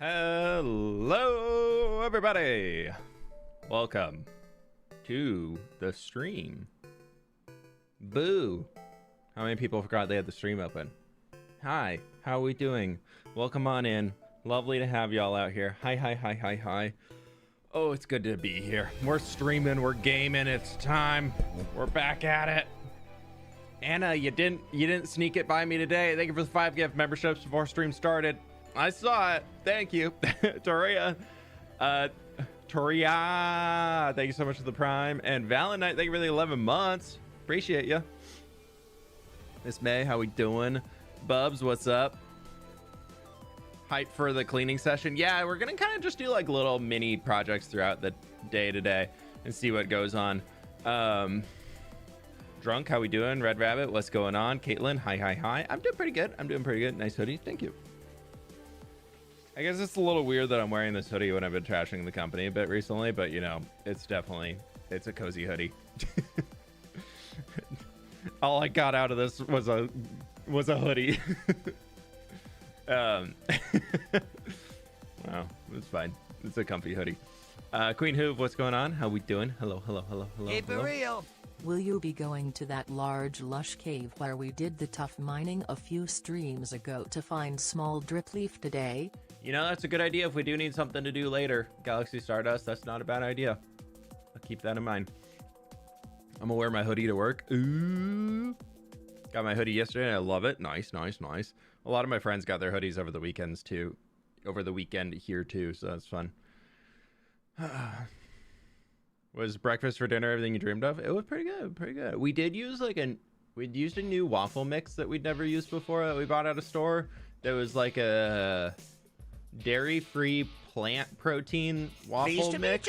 Hello, everybody. Welcome to the stream. Boo. How many people forgot they had the stream open? Hi, how are we doing? Welcome on in. Lovely to have y'all out here. Hi. Oh, it's good to be here. We're streaming, we're gaming, it's time. We're back at it. Anna, you didn't sneak it by me today. Thank you for the 5 gift memberships before stream started. I saw it. Thank you. Toria, thank you so much for the prime. And Valentine, thank you for the 11 months. Appreciate you. Miss May, how we doing? Bubs, what's up? Hype for the cleaning session. Yeah, we're gonna kind of just do like little mini projects throughout the day today and see what goes on. Drunk, how we doing? Red Rabbit, what's going on? Caitlin, hi. I'm doing pretty good. Nice hoodie. Thank you. I guess it's a little weird that I'm wearing this hoodie when I've been trashing the company a bit recently, but you know, it's a cozy hoodie. All I got out of this was a hoodie. Wow, it's fine. It's a comfy hoodie. Queen Hoove, what's going on? How we doing? Hello. Hey, for real. Will you be going to that large lush cave where we did the tough mining a few streams ago to find small drip leaf today? You know, that's a good idea if we do need something to do later. Galaxy Stardust, that's not a bad idea. I'll keep that in mind. I'm gonna wear my hoodie to work. Ooh. Got my hoodie yesterday and I love it. Nice. A lot of my friends got their hoodies over the weekends too. Over the weekend here too, so that's fun. Was breakfast for dinner everything you dreamed of? It was pretty good. We did use we'd used a new waffle mix that we'd never used before that we bought at a store. That was like a dairy-free plant protein waffle mix.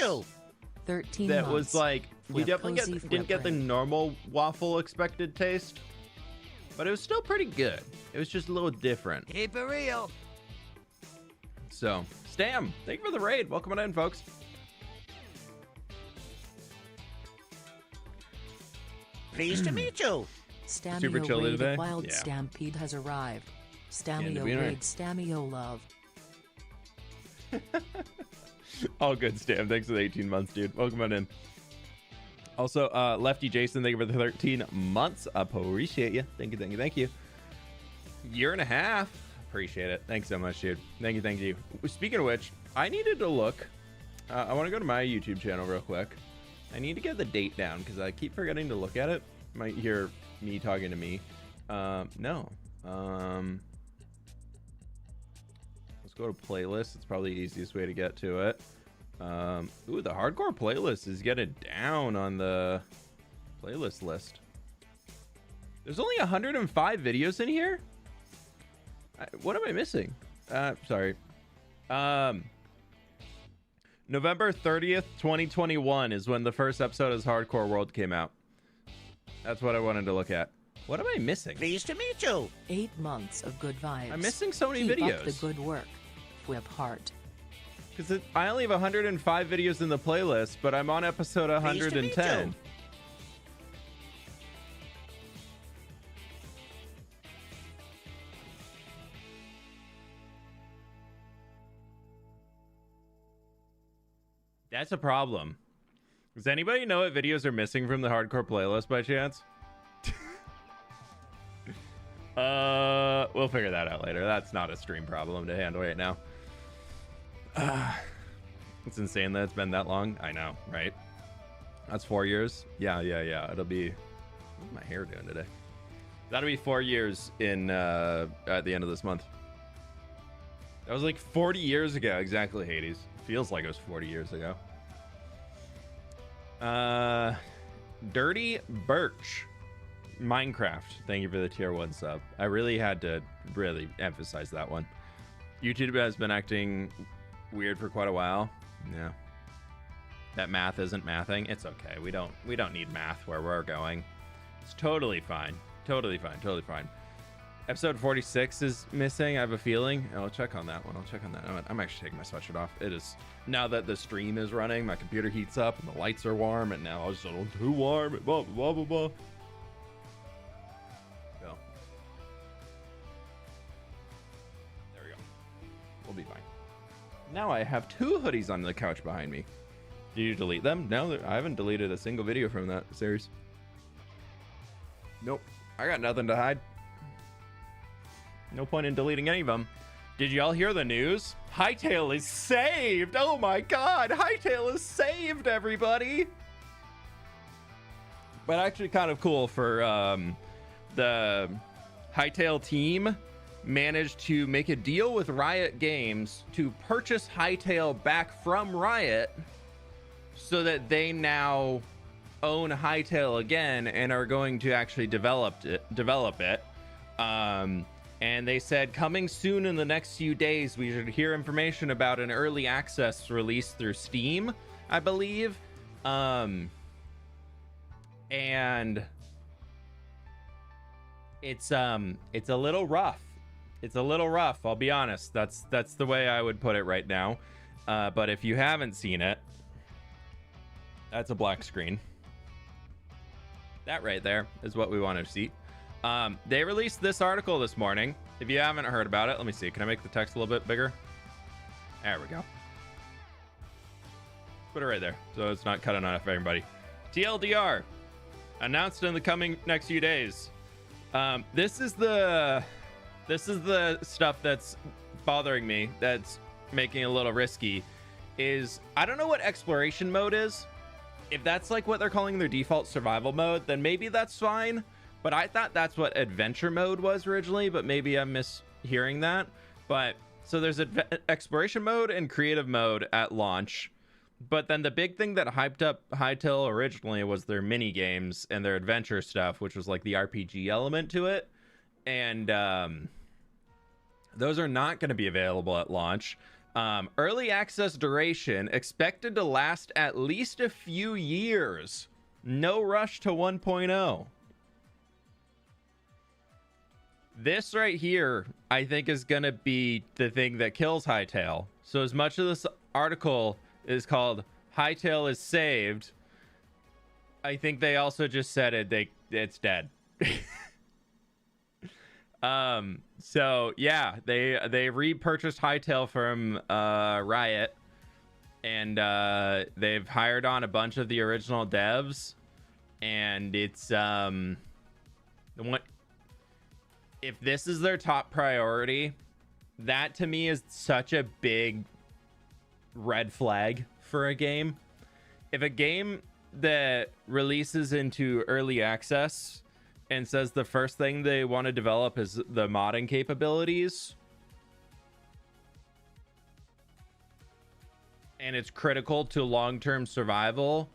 13 that months. Was like, we definitely didn't get the bread. normal waffle expected taste, but it was still pretty good. It was just a little different. Hey, for real. So, Stam, thank you for the raid. Welcome on in, folks. Pleased to meet you. Super chill Raid today? Wild Yeah. Stampede has arrived. Yeah, Stamio to be honest. Raid, Stamio Love. All good, Stam. Thanks for the 18 months, dude. Welcome on in. Also, Lefty Jason, thank you for the 13 months. Appreciate you. Thank you. Year and a half. Appreciate it. Thanks so much, dude. Thank you. Speaking of which, I needed to look. I want to go to my YouTube channel real quick. I need to get the date down because I keep forgetting to look at it. Might hear me talking to me. No. Let's go to playlist. It's probably the easiest way to get to it. Ooh, the hardcore playlist is getting down on the playlist list. There's only 105 videos in here. What am I missing? Sorry. November 30th, 2021 is when the first episode of Hardcore World came out. That's what I wanted to look at. What am I missing? Pleased to meet you. 8 months of good vibes. I'm missing so many Keep videos. up the good work. Whip heart. Because I only have 105 videos in the playlist, but I'm on episode Pleased to meet 110. you. That's a problem. Does anybody know what videos are missing from the hardcore playlist by chance? We'll figure that out later. That's not a stream problem to handle right now. It's insane that it's been that long. I know, right? That's 4 years. Yeah. It'll be. What's my hair doing today? That'll be 4 years in at the end of this month. That was like 40 years ago, exactly, Hades. Feels like it was 40 years ago. Dirty Birch. Minecraft. Thank you for the tier 1 sub. I really had to emphasize that one. YouTube has been acting weird for quite a while. Yeah. That math isn't mathing. It's okay. We don't need math where we're going. It's totally fine. Totally fine. Episode 46 is missing. I have a feeling. I'll check on that one. I'm actually taking my sweatshirt off. It is, now that the stream is running, my computer heats up and the lights are warm, and now it's a little too warm. Blah blah blah blah. Go. There we go. We'll be fine. Now I have 2 hoodies on the couch behind me. Did you delete them? No, I haven't deleted a single video from that series. Nope. I got nothing to hide. No point in deleting any of them. Did y'all hear the news? Hytale is saved! Oh my god! Hytale is saved, everybody! But actually kind of cool for the Hytale team managed to make a deal with Riot Games to purchase Hytale back from Riot so that they now own Hytale again and are going to actually develop it. And they said coming soon in the next few days, we should hear information about an early access release through Steam, I believe. And it's a little rough. It's a little rough, I'll be honest. That's the way I would put it right now. But if you haven't seen it, that's a black screen. That right there is what we want to see. They released this article this morning. If you haven't heard about it, let me see. Can I make the text a little bit bigger? There we go. Put it right there so it's not cutting off everybody. TLDR announced in the coming next few days. This is the stuff that's bothering me, that's making it a little risky, is I don't know what exploration mode is. If that's like what they're calling their default survival mode, then maybe that's fine. But I thought that's what adventure mode was originally, but maybe I'm mishearing that. But so there's exploration mode and creative mode at launch. But then the big thing that hyped up Hytale originally was their mini games and their adventure stuff, which was like the RPG element to it. And those are not going to be available at launch. Early access duration expected to last at least a few years. No rush to 1.0. This right here, I think, is going to be the thing that kills Hytale. So as much of this article is called Hytale is saved, I think they also just said it's dead. So yeah, they repurchased Hytale from Riot, and they've hired on a bunch of the original devs, and it's if this is their top priority, that to me is such a big red flag for a game. If a game that releases into early access and says the first thing they want to develop is the modding capabilities, and it's critical to long-term survival,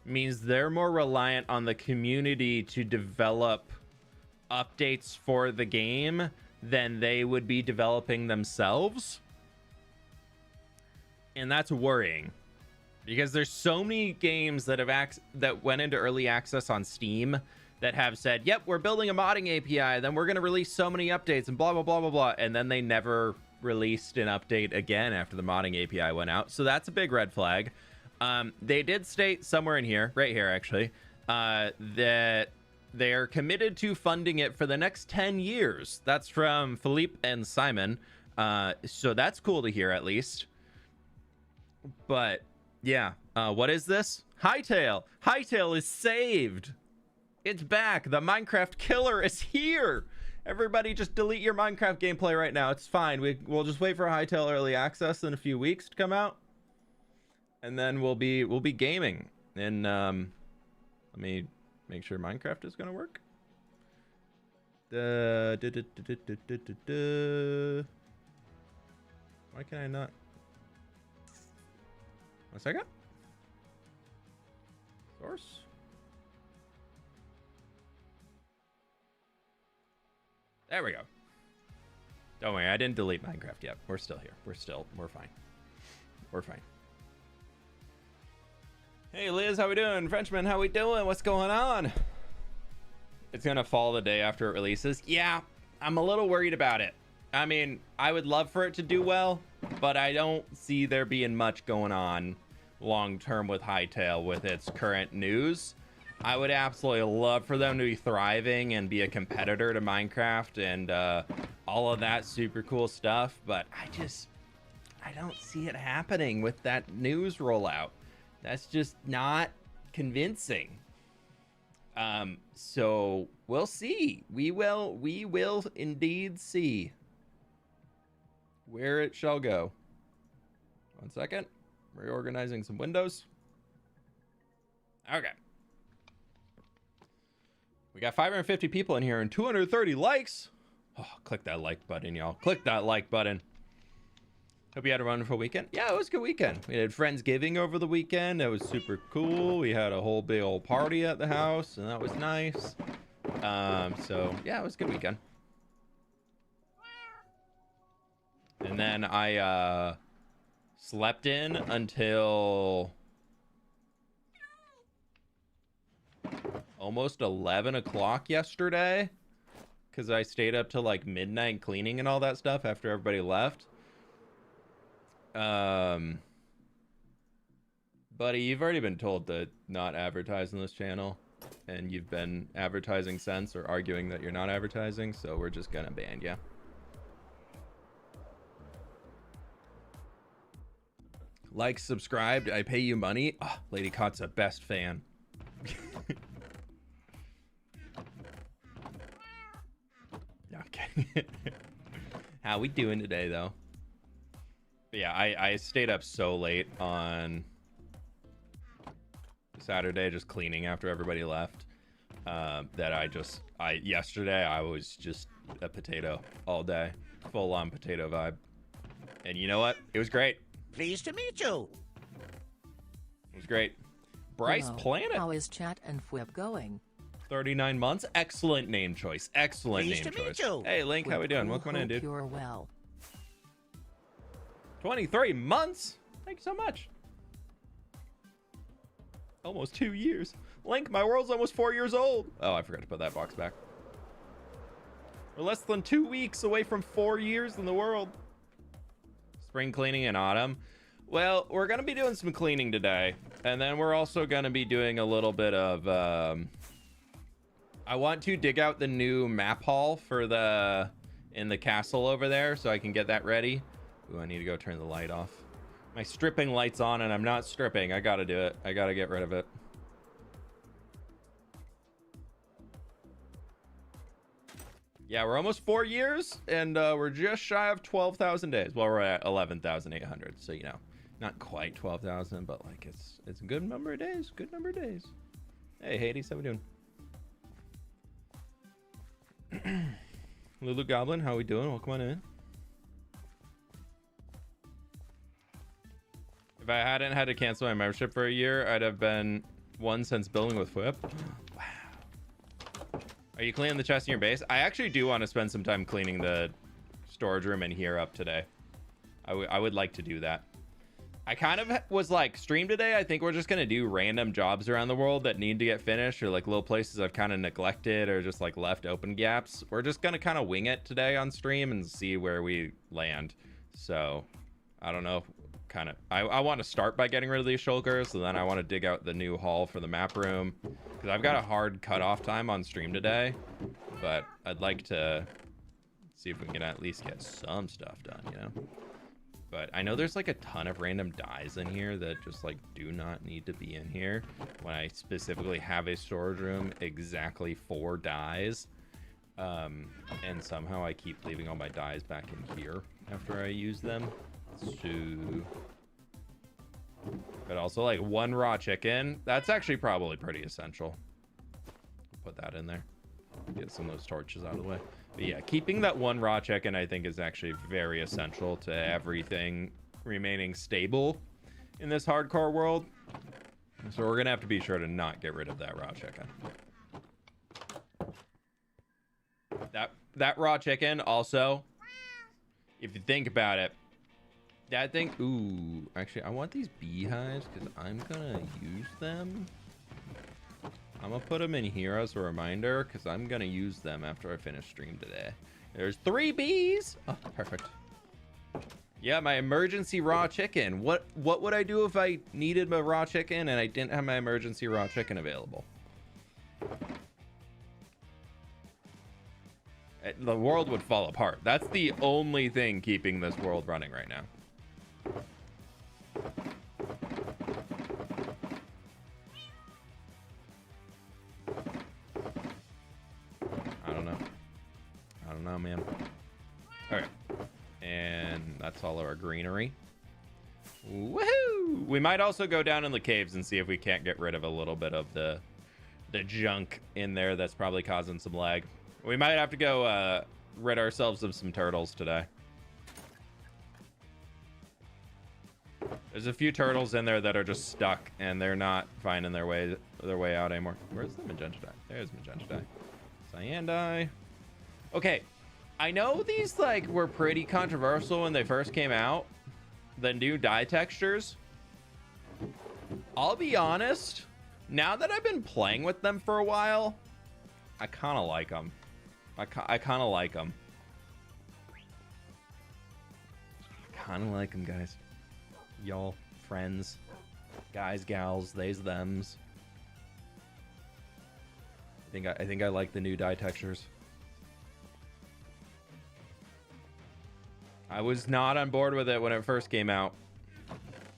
means they're more reliant on the community to develop updates for the game than they would be developing themselves. And that's worrying, because there's so many games that that went into early access on Steam that have said, yep, we're building a modding API, then we're going to release so many updates and blah, blah, blah, blah, blah. And then they never released an update again after the modding API went out. So that's a big red flag. They did state somewhere in here, right here actually, that they're committed to funding it for the next 10 years. That's from Philippe and Simon. So that's cool to hear, at least. But yeah, what is this? Hytale. Hytale is saved. It's back. The Minecraft killer is here. Everybody just delete your Minecraft gameplay right now. It's fine. We'll just wait for Hytale early access in a few weeks to come out, and then we'll be gaming. And let me make sure Minecraft is gonna work. Why can I not? 1 second. Source. There we go. Don't worry, I didn't delete Minecraft yet. We're still here. We're fine. We're fine. Hey Liz, how we doing? Frenchman, how we doing? What's going on? It's gonna fall the day after it releases. Yeah, I'm a little worried about it. I mean, I would love for it to do well, but I don't see there being much going on long term with Hytale with its current news. I would absolutely love for them to be thriving and be a competitor to Minecraft and all of that super cool stuff, but I don't see it happening with that news rollout. That's just not convincing. So we'll see. We will indeed see where it shall go. 1 second. Reorganizing some windows. Okay. We got 550 people in here and 230 likes. Oh, click that like button, y'all. Click that like button. Hope you had a wonderful weekend. Yeah, it was a good weekend. We had Friendsgiving over the weekend. That was super cool. We had a whole big old party at the house, and that was nice. So, yeah, it was a good weekend. And then I slept in until almost 11 o'clock yesterday because I stayed up till like midnight cleaning and all that stuff after everybody left. Buddy, you've already been told to not advertise on this channel, and you've been advertising since, or arguing that you're not advertising, so we're just gonna ban you. Like, subscribed, I pay you money. Oh, Lady Kotza, best fan. Okay. How we doing today, though? But yeah, I stayed up so late on Saturday just cleaning after everybody left that yesterday I was just a potato all day. Full on potato vibe. And you know what? It was great. Pleased to meet you. It was great. Bryce Hello. Planet. How is chat and Fwip going? 39 months. Excellent name choice. Excellent Pleased name to meet choice. you. Hey, Link, how we doing? Welcome on in, dude. You're well. 23 months. Thank you so much. Almost 2 years. Link, my world's almost 4 years old. Oh, I forgot to put that box back. We're less than 2 weeks away from 4 years in the world. Spring cleaning in autumn. Well, we're going to be doing some cleaning today. And then we're also going to be doing a little bit of... I want to dig out the new map hall for in the castle over there so I can get that ready. Ooh, I need to go turn the light off. My stripping light's on and I'm not stripping. I gotta do it. I gotta get rid of it. Yeah, we're almost 4 years and we're just shy of 12,000 days. Well, we're at 11,800. So, you know, not quite 12,000, but like it's a good number of days. Good number of days. Hey, Hades, how we doing? Lulu Goblin, how we doing? Welcome on in. If I hadn't had to cancel my membership for a year, I'd have been one since building with Whip. Wow. Are you cleaning the chest in your base? I actually do want to spend some time cleaning the storage room in here up today. I would like to do that. I kind of was like, stream today, I think we're just going to do random jobs around the world that need to get finished, or like little places I've kind of neglected or just like left open gaps. We're just going to kind of wing it today on stream and see where we land. So I don't know. Kind of I want to start by getting rid of these shulkers, so then I want to dig out the new hall for the map room because I've got a hard cutoff time on stream today, but I'd like to see if we can at least get some stuff done, you know. But I know there's like a ton of random dyes in here that just like do not need to be in here when I specifically have a storage room exactly for dyes, and somehow I keep leaving all my dyes back in here after I use them. So, but also like one raw chicken, that's actually probably pretty essential. Put that in there, get some of those torches out of the way. But yeah, keeping that one raw chicken I think is actually very essential to everything remaining stable in this hardcore world. So we're gonna have to be sure to not get rid of that raw chicken. That raw chicken also, if you think about it, that thing, ooh, actually, I want these beehives because I'm gonna use them. I'm gonna put them in here as a reminder because I'm gonna use them after I finish stream today. There's 3 bees. Oh, perfect. Yeah, my emergency raw chicken. What would I do if I needed my raw chicken and I didn't have my emergency raw chicken available? The world would fall apart. That's the only thing keeping this world running right now. I don't know, man. Okay. And that's all our greenery. Woohoo! We might also go down in the caves and see if we can't get rid of a little bit of the junk in there that's probably causing some lag. We might have to go rid ourselves of some turtles today. There's a few turtles in there that are just stuck and they're not finding their way out anymore. Where's the magenta dye? There's magenta dye. Cyan dye. Okay, I know these like were pretty controversial when they first came out. The new dye textures. I'll be honest, now that I've been playing with them for a while, I kind of like them. I kind of like them. Kind of like them, guys. Y'all, friends, guys, gals, theys, thems. I think I like the new dye textures. I was not on board with it when it first came out,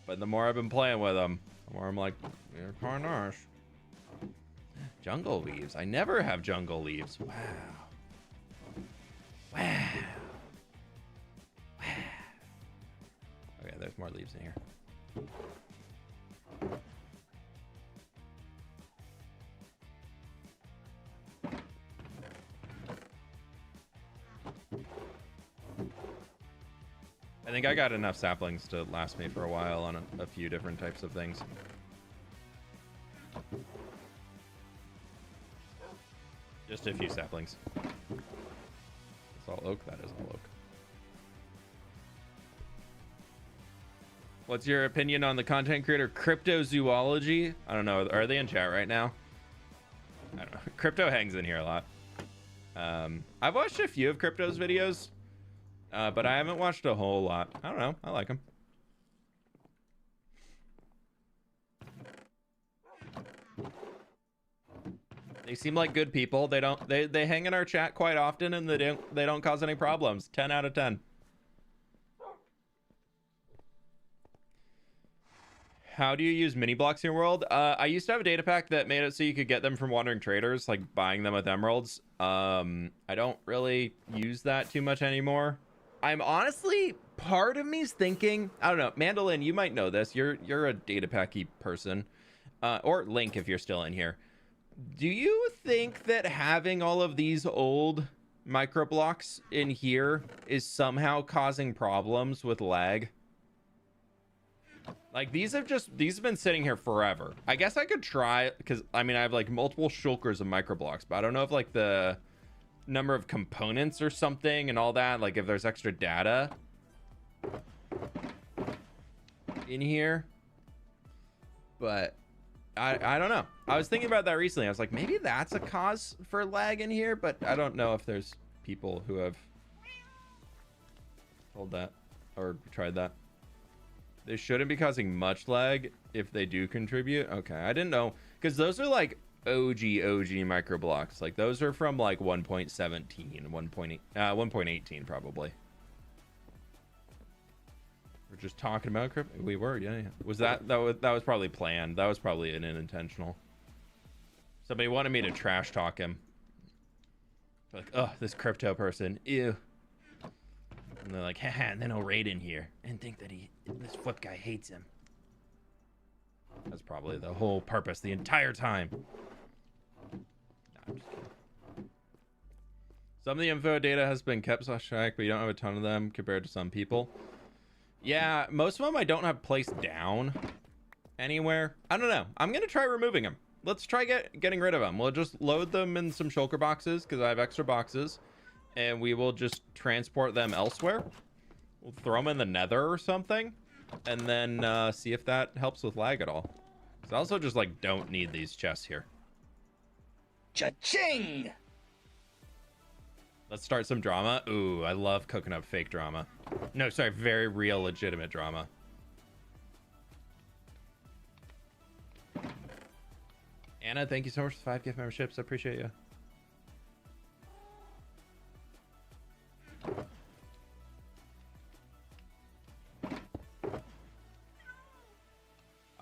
but the more I've been playing with them, the more I'm like, they're kind of nice. Jungle leaves. I never have jungle leaves. Wow. Wow. Wow. Okay, there's more leaves in here. I think I got enough saplings to last me for a while on a few different types of things. Just a few saplings. It's all oak. That is all oak. What's your opinion on the content creator cryptozoology? I don't know. Are they in chat right now? I don't know. Crypto hangs in here a lot. I've watched a few of Crypto's videos. But I haven't watched a whole lot. I don't know. I like them. They seem like good people. They hang in our chat quite often and they don't cause any problems. 10 out of 10. How do you use mini blocks in your world? I used to have a data pack that made it so you could get them from wandering traders, like buying them with emeralds. I don't really use that too much anymore. I'm honestly, part of me's thinking, I don't know, Mandolin, you might know this. You're a data packy person, or Link if you're still in here. Do you think that having all of these old micro blocks in here is somehow causing problems with lag? Like these have been sitting here forever. I guess I could try, because I mean I have like multiple shulkers of micro blocks, but I don't know if like the number of components or something and all that, like if there's extra data in here, but I don't know. I was thinking about that recently. I was like, maybe that's a cause for lag in here, but I don't know if there's people who have told that or tried that. They shouldn't be causing much lag if they do contribute. Okay, I didn't know, because those are like OG micro blocks. Like those are from like 1.17, 1.8, 1.18 probably. We're just talking about crypto. We were, yeah. Was that was probably planned. That was probably an unintentional. Somebody wanted me to trash talk him. Like, oh, this crypto person, ew. And they're like, haha, and then he'll raid in here and think that this flip guy hates him. That's probably the whole purpose the entire time. I'm just kidding. Some of the info data has been kept /track, but you don't have a ton of them compared to some people. Yeah, most of them I don't have placed down anywhere. I don't know. I'm gonna try removing them. Let's try getting rid of them. We'll just load them in some shulker boxes because I have extra boxes, and we will just transport them elsewhere. We'll throw them in the nether or something, and then see if that helps with lag at all. Because I also just like don't need these chests here. Cha-ching! Let's start some drama. Ooh, I love cooking up fake drama. No, sorry, very real, legitimate drama. Anna, thank you so much for 5 gift memberships. I appreciate you.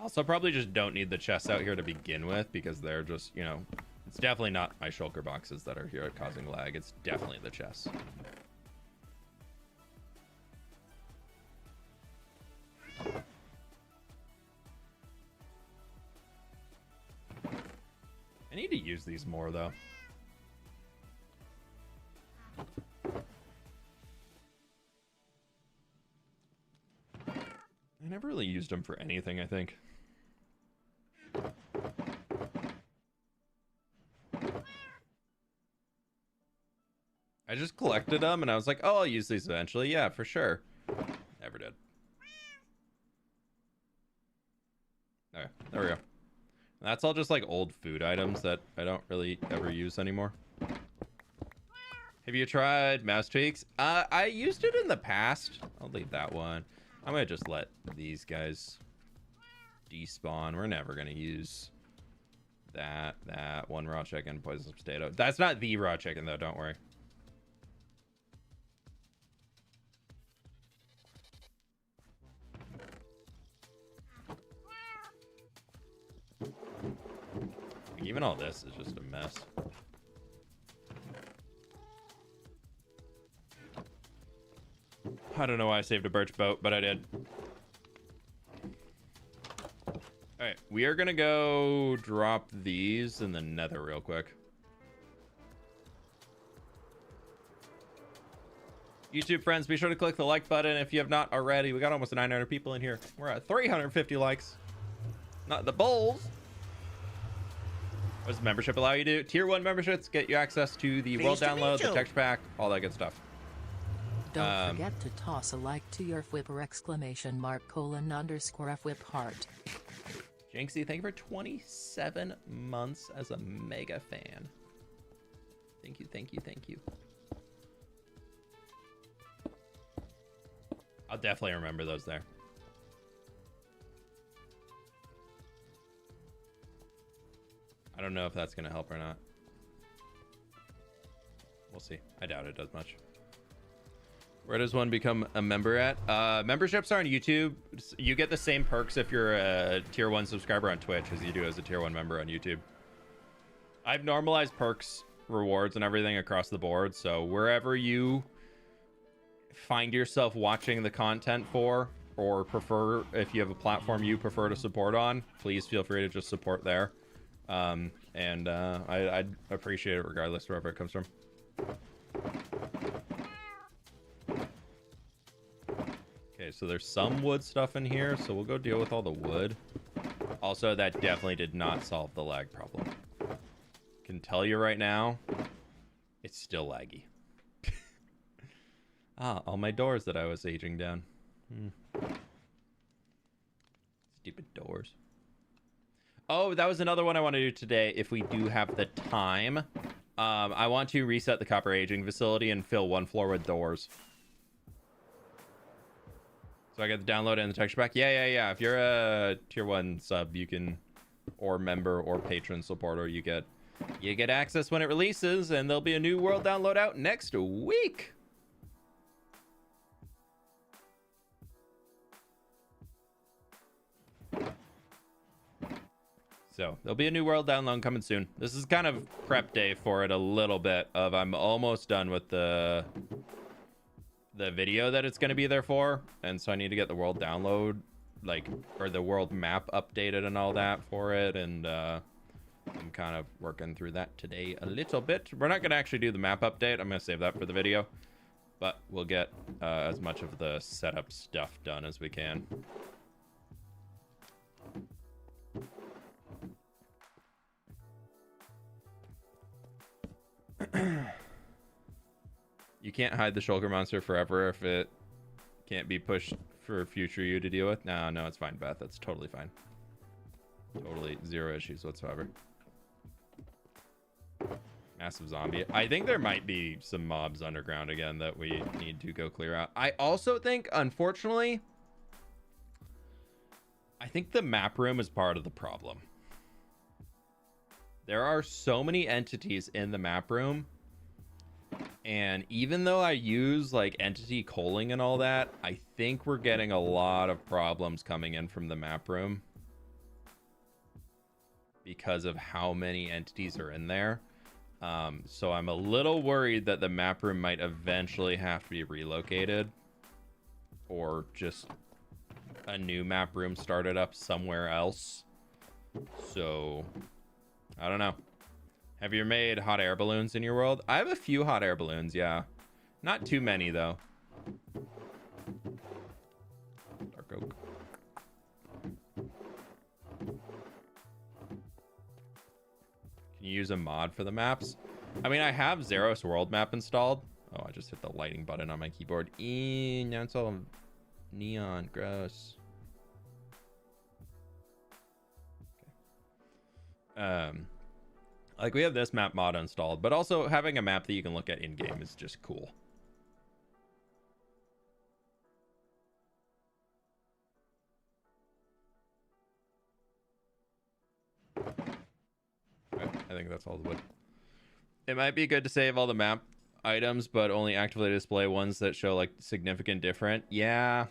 Also, probably just don't need the chests out here to begin with because they're just, you know, it's definitely not my shulker boxes that are here causing lag. It's definitely the chests. I need to use these more, though. I never really used them for anything, I think. I just collected them, and I was like, oh, I'll use these eventually. Yeah, for sure. Never did. Okay, there we go. That's all just like old food items that I don't really ever use anymore. Have you tried mouse tweaks? I used it in the past. I'll leave that one. I'm gonna just let these guys despawn. We're never gonna use that one raw chicken, poisonous potato. That's not the raw chicken though, don't worry. Even all this is just a mess. I don't know why I saved a birch boat, but I did. Alright, we are gonna go drop these in the nether real quick. YouTube friends, be sure to click the like button if you have not already. We got almost 900 people in here. We're at 350 likes. Not the bowls. What does membership allow you to do? Tier 1 memberships get you access to the world download, the texture pack, all that good stuff. Don't forget to toss a like to your Fwhipper !_Fwhip heart. Jinxie, thank you for 27 months as a mega fan. Thank you, thank you, thank you. I'll definitely remember those there. I don't know if that's going to help or not. We'll see. I doubt it does much. Where does one become a member at? Memberships are on YouTube. You get the same perks if you're a tier 1 subscriber on Twitch as you do as a tier 1 member on YouTube. I've normalized perks, rewards, and everything across the board. So wherever you find yourself watching the content for, or prefer, if you have a platform you prefer to support on, please feel free to just support there. I'd appreciate it regardless wherever it comes from. Okay, so there's some wood stuff in here, so we'll go deal with all the wood. Also, that definitely did not solve the lag problem. Can tell you right now, it's still laggy. All my doors that I was aging down. Stupid doors. Oh, that was another one I want to do today if we do have the time. I want to reset the copper aging facility and fill one floor with doors. So I get the download and the texture pack. Yeah. If you're a tier 1 sub, you can, or member or patron supporter, you get access when it releases, and there'll be a new world download out next week. So there'll be a new world download coming soon. This is kind of prep day for it a little bit of I'm almost done with the video that it's going to be there for. And so I need to get the world download, or the world map updated and all that for it. And I'm kind of working through that today a little bit. We're not going to actually do the map update. I'm going to save that for the video. But we'll get as much of the setup stuff done as we can. You can't hide the shulker monster forever if it can't be pushed for future you to deal with. No, it's fine, Beth. That's totally fine. Totally zero issues whatsoever. Massive zombie. I think there might be some mobs underground again that we need to go clear out. I also think, unfortunately, I think the map room is part of the problem. There are so many entities in the map room, and even though I use like entity culling and all that, I think we're getting a lot of problems coming in from the map room. because of how many entities are in there. So I'm a little worried that the map room might eventually have to be relocated, or just a new map room started up somewhere else. So I don't know. Have you made hot air balloons in your world? I have a few hot air balloons, yeah. Not too many though. Dark oak. Can you use a mod for the maps? I mean, I have Zeros world map installed. Oh, I just hit the lighting button on my keyboard. Now it's all neon. Gross. Okay. Like, we have this map mod installed, but also having a map that you can look at in game is just cool. I think that's all the wood. It might be good to save all the map items, but only actively display ones that show like significant different. Yeah,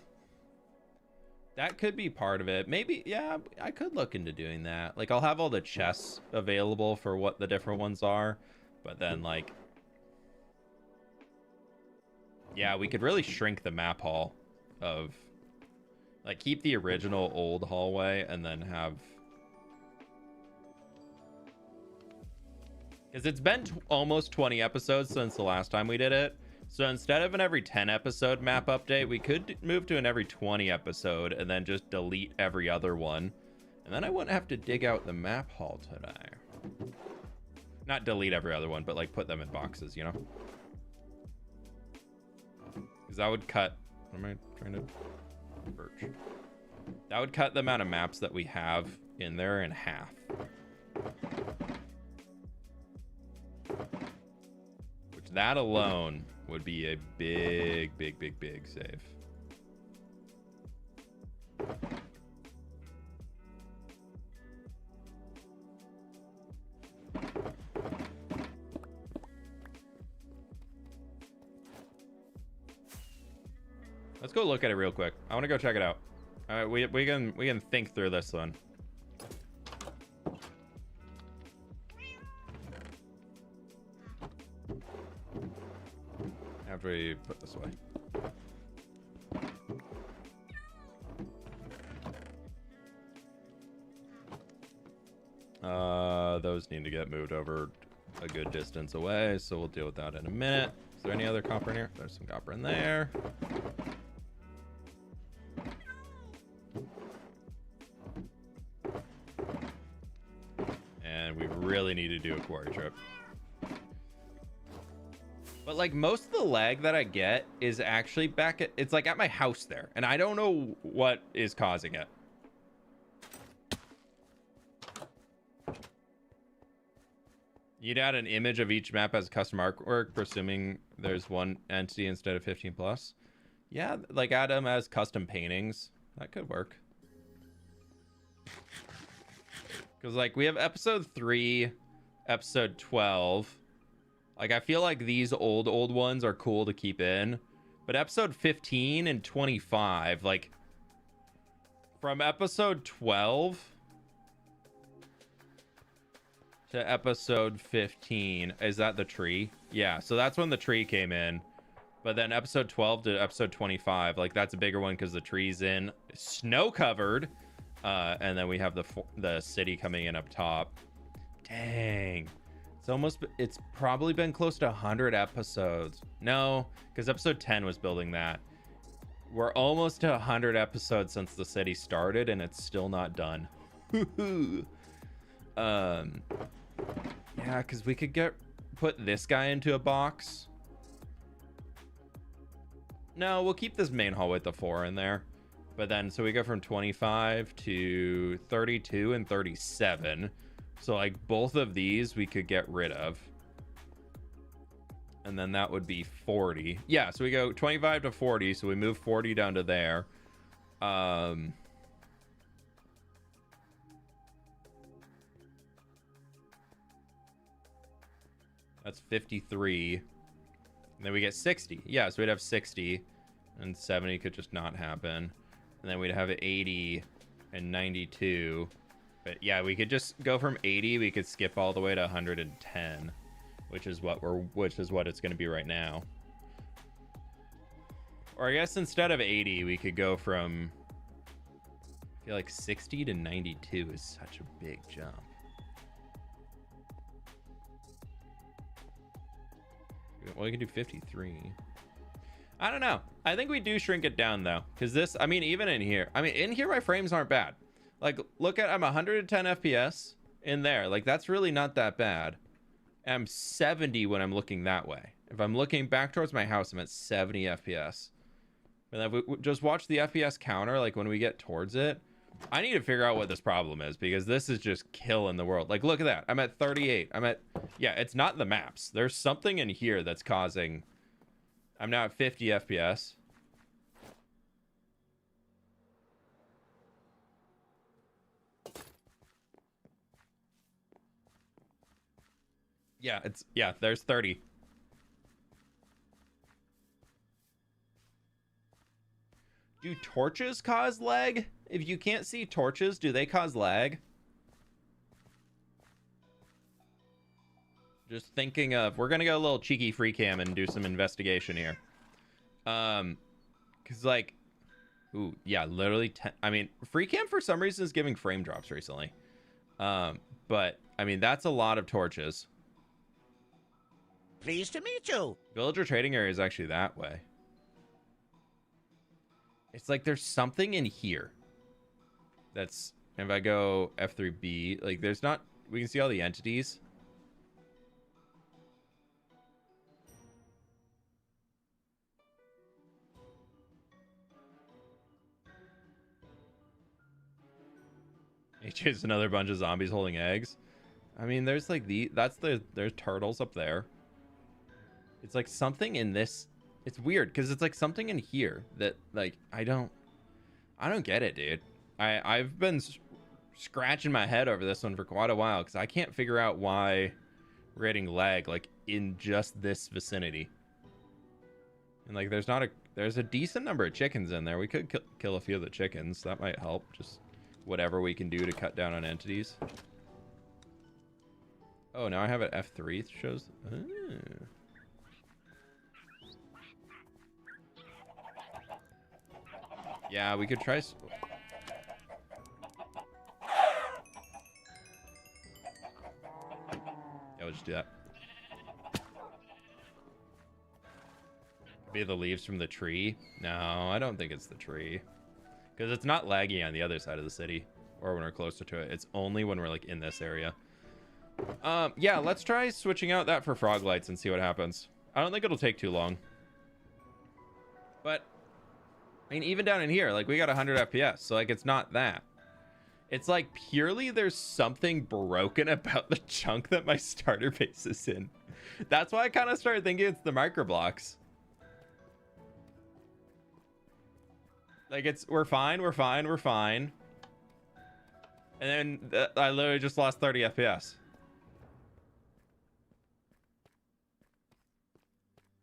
that could be part of it. Maybe, yeah, I could look into doing that. Like, I'll have all the chests available for what the different ones are, but then like, yeah, we could really shrink the map hall of, like, keep the original old hallway and then have, because it's been almost 20 episodes since the last time we did it. So instead of an every 10 episode map update, we could move to an every 20 episode and then just delete every other one. And then I wouldn't have to dig out the map hall today. Not delete every other one, but like put them in boxes, you know? Because that would cut... What am I trying to... Birch. That would cut the amount of maps that we have in there in half. Which, that alone would be a big save. Let's go look at it real quick. I want to go check it out. All right, we can think through this one. After we put this away. Those need to get moved over a good distance away, so we'll deal with that in a minute. Is there any other copper in here? There's some copper in there. And we really need to do a quarry trip. But like, most of the lag that I get is actually back at, it's like at my house there, and I don't know what is causing it. You'd add an image of each map as custom artwork, presuming there's one entity instead of 15 plus. Yeah, like add them as custom paintings. That could work. Because like, we have episode 3, episode 12. Like, I feel like these old ones are cool to keep in. But episode 15 and 25, like, from episode 12 to episode 15, is that the tree? Yeah, so that's when the tree came in. But then episode 12 to episode 25, like, that's a bigger one because the tree's in snow covered. And then we have the city coming in up top. Dang. It's probably been close to 100 episodes. No, because episode 10 was building that. We're almost to 100 episodes since the city started, and it's still not done. Yeah, because we could put this guy into a box. No, we'll keep this main hallway with the 4 in there. But then, so we go from 25 to 32 and 37. So like, both of these we could get rid of. And then that would be 40. Yeah, so we go 25 to 40. So we move 40 down to there. That's 53. And then we get 60. Yeah, so we'd have 60. And 70 could just not happen. And then we'd have 80 and 92. But yeah, we could just go from 80. We could skip all the way to 110, which is what it's going to be right now. Or I guess instead of 80, we could go from, I feel like 60 to 92 is such a big jump. Well, we can do 53. I don't know. I think we do shrink it down though, because this, I mean, even in here, my frames aren't bad. Like, look at, I'm 110 FPS in there. Like, that's really not that bad. I'm 70 when I'm looking that way. If I'm looking back towards my house, I'm at 70 FPS. And if we just watch the FPS counter, like when we get towards it, I need to figure out what this problem is, because this is just killing the world. Like, look at that. I'm at 38. Yeah, it's not the maps. There's something in here that's causing... I'm now at 50 FPS. Yeah, there's 30. Do torches cause lag? If you can't see torches, do they cause lag? Just thinking of, we're gonna go a little cheeky free cam and do some investigation here. Cause like, ooh, yeah, literally 10, I mean, free cam for some reason is giving frame drops recently. But I mean, that's a lot of torches. Pleased to meet you. Villager trading area is actually that way. It's like there's something in here that's, if I go F3B, like there's not, we can see all the entities. It's another bunch of zombies holding eggs. I mean, there's like there's turtles up there. It's like something in this. It's weird because it's like something in here that like I don't get it, dude. I've been scratching my head over this one for quite a while because I can't figure out why we're getting lag like in just this vicinity. And like there's a decent number of chickens in there. We could kill a few of the chickens. That might help. Just whatever we can do to cut down on entities. Oh, now I have it F3. It shows. Yeah, we could try. Yeah, we'll just do that. Be the leaves from the tree? No, I don't think it's the tree. Because it's not laggy on the other side of the city. Or when we're closer to it. It's only when we're like in this area. Yeah, let's try switching out that for frog lights and see what happens. I don't think it'll take too long. But, I mean, even down in here, like we got 100 FPS. So like it's not that. It's like purely there's something broken about the chunk that my starter base is in. That's why I kind of started thinking it's the microblocks. Like we're fine. And then I literally just lost 30 FPS.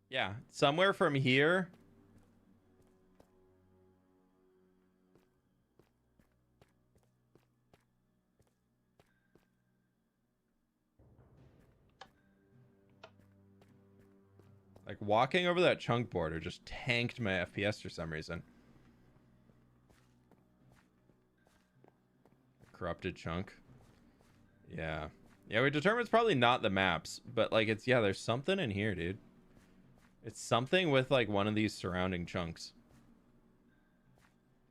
Yeah, somewhere from here. Like walking over that chunk border just tanked my FPS for some reason. Corrupted chunk. Yeah, we determined it's probably not the maps, but like it's, yeah, there's something in here, dude. It's something with like one of these surrounding chunks,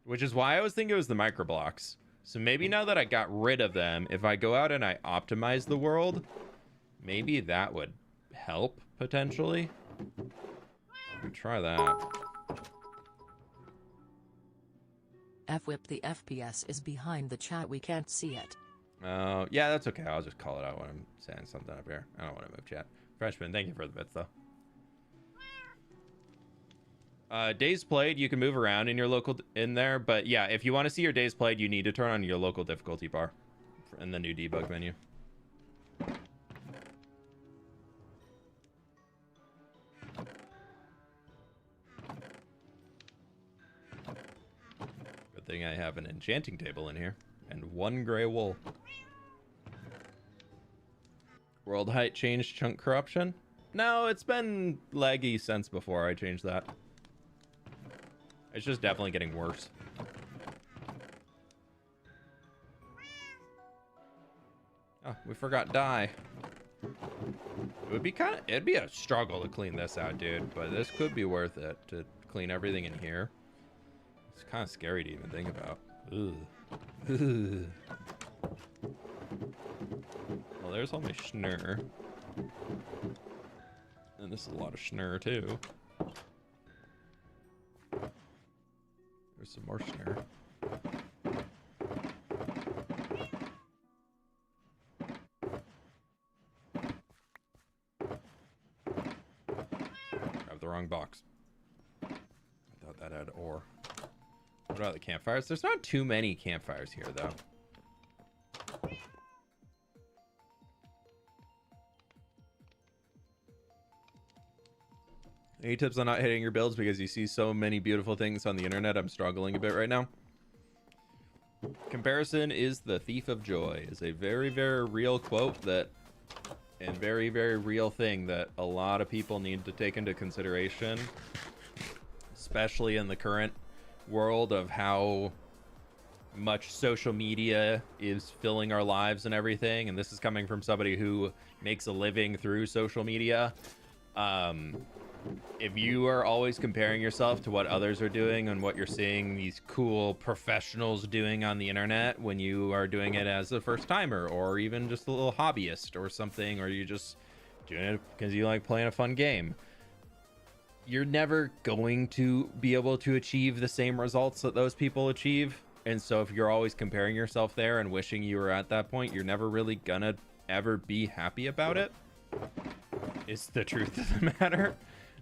which is why I was thinking it was the microblocks. So maybe now that I got rid of them, if I go out and I optimize the world, maybe that would help potentially. Try that. F-whip, the FPS is behind the chat, we can't see it. Oh, yeah, that's okay. I'll just call it out when I'm saying something up here. I don't want to move chat. Freshman, thank you for the bits, though. Days played, you can move around in your local in there, but yeah, if you want to see your days played, you need to turn on your local difficulty bar in the new debug menu. Good thing I have an enchanting table in here. and 1 gray wool. World height change chunk corruption? No, it's been laggy since before I changed that. It's just definitely getting worse. Oh, we forgot dye. It'd be a struggle to clean this out, dude, but this could be worth it to clean everything in here. It's kind of scary to even think about. Ugh. Ugh. Well, there's all my schnur. And this is a lot of schnur, too. There's some more schnur. Grab the wrong box. I thought that had ore. What about the campfires? There's not too many campfires here, though. Any tips on not hitting your builds because you see so many beautiful things on the internet? I'm struggling a bit right now. Comparison is the thief of joy is a very, very real quote and very, very real thing that a lot of people need to take into consideration, especially in the current world of how much social media is filling our lives and everything. And this is coming from somebody who makes a living through social media. If you are always comparing yourself to what others are doing and what you're seeing these cool professionals doing on the internet when you are doing it as a first timer or even just a little hobbyist or something, or you just doing it because you like playing a fun game, you're never going to be able to achieve the same results that those people achieve. And so if you're always comparing yourself there and wishing you were at that point, you're never really gonna ever be happy about it. It's the truth of the matter.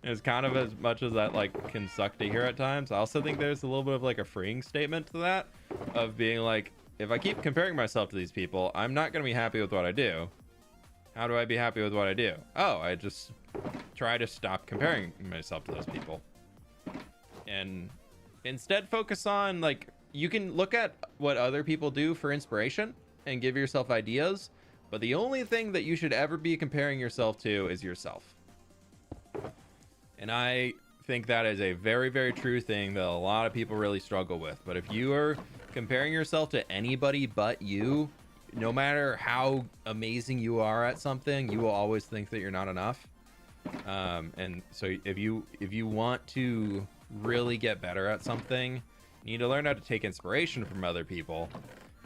As kind of as much as that like can suck to hear at times, I also think there's a little bit of like a freeing statement to that, of being like, if I keep comparing myself to these people, I'm not going to be happy with what I do. How do I be happy with what I do? Oh, I just try to stop comparing myself to those people and instead focus on, like, you can look at what other people do for inspiration and give yourself ideas, but the only thing that you should ever be comparing yourself to is yourself. And I think that is a very, very true thing that a lot of people really struggle with. But if you are comparing yourself to anybody but you, no matter how amazing you are at something, you will always think that you're not enough. And so if you want to really get better at something, you need to learn how to take inspiration from other people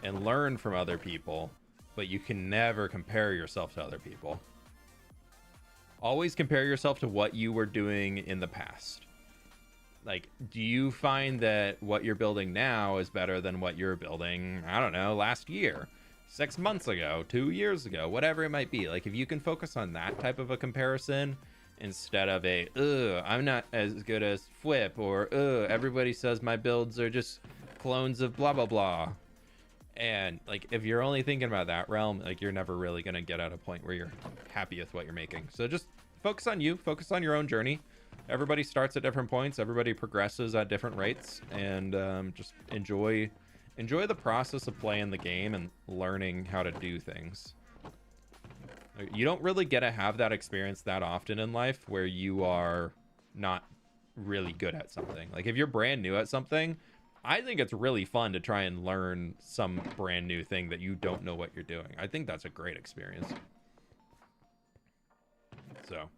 and learn from other people, but you can never compare yourself to other people. Always compare yourself to what you were doing in the past. Like, do you find that what you're building now is better than what you're building, I don't know, last year, 6 months ago, 2 years ago, whatever it might be? Like, if you can focus on that type of a comparison instead of a, I'm not as good as Fwip, or, everybody says my builds are just clones of blah, blah, blah. And, like, if you're only thinking about that realm, like, you're never really going to get at a point where you're happy with what you're making. So just focus on you, focus on your own journey. Everybody starts at different points, everybody progresses at different rates, and just enjoy the process of playing the game and learning how to do things. You don't really get to have that experience that often in life where you are not really good at something. Like, if you're brand new at something, I think it's really fun to try and learn some brand new thing that you don't know what you're doing. I think that's a great experience. So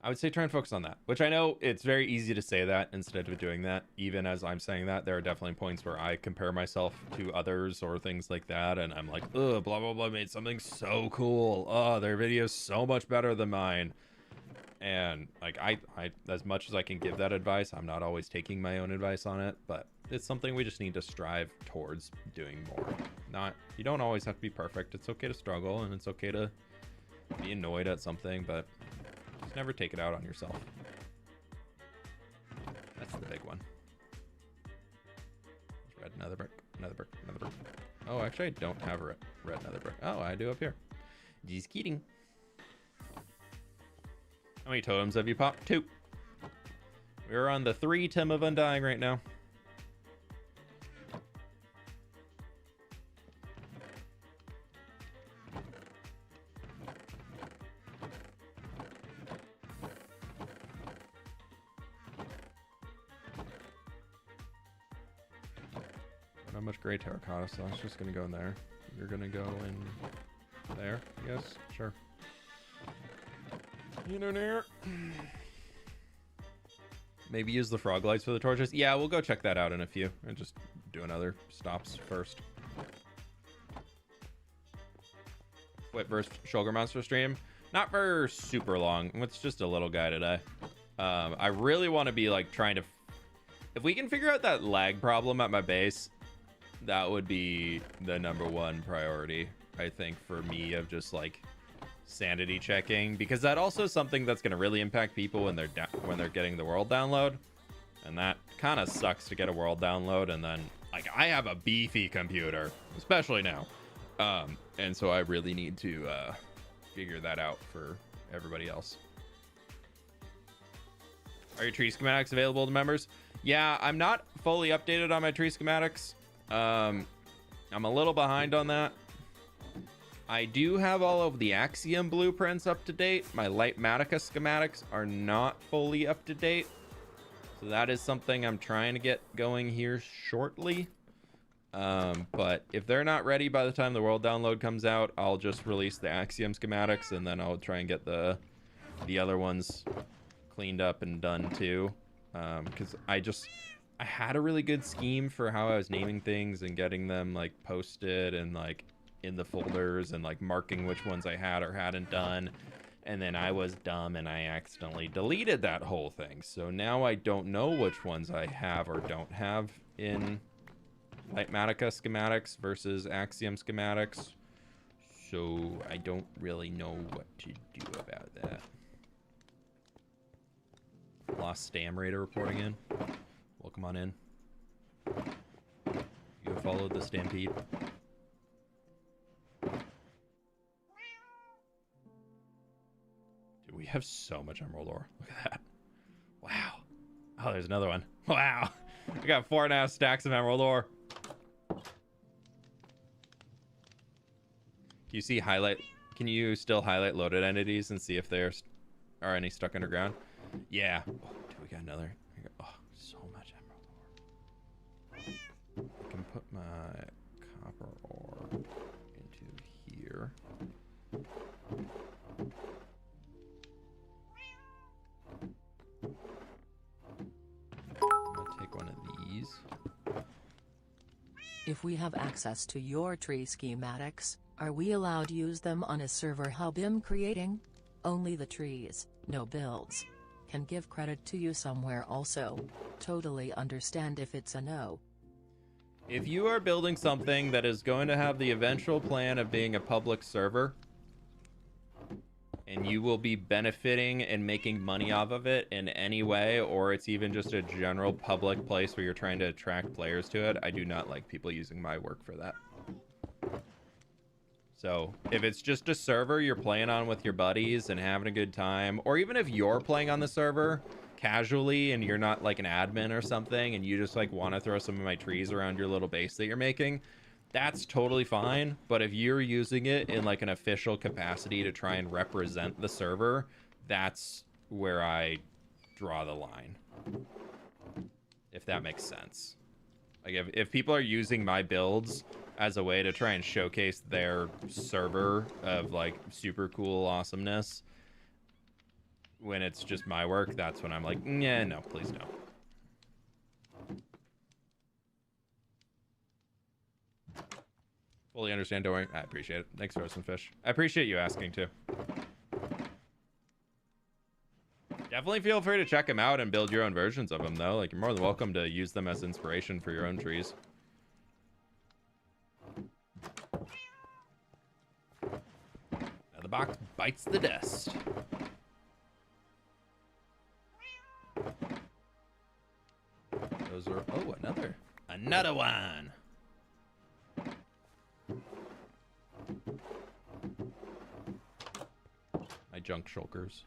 I would say try and focus on that, which I know it's very easy to say that instead of doing that. Even as I'm saying that, there are definitely points where I compare myself to others or things like that, and I'm like, ugh, blah, blah, blah, made something so cool. Oh, their video's so much better than mine. And, like, I as much as I can give that advice, I'm not always taking my own advice on it, but it's something we just need to strive towards doing more. You don't always have to be perfect. It's okay to struggle, and it's okay to be annoyed at something, but just never take it out on yourself. That's the big one. Red nether brick, nether brick, nether brick. Oh, actually, I don't have a red nether brick. Oh, I do up here. Just kidding. How many totems have you popped? 2. We're on the 3 Tim of Undying right now. Not much gray terracotta, so it's just gonna go in there. You're gonna go in there, I guess. Sure. In there. Maybe use the frog lights for the torches. Yeah, we'll go check that out in a few and just do another stops first. Whip versus Shulker monster stream. Not for super long. It's just a little guy today. I really want to be like trying to. If we can figure out that lag problem at my base, that would be the #1 priority, I think, for me, of just like sanity checking, because that also is something that's going to really impact people when they're getting the world download, and that kind of sucks to get a world download and then like I have a beefy computer, especially now, and so I really need to figure that out for everybody else. Are your tree schematics available to members? Yeah, I'm not fully updated on my tree schematics. I'm a little behind on that. I do have all of the Axiom blueprints up to date. My Lightmatica schematics are not fully up to date. So that is something I'm trying to get going here shortly. But if they're not ready by the time the world download comes out, I'll just release the Axiom schematics, and then I'll try and get the other ones cleaned up and done too. Because I had a really good scheme for how I was naming things and getting them like posted and like in the folders and like marking which ones I had or hadn't done, and then I was dumb and I accidentally deleted that whole thing. So now I don't know which ones I have or don't have in Lightmatica schematics versus Axiom schematics, so I don't really know what to do about that. Lost Stam Raider reporting in. Welcome on in. You have followed the Stampede. Dude, we have so much emerald ore. Look at that. Wow. Oh, there's another one. Wow. I got 4.5 stacks of emerald ore. Can you see highlight? Can you still highlight loaded entities and see if there are any stuck underground? Yeah. Oh, dude, we got another. Oh, so much emerald ore. I can put my copper ore into here. I'm gonna take one of these. If we have access to your tree schematics, are we allowed to use them on a server hub I'm creating? Only the trees, no builds. Can give credit to you somewhere also. Totally understand if it's a no. If you are building something that is going to have the eventual plan of being a public server, and you will be benefiting and making money off of it in any way, or it's even just a general public place where you're trying to attract players to it, I do not like people using my work for that. So if it's just a server you're playing on with your buddies and having a good time, or even if you're playing on the server casually and you're not like an admin or something and you just like want to throw some of my trees around your little base that you're making, that's totally fine. But if you're using it in like an official capacity to try and represent the server, that's where I draw the line, if that makes sense. Like if people are using my builds as a way to try and showcase their server of like super cool awesomeness, when it's just my work, that's when I'm like, yeah, no, please no. Fully understand, don't worry. I appreciate it. Thanks, Roasting Fish. I appreciate you asking too. Definitely feel free to check them out and build your own versions of them though. Like, you're more than welcome to use them as inspiration for your own trees. Now the box bites the dust. Those are, oh, another one. My junk shulkers,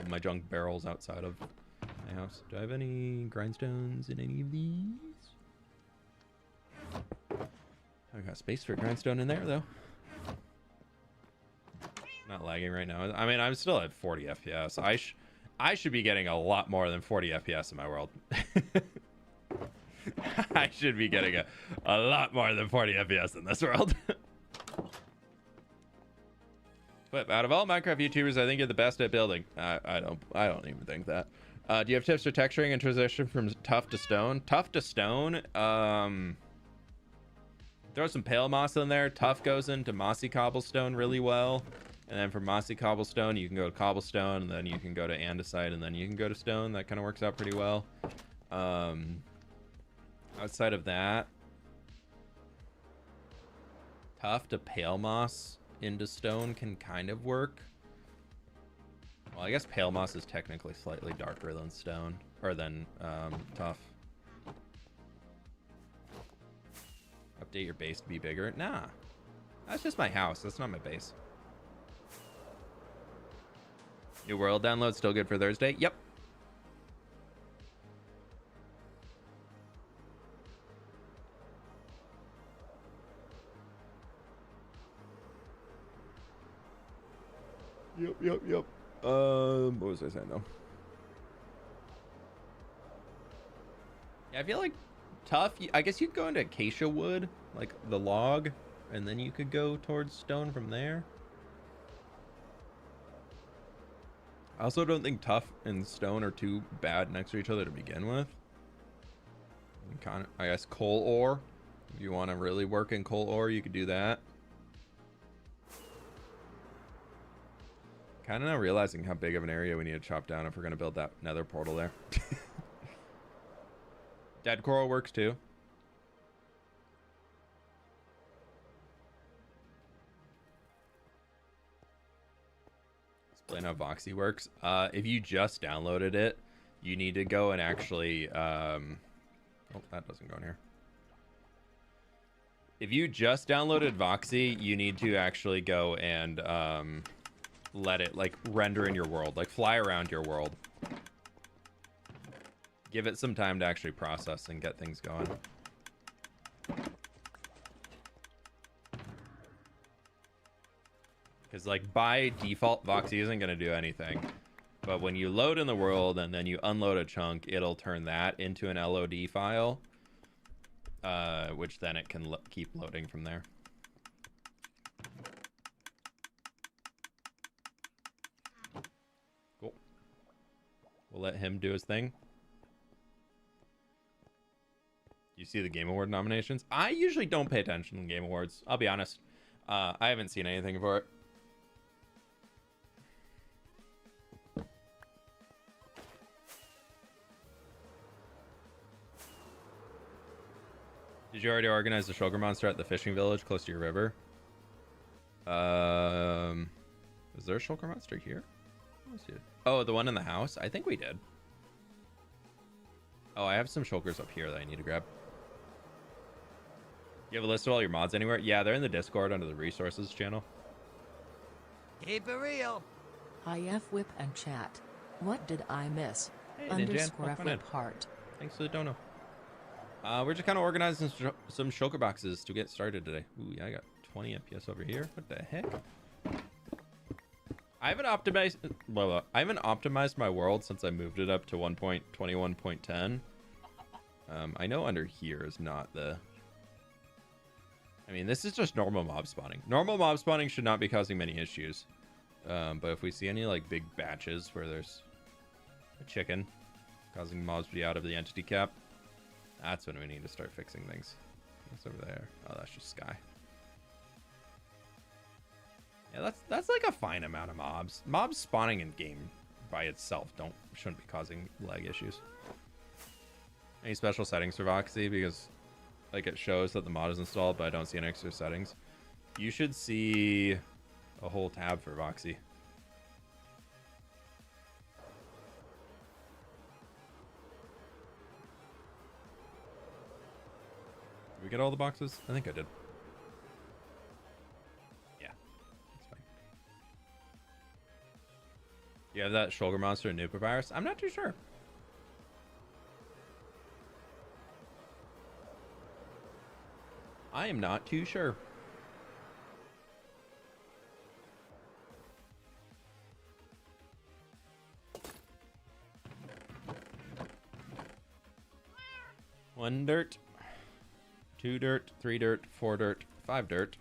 my junk barrels outside of my house. Do I have any grindstones in any of these? I got space for a grindstone in there though. Not lagging right now. I mean, I'm still at 40 FPS. I should be getting a lot more than 40 FPS in my world. I should be getting a lot more than 40 FPS in this world. But out of all Minecraft YouTubers, I think you're the best at building. I don't even think that. Do you have tips for texturing and transition from tough to stone? Tough to stone. Throw some pale moss in there. Tough goes into mossy cobblestone really well. And then from mossy cobblestone, you can go to cobblestone, and then you can go to andesite, and then you can go to stone. That kind of works out pretty well. Outside of that, tough to pale moss into stone can kind of work. Well, I guess pale moss is technically slightly darker than stone, or than tough. Update your base to be bigger. Nah, that's just my house. That's not my base. New World download still good for Thursday? Yep. Yep. What was I saying though? Yeah, I feel like tough. I guess you could go into acacia wood, like the log, and then you could go towards stone from there. I also don't think tough and stone are too bad next to each other to begin with. Kind of, I guess coal ore. If you want to really work in coal ore, you could do that. Kind of not realizing how big of an area we need to chop down if we're going to build that nether portal there. Dead coral works too. Explain how Voxy works. If you just downloaded it, you need to go and actually... oh, that doesn't go in here. If you just downloaded Voxy, you need to actually go and let it like render in your world, like fly around your world. Give it some time to actually process and get things going. Because like by default, Voxy isn't going to do anything. But when you load in the world and then you unload a chunk, it'll turn that into an LOD file. Which then it can keep loading from there. Cool. We'll let him do his thing. You see the Game Award nominations? I usually don't pay attention to Game Awards. I'll be honest. I haven't seen anything for it. Did you already organize the Shulker monster at the fishing village close to your river? Is there a Shulker monster here? Let's see. Oh, the one in the house? I think we did. Oh, I have some Shulkers up here that I need to grab. You have a list of all your mods anywhere? Yeah, they're in the Discord under the resources channel. Keep it real. Hi F Whip and chat. What did I miss? Hey, Underscore F Whip heart. Thanks for the dono. We're just kind of organizing some Shulker boxes to get started today. Ooh, yeah, I got 20 FPS over here. What the heck? I haven't optimized my world since I moved it up to 1.21.10. I know under here is not the... I mean, this is just normal mob spawning. Normal mob spawning should not be causing many issues. But if we see any like big batches where there's a chicken causing mobs to be out of the entity cap, that's when we need to start fixing things. What's over there? Oh, that's just sky. Yeah, that's like a fine amount of mobs. Mobs spawning in game by itself shouldn't be causing lag issues. Any special settings for Voxy? Because like it shows that the mod is installed, but I don't see any extra settings. You should see a whole tab for Voxy. Did we get all the boxes? I think I did. Yeah, that's fine. You have that Shulker monster and Nupa virus? I'm not too sure. I am not too sure. 1 dirt, 2 dirt, 3 dirt, 4 dirt, 5 dirt.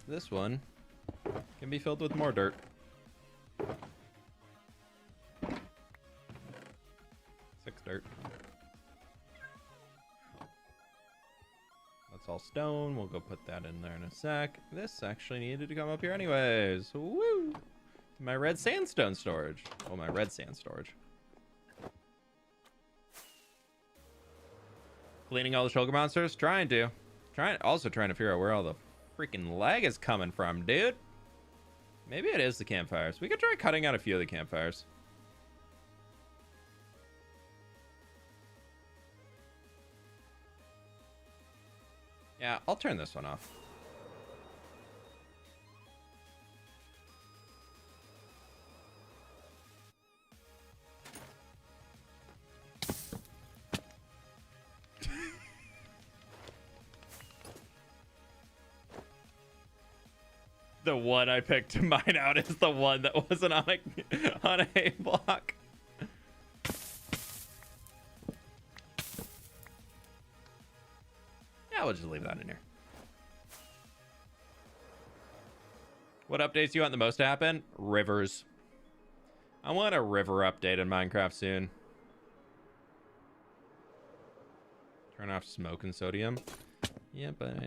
This one can be filled with more dirt. 6 dirt. That's all stone. We'll go put that in there in a sec. This actually needed to come up here anyways. Woo! My red sandstone storage. Oh, my red sand storage. Cleaning all the Shulker monsters? Trying to. Also trying to figure out where all the freaking lag is coming from, dude. Maybe it is the campfires. We could try cutting out a few of the campfires. Yeah, I'll turn this one off. The one I picked to mine out is the one that wasn't on a block. Yeah, we'll just leave that in here. What updates do you want the most to happen? Rivers. I want a river update in Minecraft soon. Turn off smoke and sodium. Yeah, but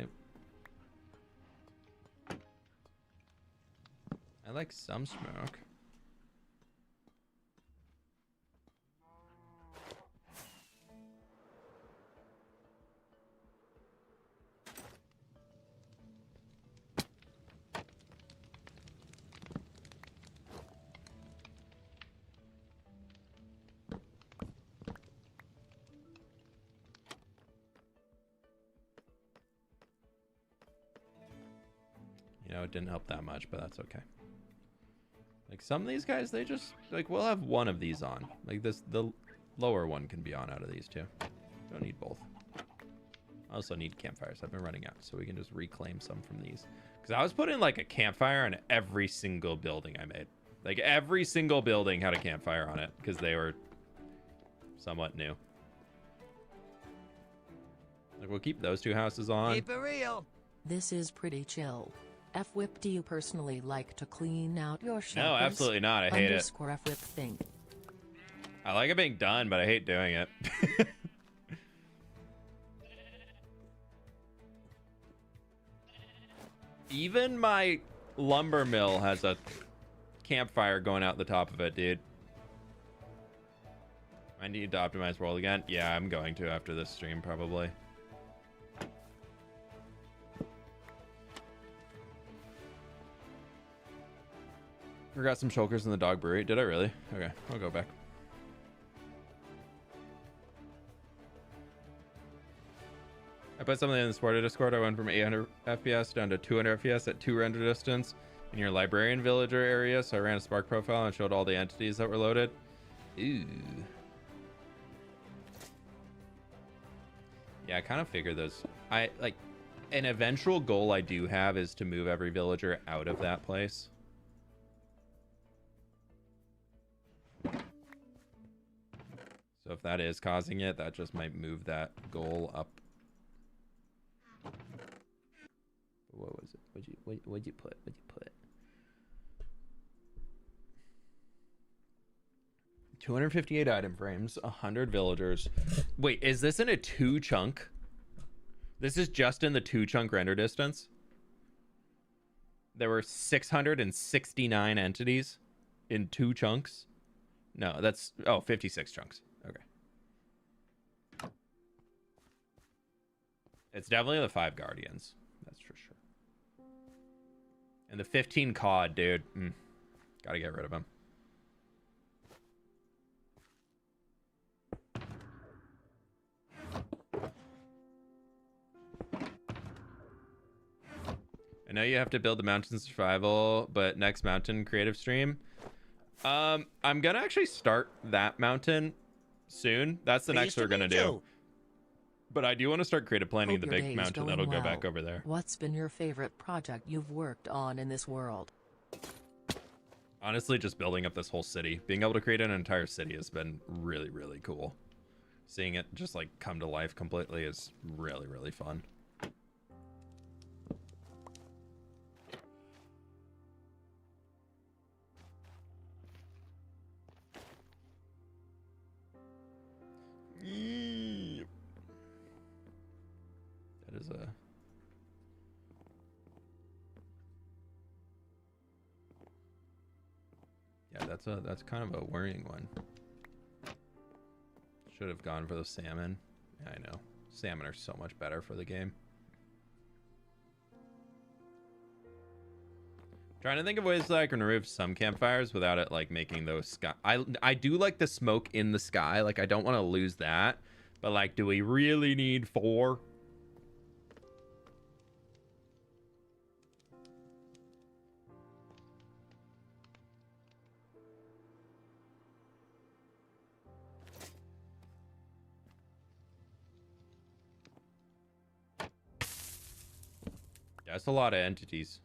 I like some smoke. You know, it didn't help that much, but that's okay. Like some of these guys, they just like we'll have one of these on. Like this, the lower one can be on out of these two. Don't need both. I also need campfires. I've been running out, so we can just reclaim some from these. Because I was putting like a campfire on every single building I made. Like every single building had a campfire on it because they were somewhat new. Like we'll keep those two houses on. Keep it real. This is pretty chill. F-Whip, do you personally like to clean out your shelters? No, absolutely not. I hate it. _F-Whip thing. I like it being done, but I hate doing it. Even my lumber mill has a campfire going out the top of it, dude. I need to optimize world again. Yeah, I'm going to after this stream, probably. Forgot some shulkers in the dog brewery. Did I really? Okay, I'll go back. I put something in the supporter Discord. I went from 800 FPS down to 200 FPS at 2 render distance in your librarian villager area. So I ran a Spark profile and showed all the entities that were loaded. Ooh. Yeah, I kind of figured those. I like an eventual goal I do have is to move every villager out of that place. So if that is causing it, that just might move that goal up. What was it? What'd you put? 258 item frames, 100 villagers. Wait, is this in a 2 chunk? This is just in the 2 chunk render distance? There were 669 entities in 2 chunks? No, that's 56 chunks. Okay. It's definitely the 5 guardians. That's for sure. And the 15 cod, dude. Gotta get rid of him. I know you have to build the mountain survival, but next mountain creative stream. I'm gonna actually start that mountain soon. That's the next we're gonna do. But I do want to start creative planning the big mountain that'll go back over there. What's been your favorite project you've worked on in this world? Honestly, just building up this whole city. Being able to create an entire city has been really, really cool. Seeing it just like come to life completely is really, really fun. That is a... Yeah, that's kind of a worrying one. Should have gone for the salmon. Yeah, I know. Salmon are so much better for the game. Trying to think of ways that I can remove some campfires without it like making those sky. I do like the smoke in the sky. Like I don't want to lose that. But like, do we really need 4? Yeah, that's a lot of entities.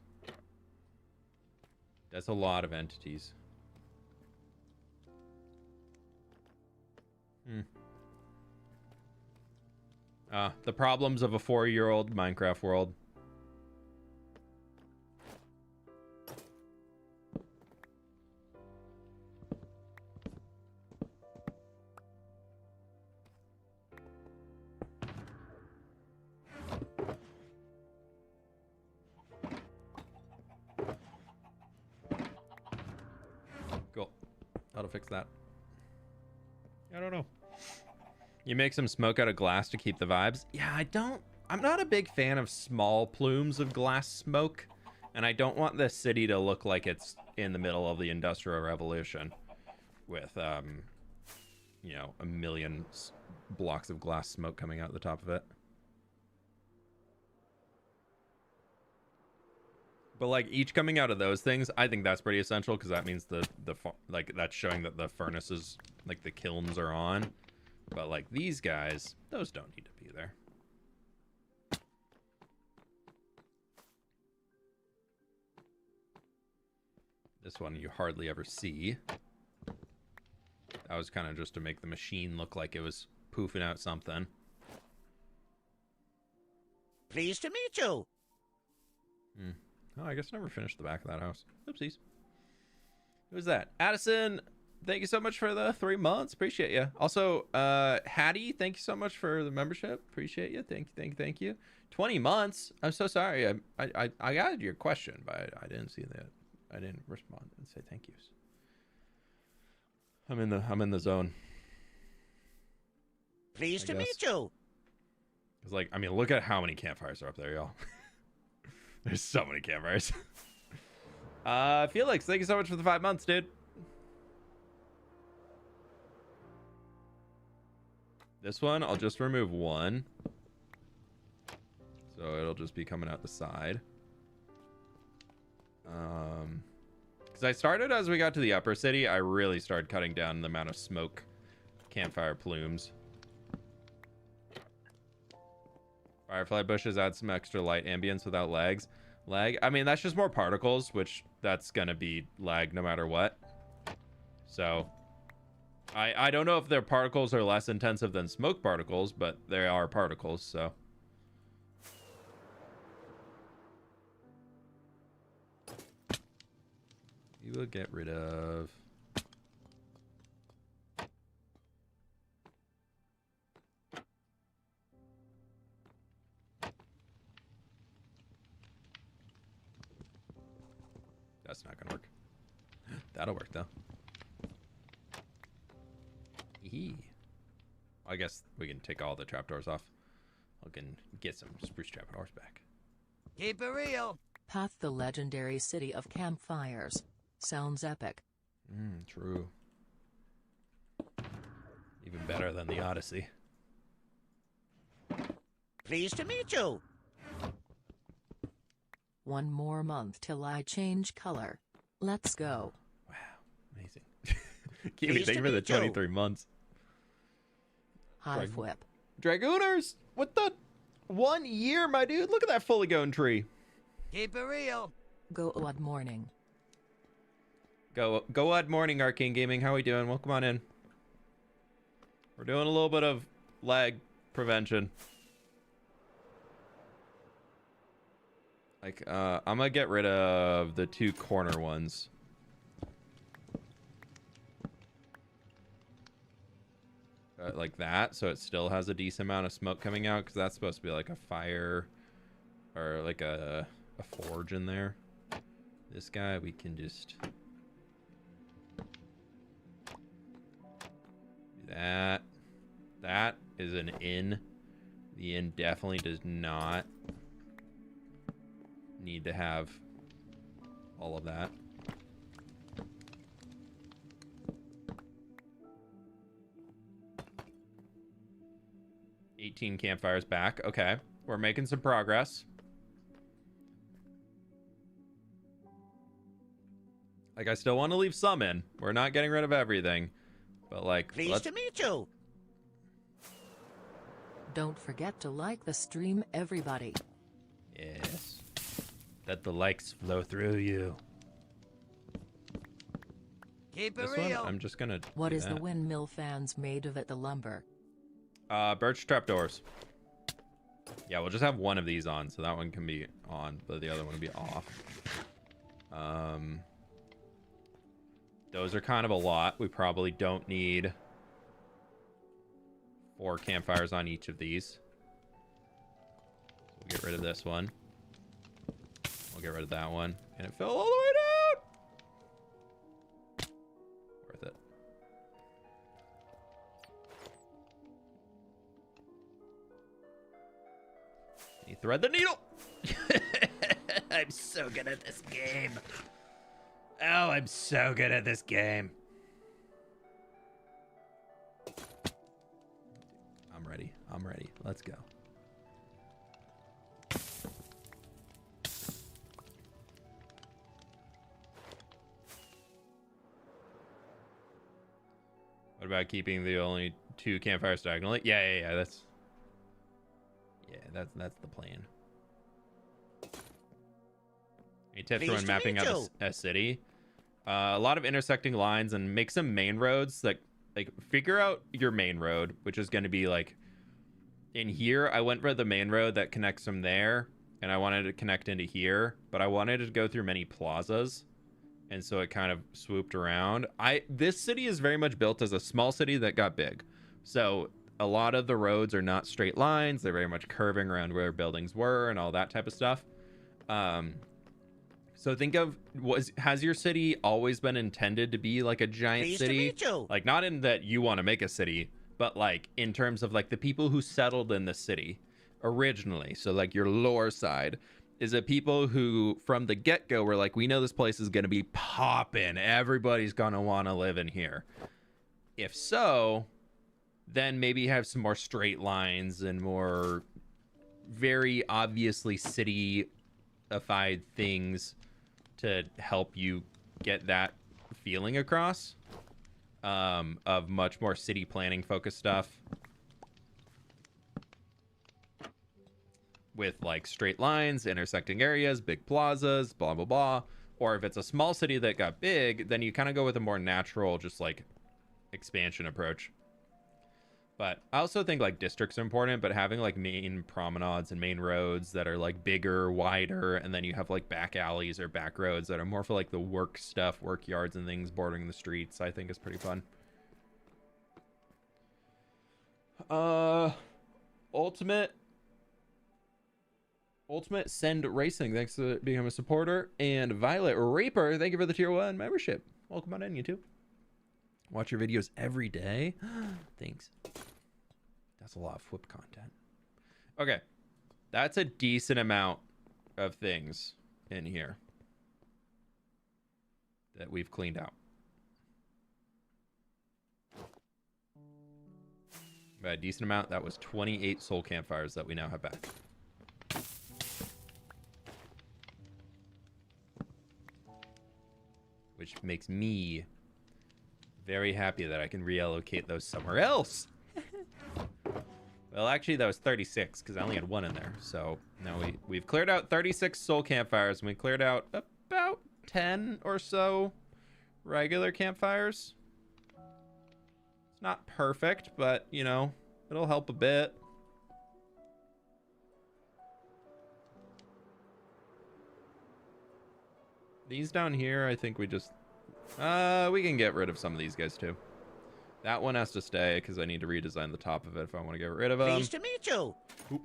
That's a lot of entities. The problems of a 4-year-old Minecraft world. Cool. That'll fix that. I don't know. You make some smoke out of glass to keep the vibes. Yeah, I'm not a big fan of small plumes of glass smoke. And I don't want this city to look like it's in the middle of the Industrial Revolution. With, you know, a million blocks of glass smoke coming out the top of it. But like each coming out of those things, I think that's pretty essential because that means like that's showing that the furnaces, like the kilns, are on. But like these guys, those don't need to be there. This one you hardly ever see. That was kind of just to make the machine look like it was poofing out something. Pleased to meet you. Oh, I guess I never finished the back of that house. Oopsies. Who's that? Addison, thank you so much for the 3 months. Appreciate you. Also, Hattie, thank you so much for the membership. Appreciate you. Thank you. 20 months. I'm so sorry. I got your question, but I didn't see that. I didn't respond and say thank yous. I'm in the zone. Pleased to meet you. It's like, I mean, look at how many campfires are up there, y'all. There's so many campfires. Felix, thank you so much for the 5 months, dude. This one, I'll just remove 1. So it'll just be coming out the side. Because I started as we got to the upper city, I really started cutting down the amount of smoke campfire plumes. Firefly bushes add some extra light ambience without lag. I mean, that's just more particles, which that's gonna be lag no matter what. So I don't know if their particles are less intensive than smoke particles, but they are particles, so. You will get rid of... That's not gonna work. That'll work though. I guess we can take all the trapdoors off. We can get some spruce trapdoors back. Keep it real. Path, the legendary city of campfires. Sounds epic. True. Even better than the Odyssey. Pleased to meet you. 1 more month till I change color. Let's go. Wow, amazing. Kiwi, thank you for the 23 months. Hive whip. Dragooners, what the 1 year, my dude? Look at that fully grown tree. Keep it real. Go odd morning. Go odd morning, Arcane Gaming. How we doing? Welcome on in. We're doing a little bit of lag prevention. Like, I'm gonna get rid of the 2 corner ones. Like that, so it still has a decent amount of smoke coming out, because that's supposed to be like a fire or like a forge in there. This guy, we can just do that. That is an inn. The inn definitely does not need to have all of that. $18 campfires back. Okay, we're making some progress. Like, I still want to leave some in. We're not getting rid of everything, but like, Pleased to meet you. Don't forget to like the stream, everybody. Yes. Let the likes flow through you. Keep it This one, real. I'm just gonna. What is that. the windmill fans made of at the lumber? Birch trapdoors. Yeah, we'll just have one of these on, so that one can be on, but the other one will be off. Those are kind of a lot. We probably don't need 4 campfires on each of these. We'll get rid of this one. We'll get rid of that one. And it fell all the way down! Worth it. You thread the needle! I'm so good at this game. Oh, I'm so good at this game. I'm ready. I'm ready. Let's go. What about keeping the only 2 campfires diagonally? Yeah. That's the plan. Any tips for when mapping out a city? A lot of intersecting lines, and make some main roads. Like figure out your main road, which is going to be like in here. I went for the main road that connects from there, and I wanted to connect into here, but I wanted to go through many plazas, and so it kind of swooped around. This city is very much built as a small city that got big, so a lot of the roads are not straight lines. They're very much curving around where buildings were and all that type of stuff. So think of, has your city always been intended to be like a giant Pleased city? to meet you. Like, not in that you want to make a city, but like in terms of like the people who settled in the city originally. So like your lore side, is it people who from the get-go were like, we know this place is going to be popping. Everybody's going to want to live in here. If so, then maybe have some more straight lines and more very obviously city-ified things to help you get that feeling across, of much more city planning focused stuff with like straight lines, intersecting areas, big plazas, blah blah blah. Or if it's a small city that got big, then you kind of go with a more natural, just like expansion approach. But I also think like districts are important, but having like main promenades and main roads that are like bigger, wider, and then you have like back alleys or back roads that are more for like the work stuff, work yards and things bordering the streets, I think is pretty fun. Ultimate Send Racing, thanks for becoming a supporter. And Violet Reaper, thank you for the tier 1 membership. Welcome on in, YouTube. Watch your videos every day. Thanks. That's a lot of flip content. Okay. That's a decent amount of things in here that we've cleaned out. By a decent amount, that was 28 soul campfires that we now have back. Which makes me very happy that I can reallocate those somewhere else. Well, actually, that was 36 because I only had 1 in there. So now we've cleared out 36 soul campfires, and we cleared out about 10 or so regular campfires. It's not perfect, but, you know, It'll help a bit. These down here, I think we just... we can get rid of some of these guys, too. That one has to stay, because I need to redesign the top of it if I want to get rid of them. Pleased to meet you. Oop.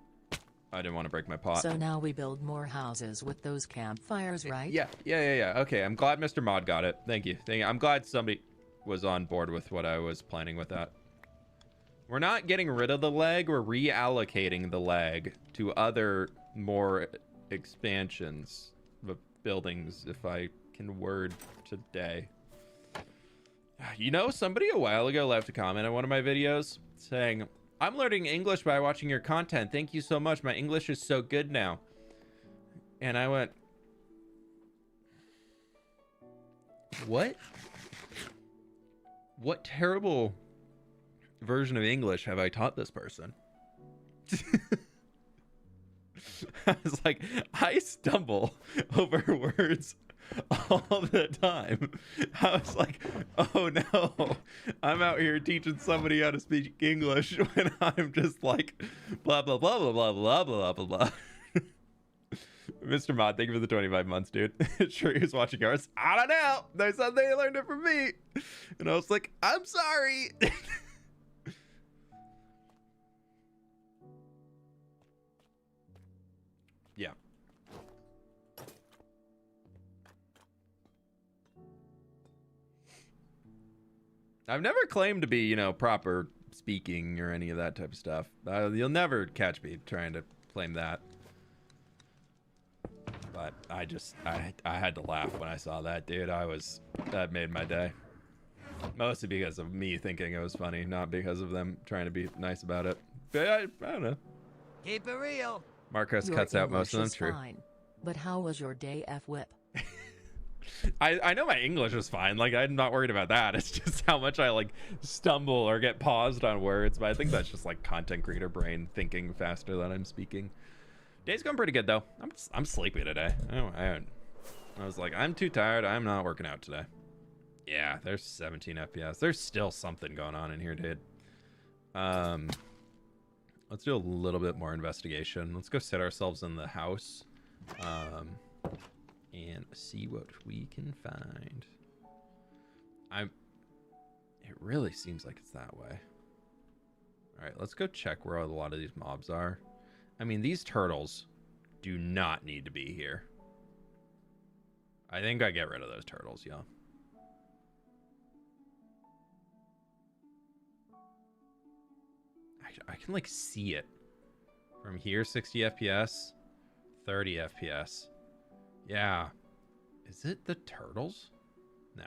I didn't want to break my pot. So now we build more houses with those campfires, right? Yeah. Okay, I'm glad Mr. Mod got it. Thank you. I'm glad somebody was on board with what I was planning with that. We're not getting rid of the leg. We're reallocating the leg to other, more expansions of buildings, if I can word today. You know, somebody a while ago left a comment on one of my videos saying, I'm learning English by watching your content. Thank you so much. My English is so good now. And I went, what? What terrible version of English have I taught this person? I was like, I stumble over words all the time. I was like, oh no, I'm out here teaching somebody how to speak English when I'm just like blah blah blah blah blah blah blah blah blah. Mr. Mod, thank you for the 25 months, dude. Sure he was watching ours. I don't know. There's something he learned it from me. And I was like, I'm sorry. Yeah. I've never claimed to be, you know, proper speaking or any of that type of stuff. You'll never catch me trying to claim that. But I had to laugh when I saw that, dude. That made my day. Mostly because of me thinking it was funny, not because of them trying to be nice about it. But I don't know. Keep it real. Marcos cuts out most of them, true. Fine. But how was your day, F-Whip? I know my English is fine. Like, I'm not worried about that. It's just how much I, like, stumble or get paused on words. But I think that's just, like, content creator brain thinking faster than I'm speaking. Day's going pretty good, though. I'm sleepy today. I was like, I'm too tired. I'm not working out today. Yeah, there's 17 FPS. There's still something going on in here, dude. Let's do a little bit more investigation. Let's go sit ourselves in the house. And see what we can find. It really seems like it's that way. All right, let's go check where a lot of these mobs are. I mean, these turtles do not need to be here. I think I get rid of those turtles, yeah. I can like see it from here. 60 FPS, 30 FPS. Yeah. Is it the turtles? No.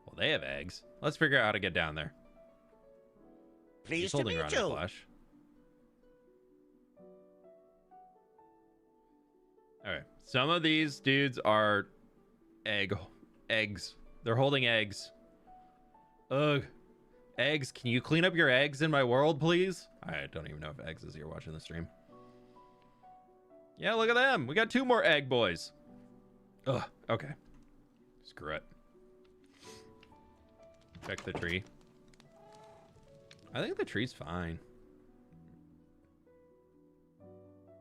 Well, they have eggs. Let's figure out how to get down there. Pleased He's to holding meet around you. in flesh. Alright. Some of these dudes are eggs. They're holding eggs. Ugh. Eggs. Can you clean up your eggs in my world, please? I don't even know if eggs is here watching the stream. Yeah, look at them. We got 2 more egg boys. Ugh, okay. Screw it. Check the tree. I think the tree's fine.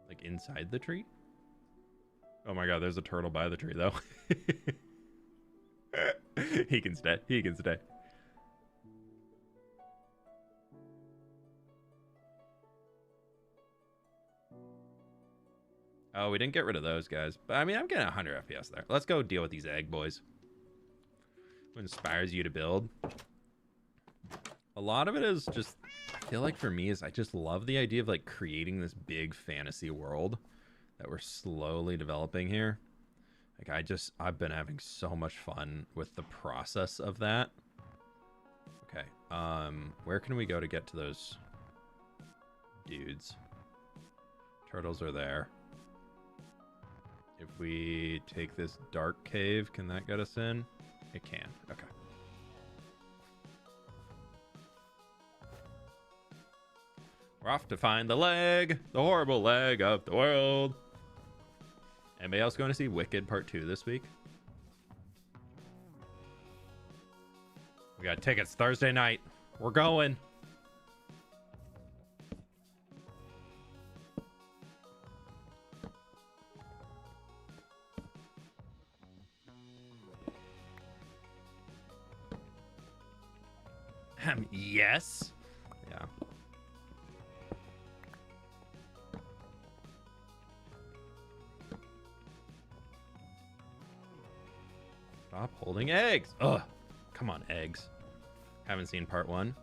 Like inside the tree? Oh my god, there's a turtle by the tree though. He can stay. He can stay. Oh, we didn't get rid of those guys. But I mean, I'm getting 100 FPS there. Let's go deal with these egg boys. What inspires you to build? A lot of it is just, I feel like for me is I just love the idea of like creating this big fantasy world that we're slowly developing here. Like I've been having so much fun with the process of that. Okay. Where can we go to get to those dudes? Turtles are there. If we take this dark cave, can that get us in? It can. Okay. We're off to find the leg, the horrible leg of the world. Anybody else going to see Wicked Part 2 this week? We got tickets Thursday night. We're going. Yes. Yeah. Stop holding eggs. Ugh. Come on, eggs. Haven't seen part one.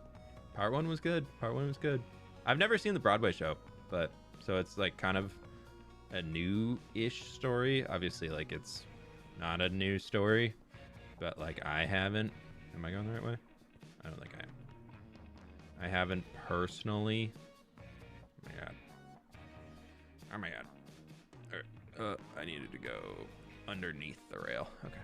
Part one was good. Part one was good. I've never seen the Broadway show, but so it's like kind of a new-ish story. Obviously, like it's not a new story, but like I haven't. Am I going the right way? I don't think I am. I haven't personally. Oh my god. Oh my god. I needed to go underneath the rail. Okay.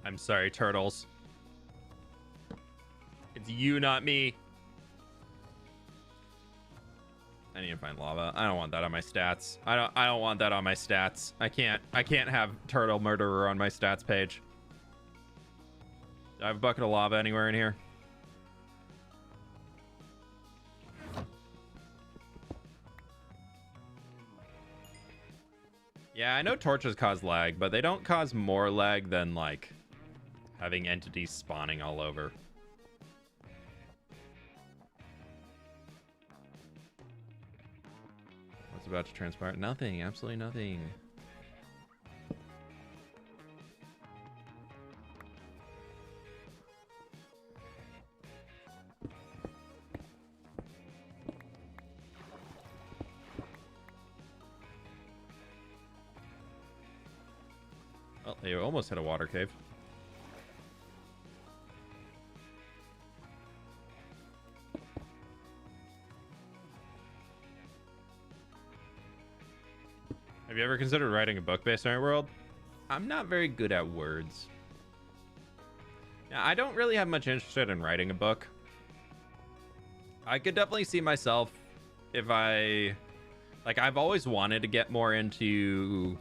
I'm sorry, turtles. It's you, not me. I need to find lava. I don't want that on my stats. I don't want that on my stats. I can't have turtle murderer on my stats page. Do I have a bucket of lava anywhere in here? Yeah, I know torches cause lag, but they don't cause more lag than like having entities spawning all over. What's about to transpire? Nothing. Absolutely nothing. Well, they almost hit a water cave. Have you ever considered writing a book based on your world? I'm not very good at words. Now, I don't really have much interest in writing a book. I could definitely see myself if I've always wanted to get more into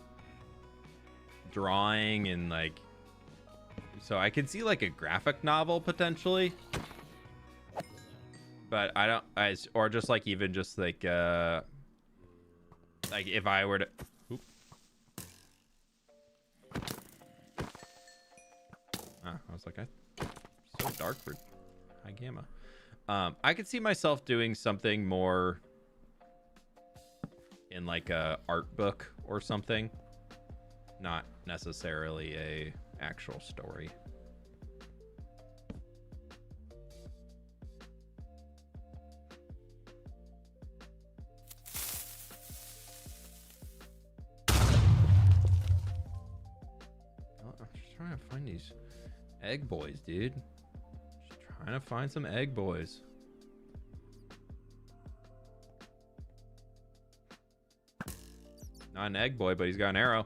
drawing and like, so I could see like a graphic novel potentially. But or just like even just like if I were to, I was like, so dark for high gamma. I could see myself doing something more in like a art book or something, not necessarily a actual story. I'm just trying to find these egg boys, dude. Just trying to find some egg boys. Not an egg boy, but he's got an arrow.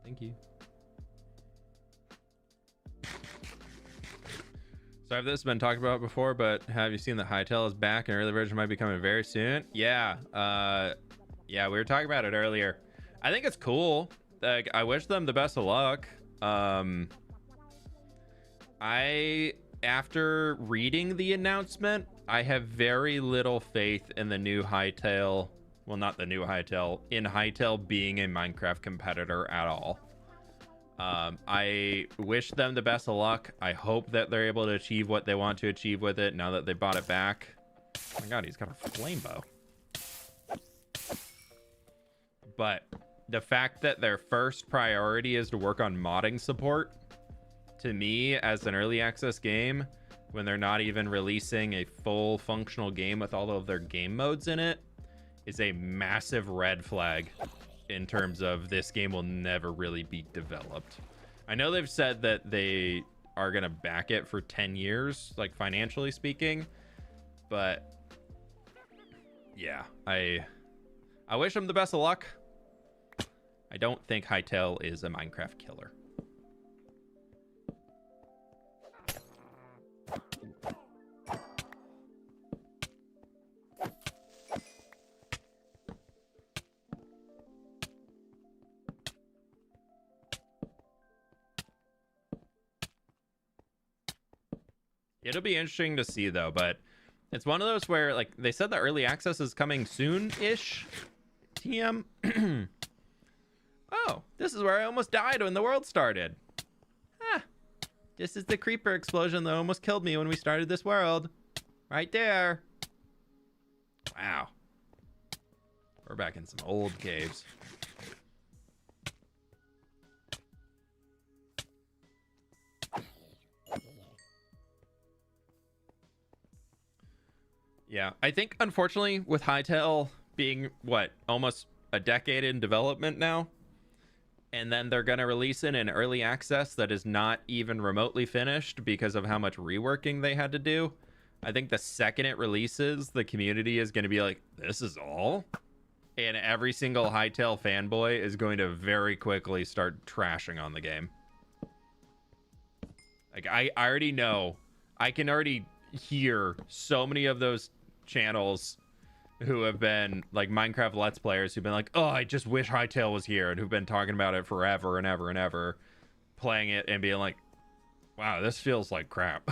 Thank you. So have this been talked about before, but have you seen that Hytale is back and early version might be coming very soon? Yeah. Yeah, we were talking about it earlier. I think it's cool. Like, I wish them the best of luck. After reading the announcement, I have very little faith in the new Hytale. Well, not the new Hytale. In Hytale being a Minecraft competitor at all. I wish them the best of luck. I hope that they're able to achieve what they want to achieve with it now that they bought it back. Oh my god, he's got a flame bow. But the fact that their first priority is to work on modding support, to me, as an early access game, when they're not even releasing a full functional game with all of their game modes in it, is a massive red flag in terms of this game will never really be developed. I know they've said that they are going to back it for 10 years, like financially speaking, but yeah, I wish them the best of luck. I don't think Hytale is a Minecraft killer. It'll be interesting to see though, but it's one of those where like they said the early access is coming soon-ish. TM. Oh, this is where I almost died when the world started. Ah, this is the creeper explosion that almost killed me when we started this world. Right there. Wow. We're back in some old caves. Yeah, I think unfortunately with Hytale being what, almost a decade in development now, and then they're going to release it in early access that is not even remotely finished because of how much reworking they had to do. I think the second it releases, the community is going to be like, this is all? And every single Hytale fanboy is going to very quickly start trashing on the game. Like, I already know. I can already hear so many of those channels who have been like Minecraft Let's Players who've been like, oh, I just wish Hytale was here, and who've been talking about it forever and ever and ever, playing it and being like, wow, this feels like crap.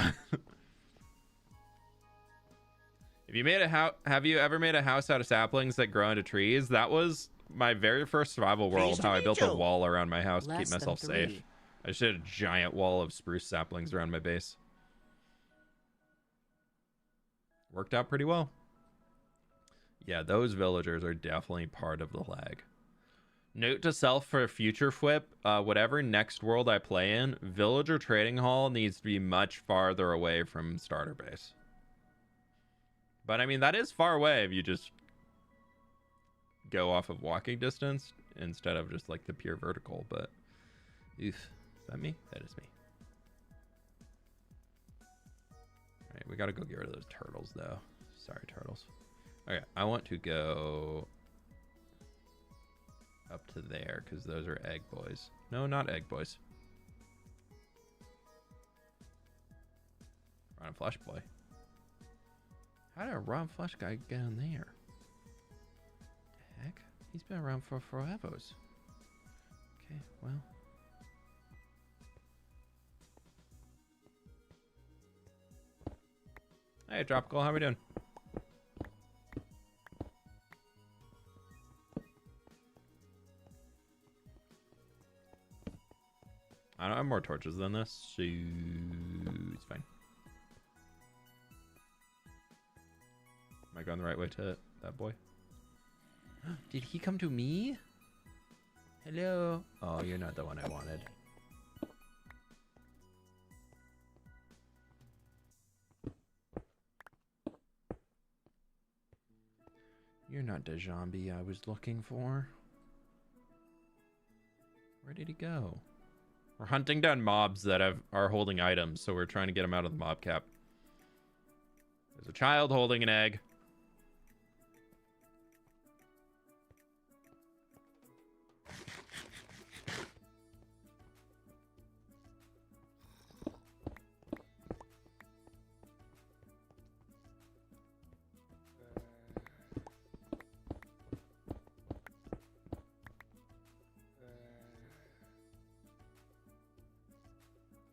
If you made a house, have you ever made a house out of saplings that grow into trees? That was my very first survival world, how I built a wall around my house to keep myself safe. I just did a giant wall of spruce saplings around my base. Worked out pretty well. Yeah, those villagers are definitely part of the lag. Note to self for future flip, whatever next world I play in, villager trading hall needs to be much farther away from starter base. But I mean, that is far away if you just go off of walking distance instead of just like the pure vertical. But oof, is that me? That is me. All right, we got to go get rid of those turtles though. Sorry, turtles. Okay, I want to go up to there because those are egg boys. No, not egg boys. Run flush boy. How did a Rob Flush guy get in there? The heck? He's been around for forevers. Okay, well. Hey, Tropical, how we doing? I don't have more torches than this, so it's fine. Am I going the right way to that boy? Did he come to me? Hello? Oh, you're not the one I wanted. You're not the zombie I was looking for. Where did he go? We're hunting down mobs that are holding items, so we're trying to get them out of the mob cap. There's a child holding an egg.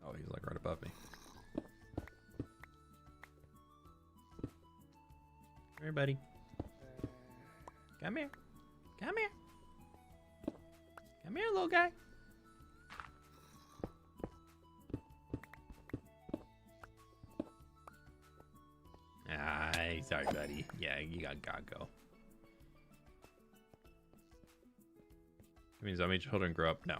Oh, he's like right above me. Come here, buddy. Come here. Come here. Come here, little guy. Ah, sorry, buddy. Yeah, you gotta go. That means zombie children grow up? No.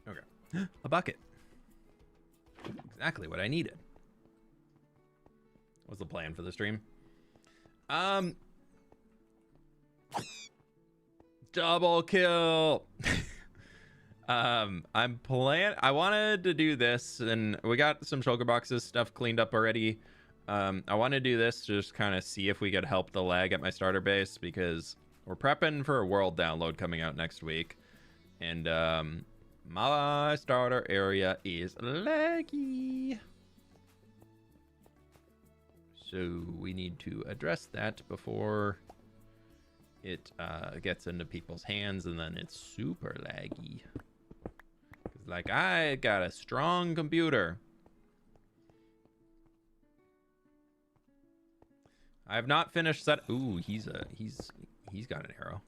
Okay. A bucket. Exactly what I needed. What's the plan for the stream? Double kill. I wanted to do this, and we got some shulker boxes stuff cleaned up already. I want to do this to just kind of see if we could help the lag at my starter base, because we're prepping for a world download coming out next week, and my starter area is laggy, so we need to address that before it gets into people's hands and then it's super laggy. 'Cause, like, I got a strong computer. I have not finished Ooh, he's got an arrow.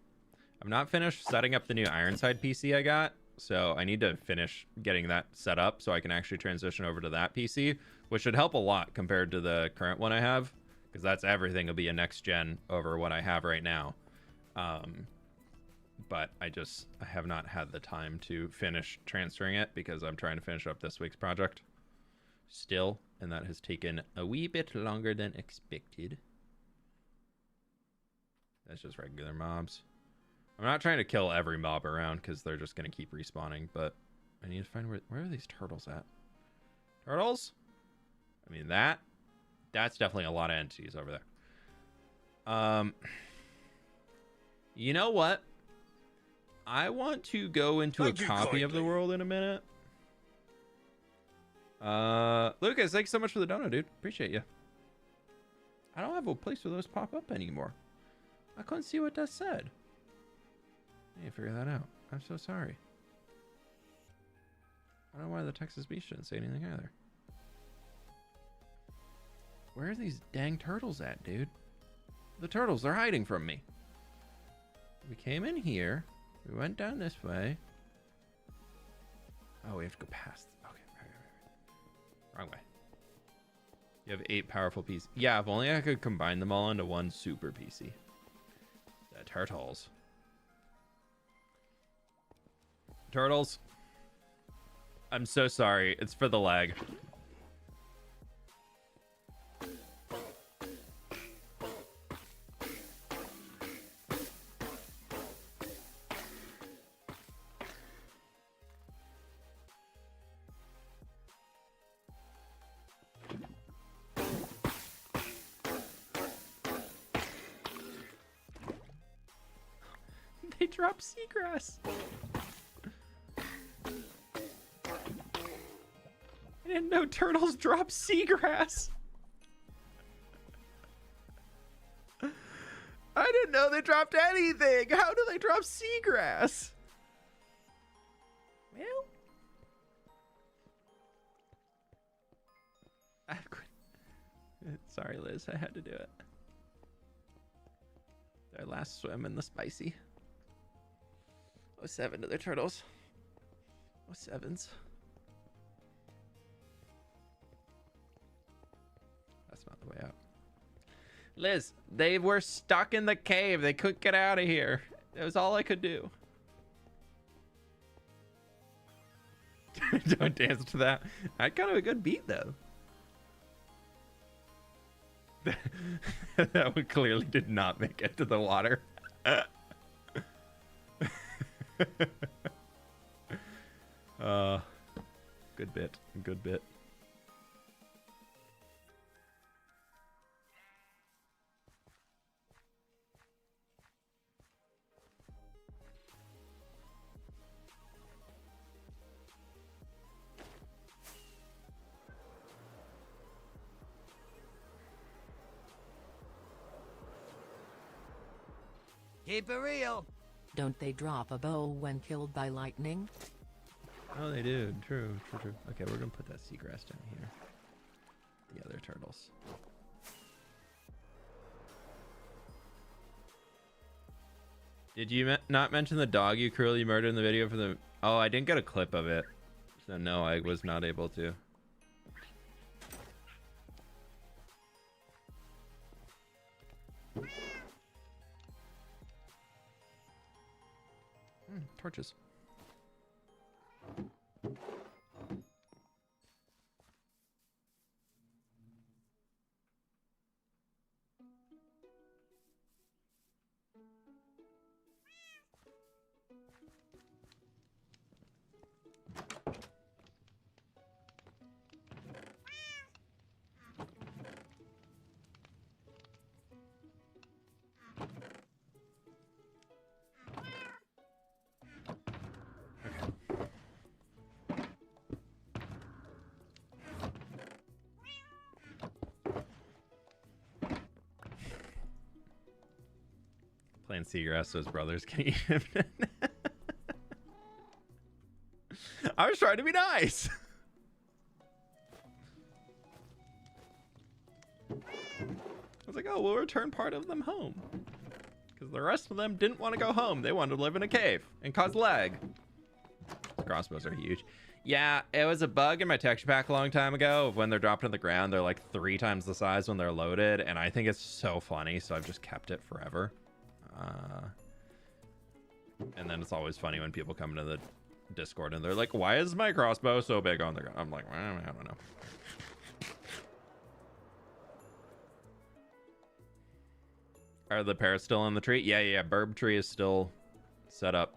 I've not finished setting up the new Ironside PC I got, so I need to finish getting that set up so I can actually transition over to that PC, which should help a lot compared to the current one I have, because that's everything will be a next gen over what I have right now. But I have not had the time to finish transferring it because I'm trying to finish up this week's project still, and that has taken a wee bit longer than expected. That's just regular mobs. I'm not trying to kill every mob around because they're just going to keep respawning, but I need to find where are these turtles at? Turtles? I mean, that's definitely a lot of entities over there. You know what? I want to go into a copy of the world in a minute. Lucas, thanks so much for the donut, dude. Appreciate you. I don't have a place where those pop up anymore. I couldn't see what that said. I need to figure that out. I'm so sorry. I don't know why the Texas Beach didn't say anything either. Where are these dang turtles at, dude? The turtles, they're hiding from me. We came in here. We went down this way. Oh, we have to go past. Okay, right. Wrong way. You have 8 powerful PCs. Yeah, if only I could combine them all into one super PC. The turtles. Turtles. I'm so sorry. It's for the lag. They drop seagrass. I didn't know turtles drop seagrass. I didn't know they dropped anything. How do they drop seagrass? Well, sorry, Liz. I had to do it. Their last swim in the spicy. 07 to their turtles. 07s. That's not the way out. Liz, they were stuck in the cave. They couldn't get out of here. That was all I could do. Don't dance to that. Had kind of a good beat, though. That one clearly did not make it to the water. Good bit. Good bit. Keep it real. Don't they drop a bow when killed by lightning? Oh, they do. True. Okay, we're gonna put that seagrass down here. The other turtles. Did you not mention the dog you cruelly murdered in the video for the... Oh, I didn't get a clip of it. So no, I was not able to. Torches. Playing Seagrass so his brothers can eat him. I was trying to be nice. I was like, oh, we'll return part of them home. Because the rest of them didn't want to go home. They wanted to live in a cave and cause lag. The crossbows are huge. Yeah, it was a bug in my texture pack a long time ago. When they're dropped on the ground, they're like 3 times the size when they're loaded. And I think it's so funny, so I've just kept it forever. And then it's always funny when people come into the Discord and they're like, why is my crossbow so big on the ground? I'm like, well, I don't know. Are the parrots still in the tree? Yeah. Burb tree is still set up.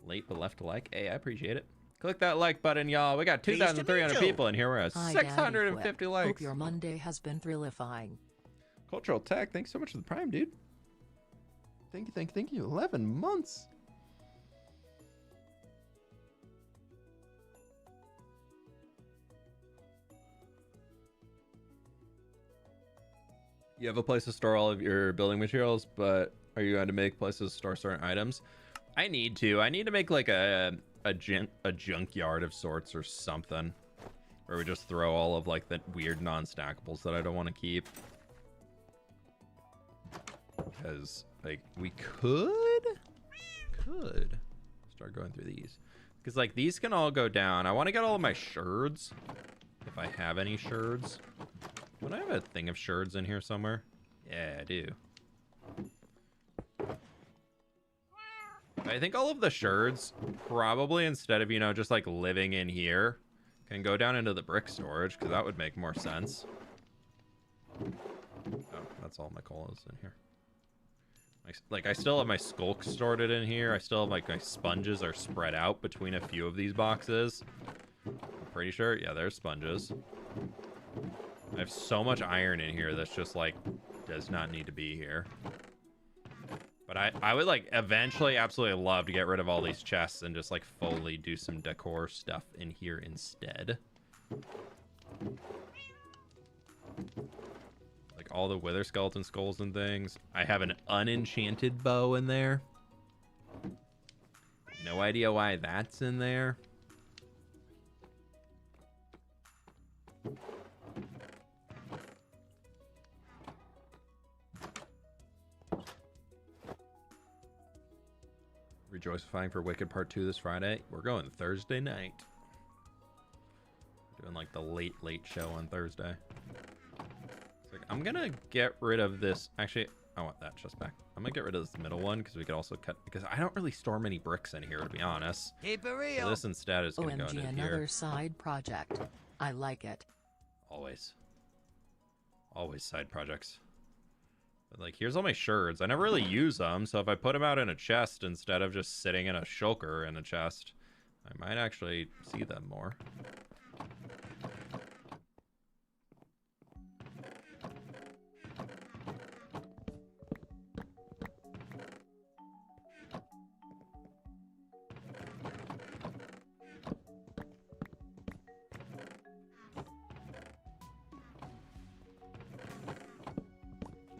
Late but left to like. Hey, I appreciate it. Click that like button, y'all. We got 2,300 people in here. We're at 650 likes. Hope your Monday has been thrillifying. Cultural Tech, thanks so much for the Prime, dude. Thank you. 11 months. You have a place to store all of your building materials, but are you going to make places to store certain items? I need to. I need to make like a junkyard of sorts or something, where we just throw all of like the weird non-stackables that I don't want to keep. Because like we could start going through these, because like these can all go down. I want to get all of my sherds, if I have any sherds. Would I have a thing of sherds in here somewhere? Yeah, I do. I think all of the sherds probably, instead of, you know, just like living in here, can go down into the brick storage, because that would make more sense. Oh, that's all my coal is in here. Like, I still have my skulk stored in here. I still have, like, my sponges are spread out between a few of these boxes. I'm pretty sure. Yeah, there's sponges. I have so much iron in here that's just, like, does not need to be here. But I would, like, eventually absolutely love to get rid of all these chests and just, like, fully do some decor stuff in here instead. Like, all the wither skeleton skulls and things. I have an unenchanted bow in there. No idea why that's in there. Rejoicifying for Wicked Part 2 this Friday. We're going Thursday night. Doing like the late show on Thursday. It's like, I'm gonna get rid of this. Actually, I want that chest back. I'm gonna get rid of this middle one because we could also cut, because I don't really store many bricks in here, to be honest. Keep it real. So this instead is gonna go into OMG, here. another side project. I like it. Always side projects. But like, here's all my sherds. I never really use them, so if I put them out in a chest instead of just sitting in a shulker in a chest, I might actually see them more.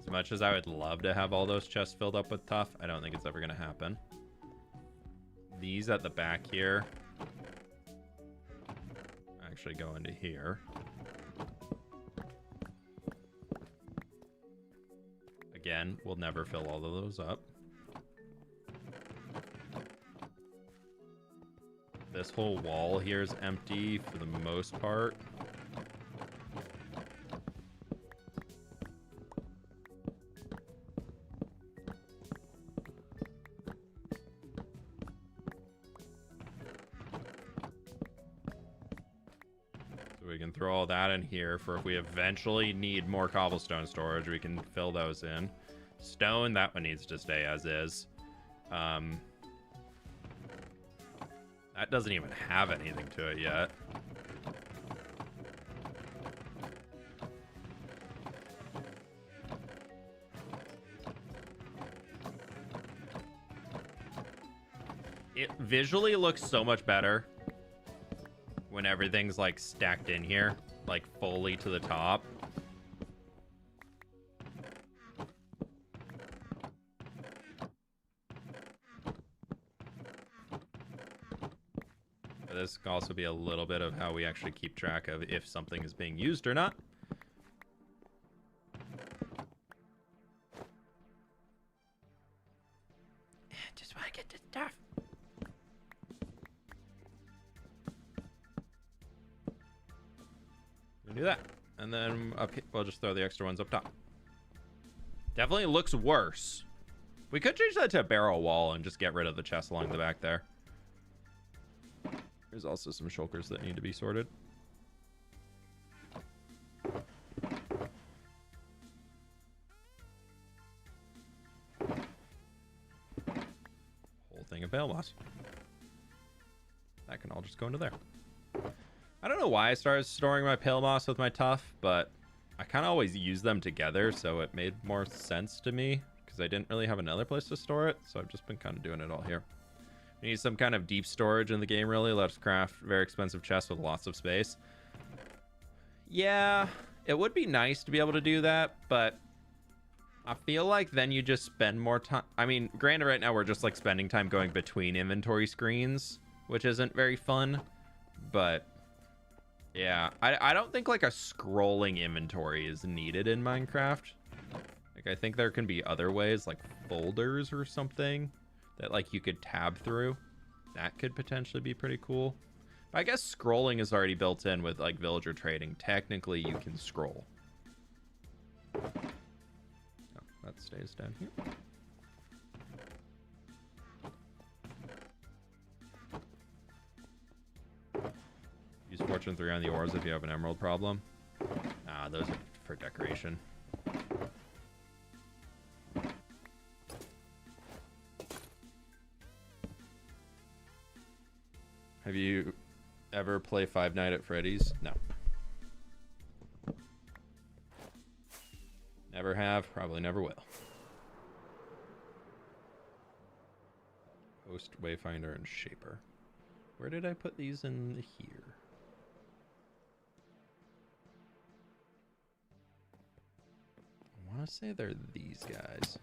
As much as I would love to have all those chests filled up with tuff, I don't think it's ever going to happen. These at the back here actually go into here. Again, we'll never fill all of those up. This whole wall here is empty for the most part. Throw all that in here for if we eventually need more cobblestone storage, we can fill those in. Stone, that one needs to stay as is. That doesn't even have anything to it yet. It visually looks so much better when everything's like stacked in here, like fully to the top. But this can also be a little bit of how we actually keep track of if something is being used or not. Just want to get this stuff. We'll do that. And then up here, we'll just throw the extra ones up top. Definitely looks worse. We could change that to a barrel wall and just get rid of the chest along the back there. There's also some shulkers that need to be sorted. Whole thing of bale moss. That can all just go into there. I don't know why I started storing my pale moss with my tuff, but I kind of always use them together, so it made more sense to me because I didn't really have another place to store it, so I've just been kind of doing it all here. We need some kind of deep storage in the game, really. Let us craft very expensive chests with lots of space. Yeah, it would be nice to be able to do that, but I feel like then you just spend more time. I mean, granted, right now we're just like spending time going between inventory screens, which isn't very fun, but yeah, I don't think like a scrolling inventory is needed in Minecraft. Like, I think there can be other ways, like folders or something, that like you could tab through. That could potentially be pretty cool. But I guess scrolling is already built in with like villager trading. Technically, you can scroll. Oh, that stays down here. Use Fortune 3 on the ores if you have an emerald problem. Ah, those are for decoration. Have you ever play Five Nights at Freddy's? No. Never have, probably never will. Host, Wayfinder, and Shaper. Where did I put these in here? I want to say they're these guys.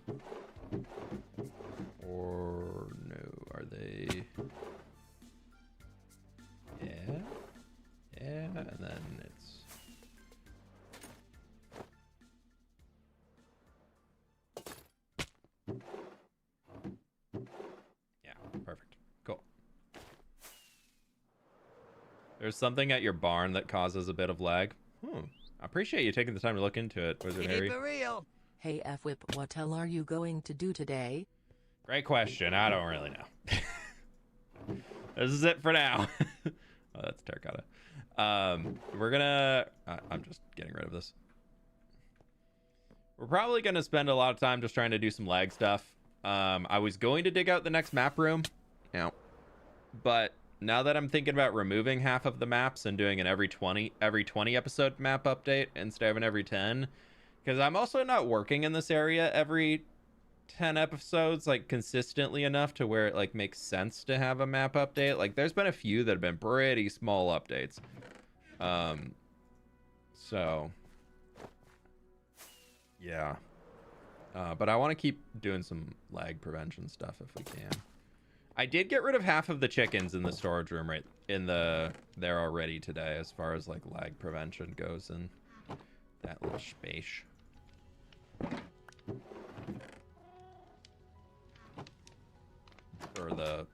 Or no, are they? Yeah. Yeah, and then it's... Yeah, perfect. Cool. There's something at your barn that causes a bit of lag. I appreciate you taking the time to look into it, Wizard Harry. Keep it real. Hey F-Whip, what hell are you going to do today? Great question. I don't really know. This is it for now. Oh, that's terracotta. We're gonna... I'm just getting rid of this. We're probably gonna spend a lot of time just trying to do some lag stuff. I was going to dig out the next map room. Yeah. But now that I'm thinking about removing half of the maps and doing an every 20 episode map update instead of an every 10, because I'm also not working in this area every 10 episodes like consistently enough to where it like makes sense to have a map update. Like there's been a few that have been pretty small updates. So yeah. But I want to keep doing some lag prevention stuff if we can. I did get rid of half of the chickens in the storage room right in there already today, as far as like lag prevention goes in that little space. Or the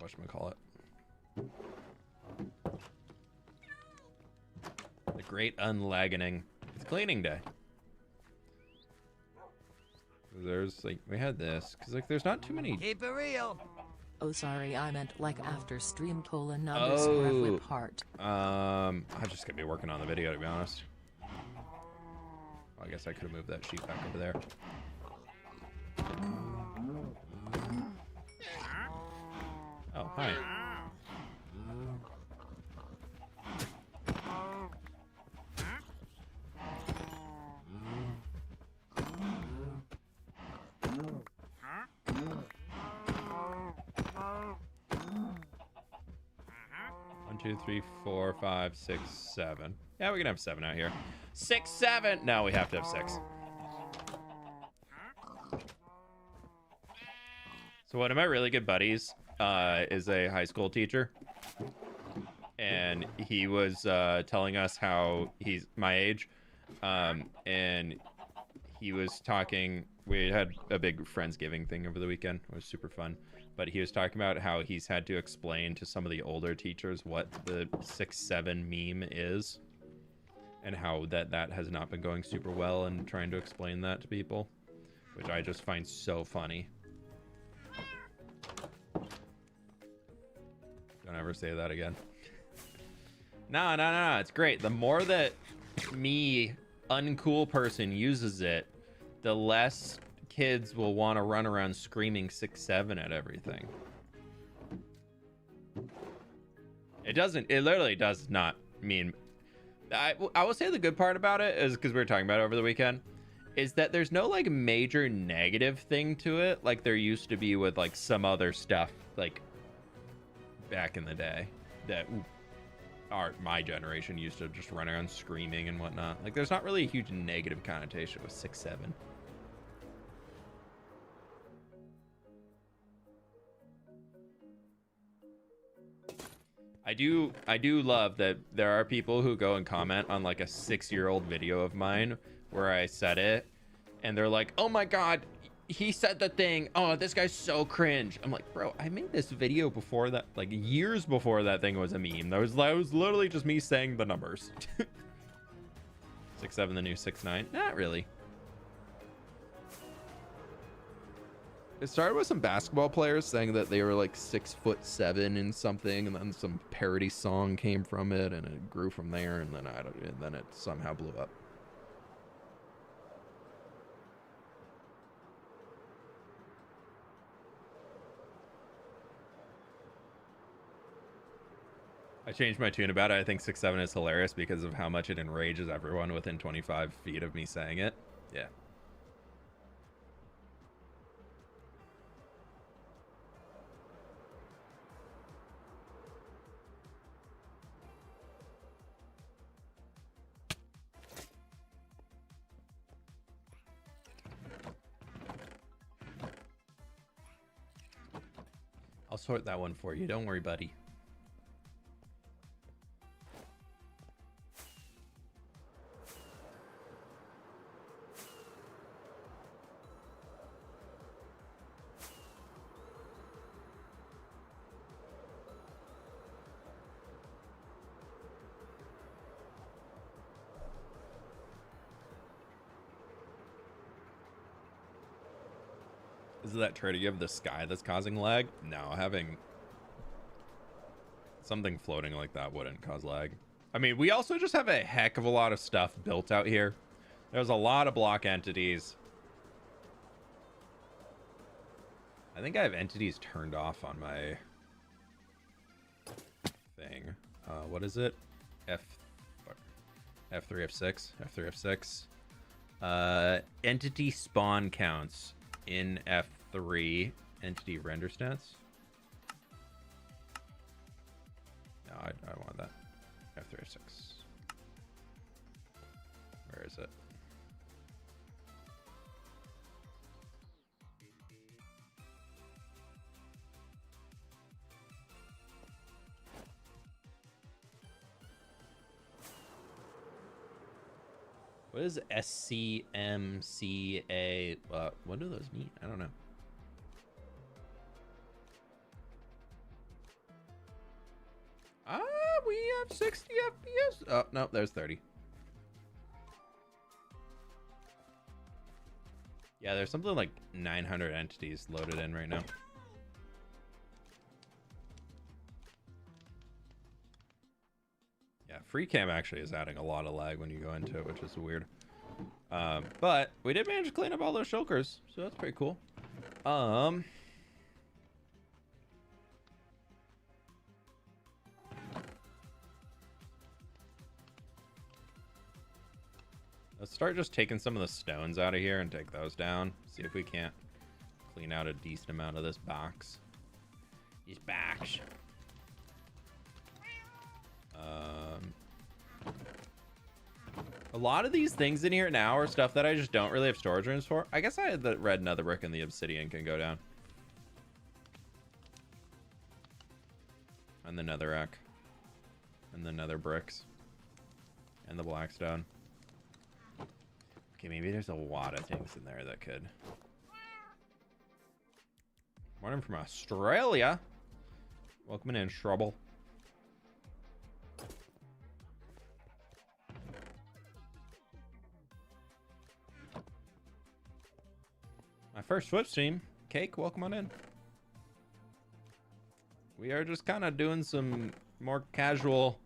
whatchamacallit. The great unlagging. It's cleaning day. There's like we had this because like there's not too many. Keep it real. Oh, sorry, I meant like after stream : _F-Whip heart. I'm just gonna be working on the video, to be honest. Well, I guess I could have moved that sheep back over there. Oh, hi. 1, 2, 3, 4, 5, 6, 7. Yeah, we can have 7 out here. 6, 7. No, we have to have 6. So one of my really good buddies is a high school teacher. And he was telling us how he's my age. And he was talking, we had a big Friendsgiving thing over the weekend. It was super fun. But he was talking about how he's had to explain to some of the older teachers what the 6-7 meme is. And how that has not been going super well and trying to explain that to people. Which I just find so funny. Don't ever say that again. No, it's great. The more that me, uncool person, uses it, the less kids will want to run around screaming 6-7 at everything. It literally does not mean... I will say the good part about it is, because we were talking about it over the weekend, is that there's no like major negative thing to it like there used to be with like some other stuff like back in the day that my generation used to just run around screaming and whatnot. Like there's not really a huge negative connotation with 6-7. I do love that there are people who go and comment on like a 6-year-old video of mine where I said it and they're like, oh my god, he said the thing, oh this guy's so cringe. I'm like, bro, I made this video before that, like years before that thing was a meme. That was literally just me saying the numbers. 6-7 the new 6-9? Not really. It started with some basketball players saying that they were like 6'7" in something, and then some parody song came from it, and it grew from there, and then it somehow blew up. I changed my tune about it. I think 6-7 is hilarious because of how much it enrages everyone within 25 feet of me saying it. Yeah. I'll sort that one for you. Don't worry, buddy. Is it that traitor you have the sky that's causing lag? No, having something floating like that wouldn't cause lag. I mean, we also just have a heck of a lot of stuff built out here. There's a lot of block entities. I think I have entities turned off on my thing. What is it? F3, F6, F3, F6. Entity spawn counts in F3. Entity render stats. No, I want that. F3, F6. Where is it? What is SCMCA? What do those mean? I don't know. We have 60 FPS. Oh, no, there's 30. Yeah, there's something like 900 entities loaded in right now. Yeah, free cam actually is adding a lot of lag when you go into it, which is weird. But we did manage to clean up all those shulkers, so that's pretty cool. Let's start just taking some of the stones out of here and take those down. See if we can't clean out a decent amount of this box. These box. A lot of these things in here now are stuff that I just don't really have storage rooms for. I guess I had the red nether brick and the obsidian can go down. And the netherrack. And the nether bricks. And the blackstone. Okay, maybe there's a lot of things in there that could. Morning from Australia. Welcome in, Trouble. My first flip stream. Cake, welcome on in. We are just kind of doing some more casual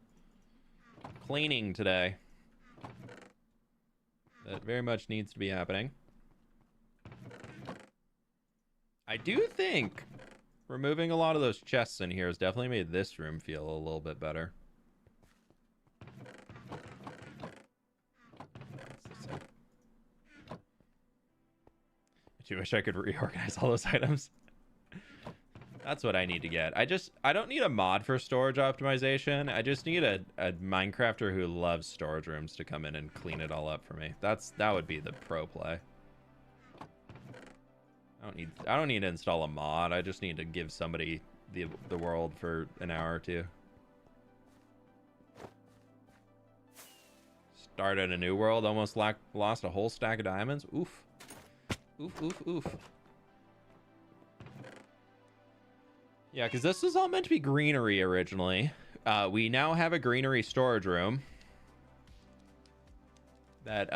cleaning today. That very much needs to be happening. I do think removing a lot of those chests in here has definitely made this room feel a little bit better. I wish I could reorganize all those items. That's what I need to get. I don't need a mod for storage optimization. I just need a Minecrafter who loves storage rooms to come in and clean it all up for me. That would be the pro play. I don't need to install a mod. I just need to give somebody the world for an hour or two. Started a new world, almost lost a whole stack of diamonds. Oof. Oof, oof, oof. Yeah, because this was all meant to be greenery originally. We now have a greenery storage room. That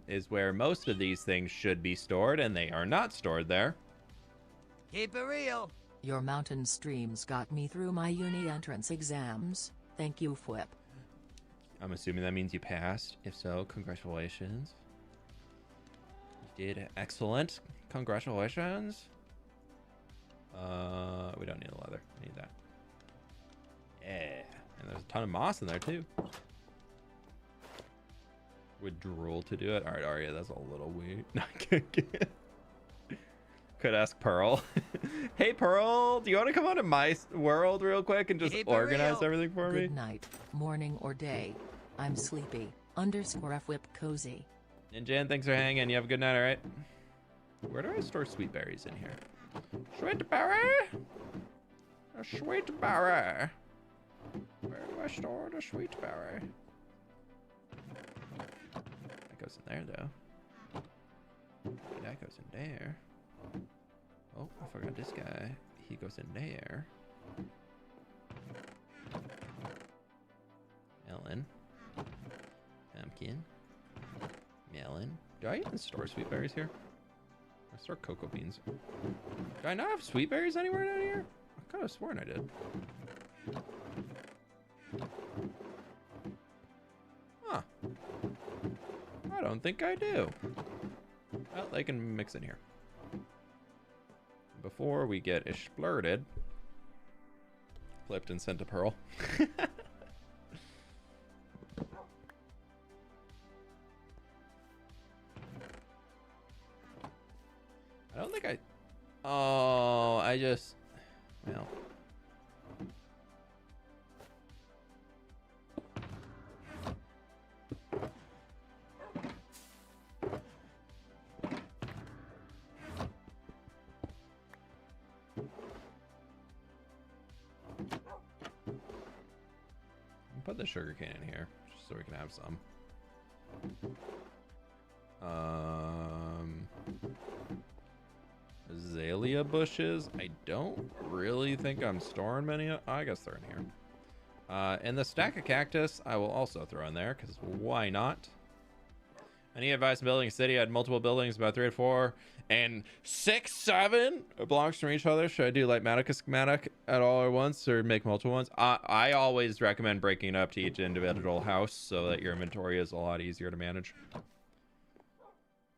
is where most of these things should be stored, and they are not stored there. Keep it real. Your mountain streams got me through my uni entrance exams. Thank you, Fwip. I'm assuming that means you passed. If so, congratulations. You did excellent. Congratulations. We don't need the leather. We need that. Yeah. And there's a ton of moss in there too. Would drool to do it. All right, Arya, that's a little weird. Could ask Pearl. Hey, Pearl, do you want to come onto my world real quick and just organize everything for me? Good night, morning or day. I'm sleepy. _Fwip cozy. Ninjan, thanks for hanging. You have a good night, all right? Where do I store sweet berries in here? Sweet berry? A sweet berry. Where do I store the sweet berry? That goes in there, though. That goes in there. Oh, I forgot this guy. He goes in there. Melon. Pumpkin. Melon. Do I even store sweet berries here? I store cocoa beans. Do I not have sweet berries anywhere down here? I could have sworn I did. Huh. I don't think I do. Well, they can mix in here. Before we get exploded. Flipped and sent to Pearl. I don't think I... Oh, I just... Well... Put the sugar cane in here, just so we can have some. Azalea bushes. I don't really think I'm storing many. I guess they're in here. And the stack of cactus, I will also throw in there, because why not? Any advice in building a city? I had multiple buildings, about 3 to 4, and 6, 7 blocks from each other. Should I do like a schematic at all at once, or make multiple ones? I always recommend breaking it up to each individual house so that your inventory is a lot easier to manage.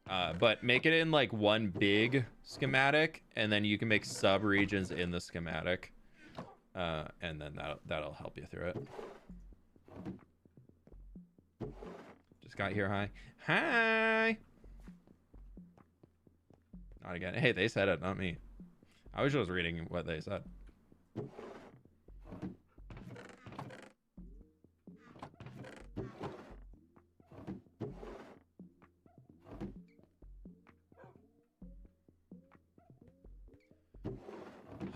But make it in like one big schematic, and then you can make sub-regions in the schematic. And then that'll help you through it. Just got here, hi. Hi! Not again. Hey, they said it, not me. I was just reading what they said.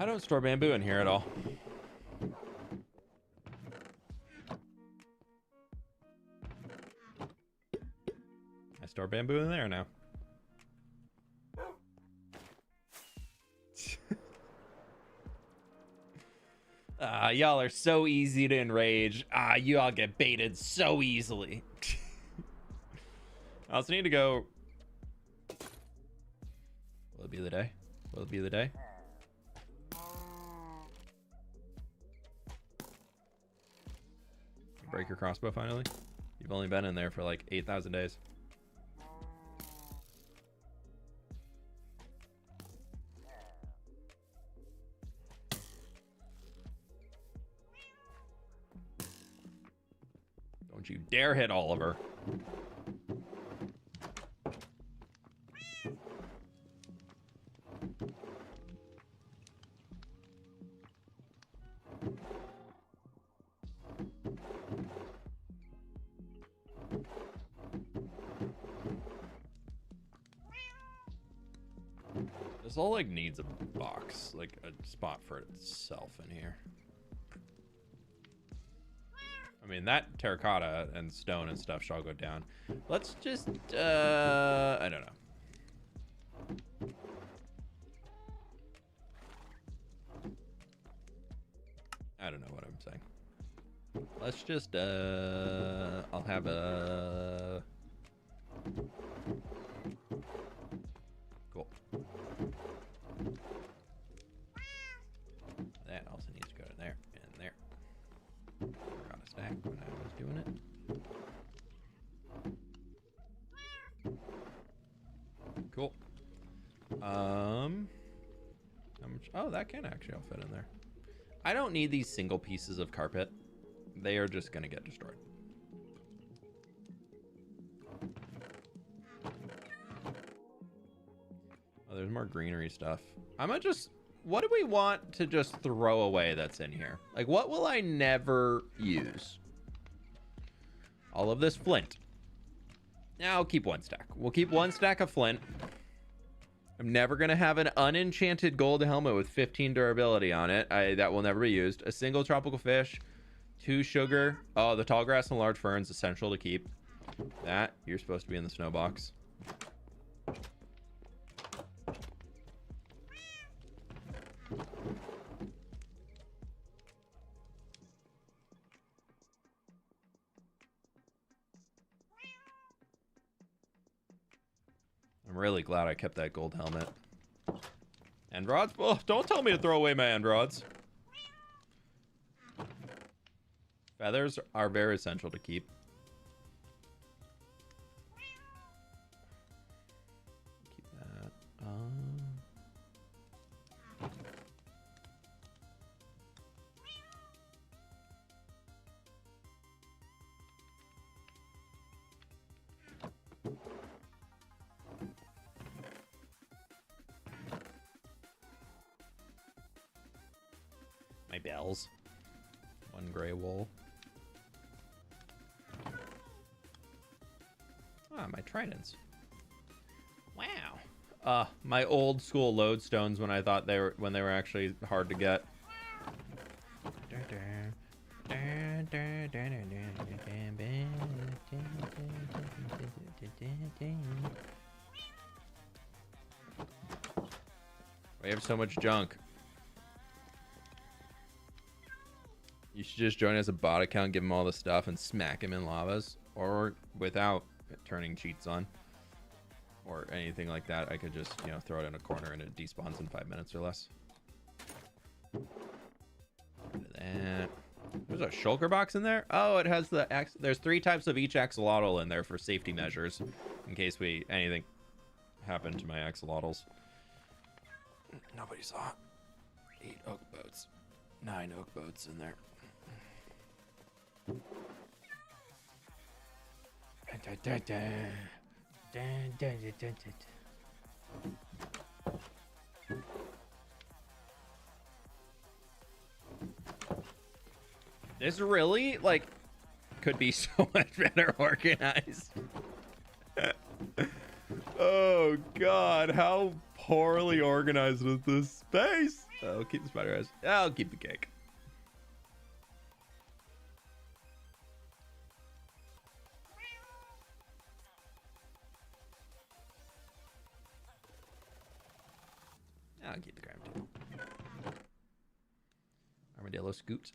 I don't store bamboo in here at all. I store bamboo in there now. Y'all are so easy to enrage. You all get baited so easily. I also need to go. Will it be the day? Will it be the day? Break your crossbow finally? You've only been in there for like 8,000 days. Don't you dare hit Oliver. This all like needs a box, like a spot for itself in here. I mean, that terracotta and stone and stuff shall go down. Let's just, I don't know. I don't know what I'm saying. Let's just, I'll have a... Cool. That also needs to go in there and there. Forgot a stack when I was doing it. Cool. How much? Oh, that can actually all fit in there. I don't need these single pieces of carpet. They are just gonna get destroyed. Oh, there's more greenery stuff. I'm gonna just... What do we want to just throw away that's in here? Like, what will I never use? All of this flint. Now I'll keep one stack. We'll keep one stack of flint. I'm never going to have an unenchanted gold helmet with 15 durability on it. That will never be used. A single tropical fish. 2 sugar. Oh, the tall grass and large ferns, essential to keep. That, you're supposed to be in the snow box. I'm really glad I kept that gold helmet. End rods? Oh, don't tell me to throw away my end rods. Feathers are very essential to keep. Keep that. My bells. 1 gray wool. Ah, my tridents. Wow. My old school lodestones when I thought they were actually hard to get. We have so much junk. You should just join as a bot account, give him all the stuff, and smack him in lavas. Or without turning cheats on. Or anything like that. I could just, you know, throw it in a corner and it despawns in 5 minutes or less. Look at that. There's a shulker box in there? Oh, it has the... There's 3 types of each axolotl in there for safety measures. In case anything happened to my axolotls. Nobody saw it. 8 oak boats. 9 oak boats in there. This really, like, could be so much better organized. Oh, God. How poorly organized with this space. I'll keep the spider eyes. I'll keep the cake. I'll keep the crab too. Armadillo scoots.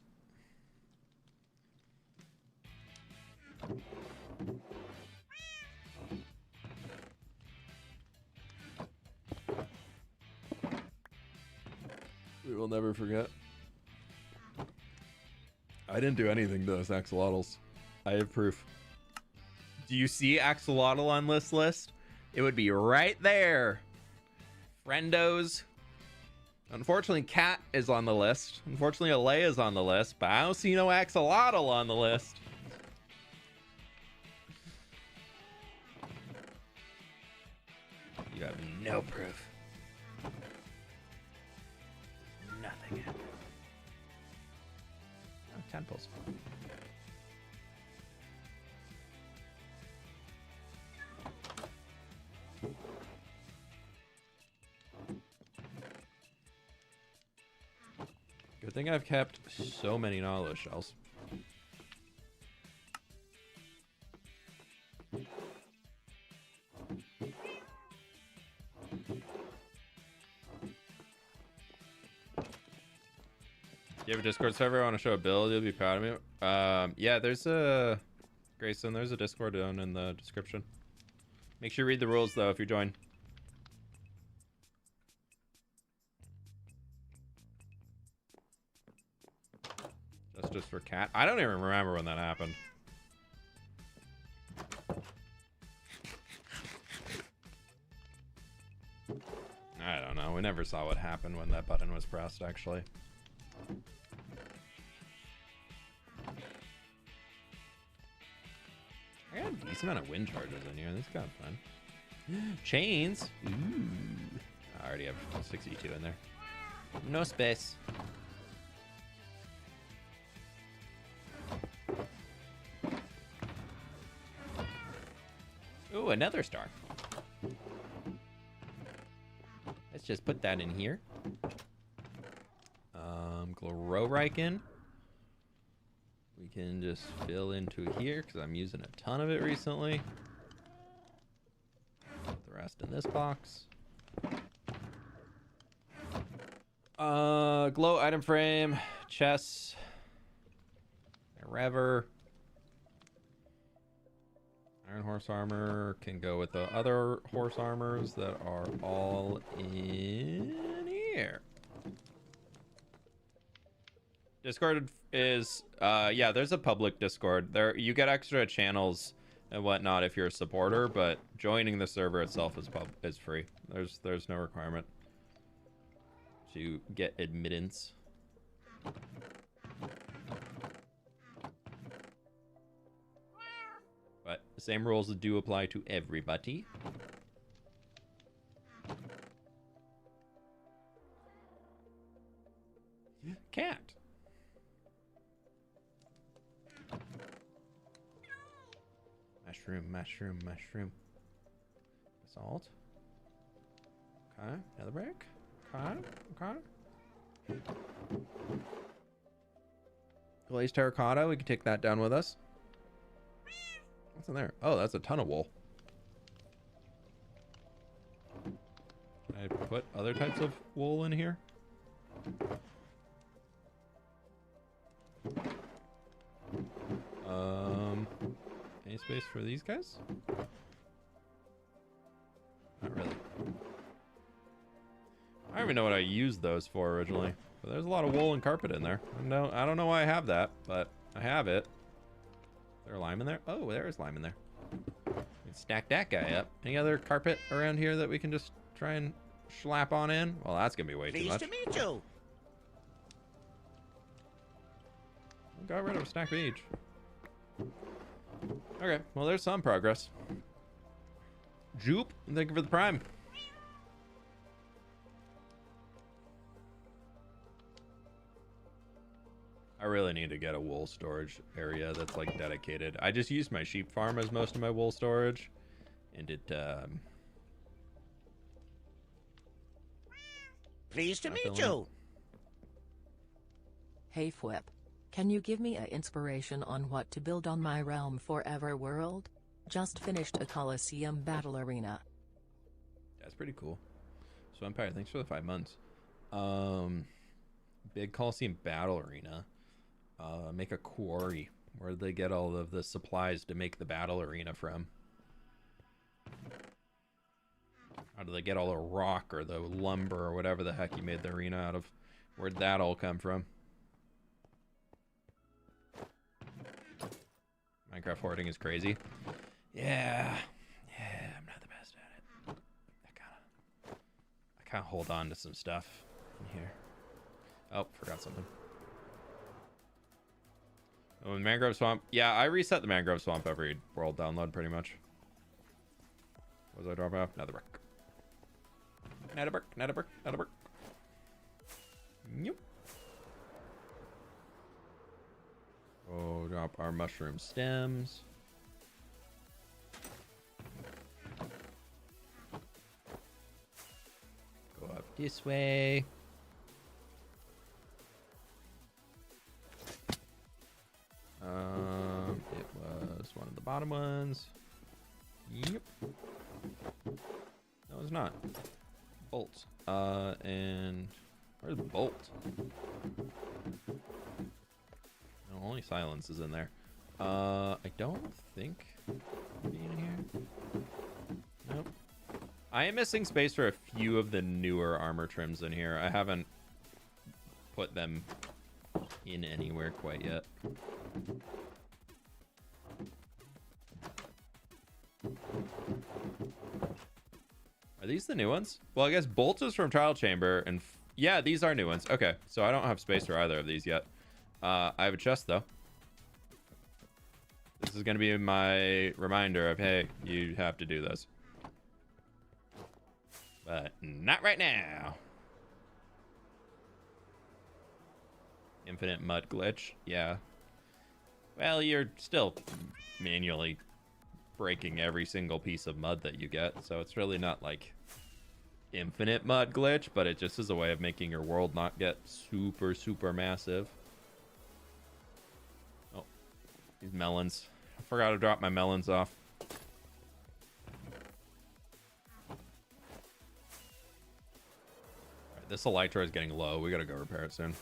We will never forget. I didn't do anything to those axolotls. I have proof. Do you see axolotl on this list? It would be right there. Friendos. Unfortunately, cat is on the list. Unfortunately, Alea is on the list, but I don't see no axolotl on the list. You have no proof. Nothing happened. Oh, tadpoles. Good thing I've kept so many knowledge shells. You have a Discord server? I want to show a build. You'll be proud of me. Yeah, there's a Grayson. There's a Discord down in the description. Make sure you read the rules though if you join. That's just for cat. I don't even remember when that happened. I don't know. We never saw what happened when that button was pressed, actually. I got a decent amount of wind charges in here. This is kind of fun. Chains. Ooh. I already have 62 in there. No space. Ooh, another star. Let's just put that in here. Glororiken. We can just fill into here because I'm using a ton of it recently. Put the rest in this box. Glow item frame, chest, rever. Iron horse armor can go with the other horse armors that are all in here. Discord is, yeah, there's a public Discord. There, you get extra channels and whatnot if you're a supporter, but joining the server itself is free. There's no requirement to get admittance. But the same rules do apply to everybody. Cat. Mushroom, mushroom, mushroom. Basalt. Okay, another brick. Okay, okay. Glazed terracotta, we can take that down with us. What's in there? Oh, that's a ton of wool. Can I put other types of wool in here? Any space for these guys? Not really. I don't even know what I used those for originally, but there's a lot of wool and carpet in there. I don't know why I have that, but I have it. Is there lime in there? Oh, there is lime in there. We can stack that guy up. Any other carpet around here that we can just try and slap on in? Well, that's gonna be way too much. Pleased to meet you. We got rid of a stack of each. Okay, well, there's some progress. Joop, thank you for the prime. I really need to get a wool storage area that's like dedicated. I just use my sheep farm as most of my wool storage, and it Pleased to Not meet feeling you. Hey Fwip. Can you give me a inspiration on what to build on my Realm Forever world? Just finished a Coliseum battle arena. That's pretty cool. So Empire, thanks for the 5 months. Big Coliseum battle arena. Make a quarry. Where do they get all of the supplies to make the battle arena from? How do they get all the rock or the lumber or whatever the heck you made the arena out of? Where'd that all come from? Minecraft hoarding is crazy. Yeah, I'm not the best at it. I kind of hold on to some stuff in here. Oh, forgot something. Oh, mangrove swamp. Yeah, I reset the mangrove swamp every world download pretty much. What was I dropping off? Another brick. Another brick. Another brick. Another brick. Yep. Oh, drop our mushroom stems. Go up this way. It was one of the bottom ones. Yep. No, it's not. Bolts. And where's the bolt? No, only silence is in there. I don't think in here. Nope. I am missing space for a few of the newer armor trims in here. I haven't put them in anywhere quite yet. Are these the new ones? Well, I guess bolts is from Trial Chamber, and yeah, these are new ones. Okay, so I don't have space for either of these yet. I have a chest though. This is gonna be my reminder of, hey, you have to do this. But not right now. Infinite mud glitch. Yeah. Well, you're still manually breaking every single piece of mud that you get, so it's really not like infinite mud glitch, but it just is a way of making your world not get super massive. Oh, these melons. I forgot to drop my melons off. Alright, this elytra is getting low. We gotta go repair it soon.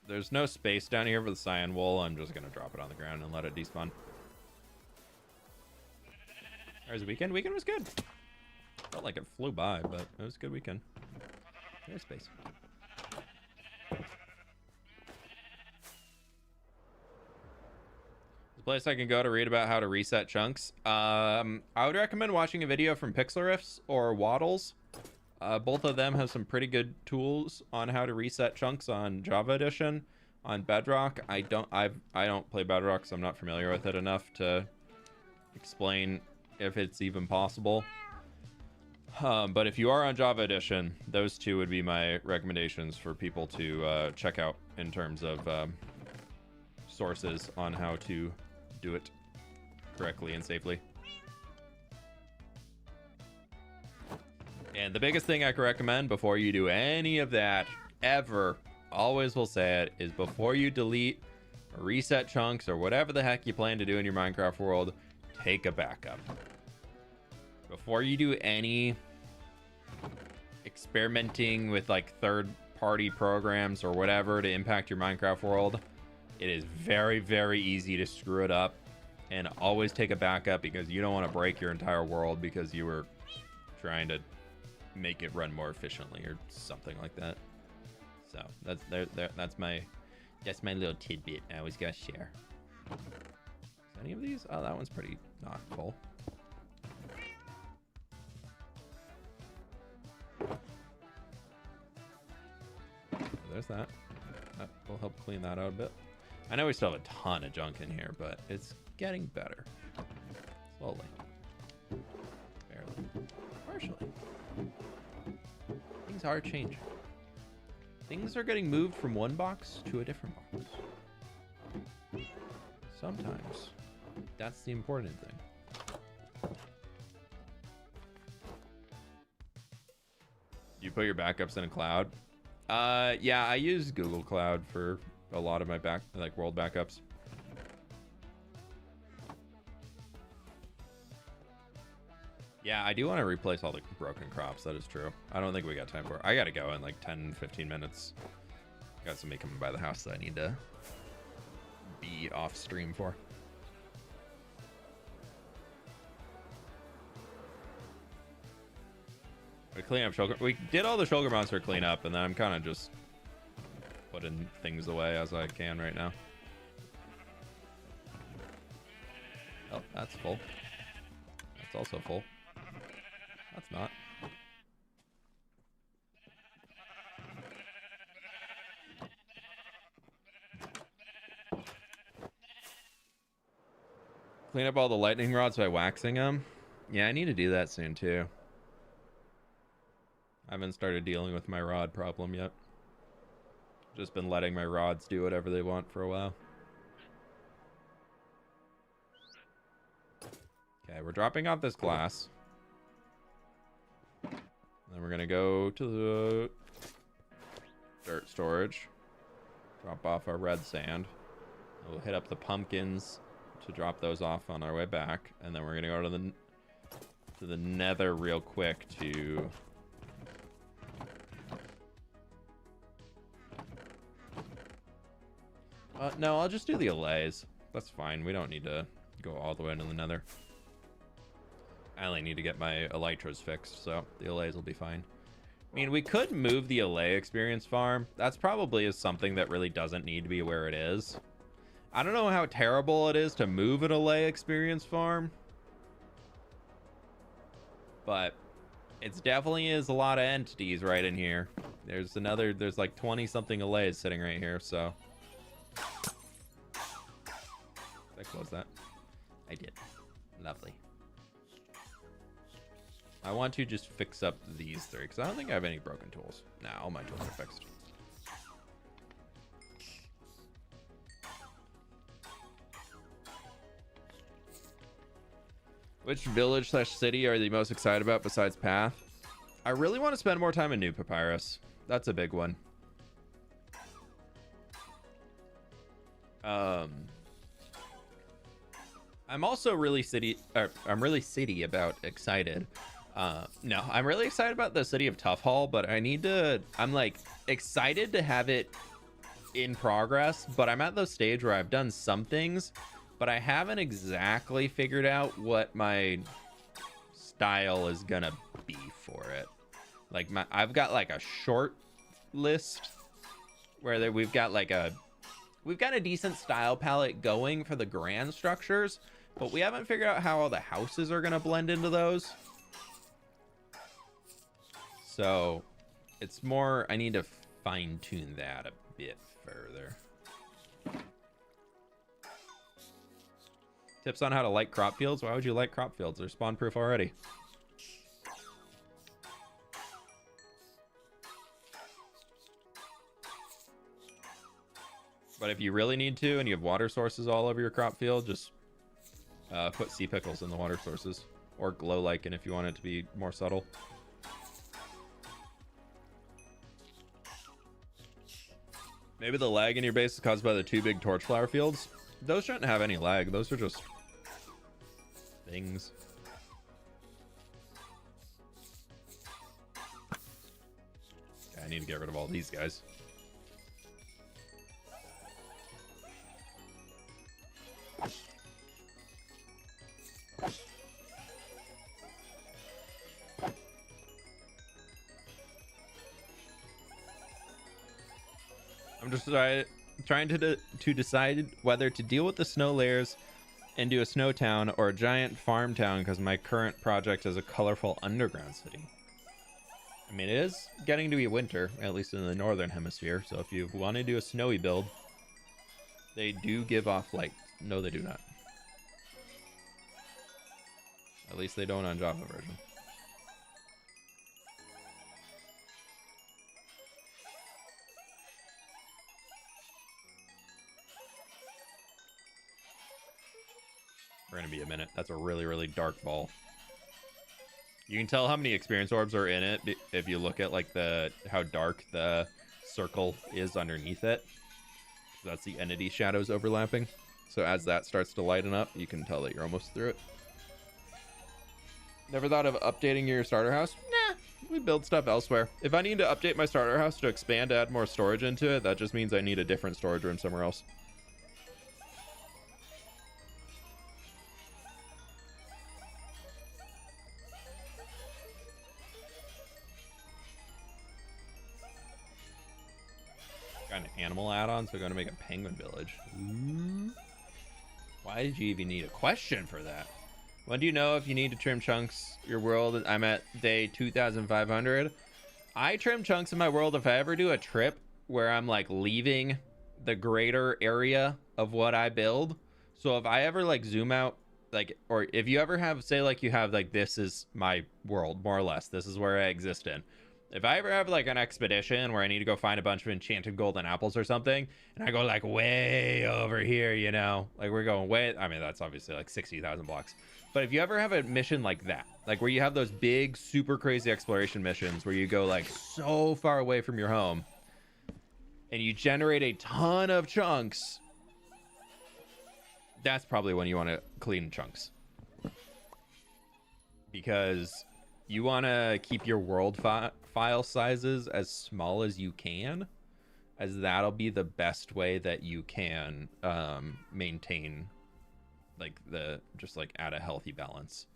There's no space down here for the cyan wool. I'm just gonna drop it on the ground and let it despawn. There's a weekend. Weekend was good. Felt like it flew by, but it was a good weekend. There's space. The place I can go to read about how to reset chunks. I would recommend watching a video from Pixel Riffs or Waddles. Both of them have some pretty good tools on how to reset chunks on Java Edition. On Bedrock, I don't play Bedrock, so I'm not familiar with it enough to explain if it's even possible. But if you are on Java Edition, those two would be my recommendations for people to check out in terms of sources on how to do it correctly and safely. And the biggest thing I can recommend before you do any of that ever, always will say it, is before you delete or reset chunks or whatever the heck you plan to do in your Minecraft world, take a backup. Before you do any experimenting with like third-party programs or whatever to impact your Minecraft world, it is very easy to screw it up. And always take a backup, because you don't want to break your entire world because you were trying to make it run more efficiently or something like that. So that's my little tidbit I always gotta share. Is any of these? Oh, that one's pretty not full. There's that. That will help clean that out a bit. I know we still have a ton of junk in here, but it's getting better. Slowly. Barely. Partially. Things are changing. Things are getting moved from one box to a different box. Sometimes that's the important thing. You put your backups in a cloud? Yeah, I use Google Cloud for a lot of my world backups. Yeah, I do want to replace all the broken crops. That is true. I don't think we got time for it. I got to go in like 10, 15 minutes. Got somebody coming by the house that I need to be off stream for. We clean up Shulker. We did all the Shulker monster cleanup, and then I'm kind of just putting things away as I can right now. Oh, that's full. That's also full. That's not. Clean up all the lightning rods by waxing them. Yeah, I need to do that soon too. I haven't started dealing with my rod problem yet. Just been letting my rods do whatever they want for a while. Okay, we're dropping off this glass. Then we're gonna go to the dirt storage. Drop off our red sand. We'll hit up the pumpkins to drop those off on our way back, and then we're gonna go to the nether real quick to no, I'll just do the allays. That's fine. We don't need to go all the way into the nether. I only need to get my elytras fixed, so the allays will be fine. I mean, we could move the allay experience farm. That's probably is something that really doesn't need to be where it is. I don't know how terrible it is to move an allay experience farm, but it's definitely is a lot of entities right in here. There's like 20 something allays sitting right here, so I close that. I did. Lovely. I want to just fix up these three because I don't think I have any broken tools. Nah, all my tools are fixed. Which village/city are you most excited about besides Path? I really want to spend more time in New Papyrus. That's a big one. I'm also really about excited. No, I'm really excited about the city of Toughall, but I'm like excited to have it in progress, but I'm at the stage where I've done some things, but I haven't exactly figured out what my style is gonna be for it. Like I've got like a short list where we've got a decent style palette going for the grand structures, but we haven't figured out how all the houses are gonna blend into those. So it's more, I need to fine tune that a bit further. Tips on how to light crop fields? Why would you light crop fields? They're spawn proof already. But if you really need to and you have water sources all over your crop field, just put sea pickles in the water sources, or glow lichen if you want it to be more subtle. Maybe the lag in your base is caused by the 2 big torch flower fields. Those shouldn't have any lag. Those are just things. Okay, I need to get rid of all these guys. I'm just trying to decide whether to deal with the snow layers and do a snow town or a giant farm town, because my current project is a colorful underground city. I mean, it is getting to be winter, at least in the northern hemisphere, so if you want to do a snowy build, they do give off light. No, they do not. At least they don't on Java version. minute. That's a really, really dark ball. You can tell how many experience orbs are in it if you look at like how dark the circle is underneath it. So that's the entity shadows overlapping. So as that starts to lighten up, you can tell that you're almost through it. Never thought of updating your starter house? Nah, we build stuff elsewhere. If I need to update my starter house to expand, add more storage into it, that just means I need a different storage room somewhere else. Got an animal add-on, so we're going to make a penguin village. Ooh. Why did you even need a question for that? When do you know if you need to trim chunks your world? I'm at day 2,500. I trim chunks in my world if I ever do a trip where I'm like leaving the greater area of what I build. So if I ever like zoom out, like, or if you ever have, say like you have like, this is my world, more or less, this is where I exist in. If I ever have like an expedition where I need to go find a bunch of enchanted golden apples or something, and I go like way over here, you know, like we're going way, I mean, that's obviously like 60,000 blocks. But if you ever have a mission like that, like where you have those big, super crazy exploration missions where you go like so far away from your home and you generate a ton of chunks, that's probably when you want to clean chunks. Because you want to keep your world file sizes as small as you can, as that'll be the best way that you can maintain like just like add a healthy balance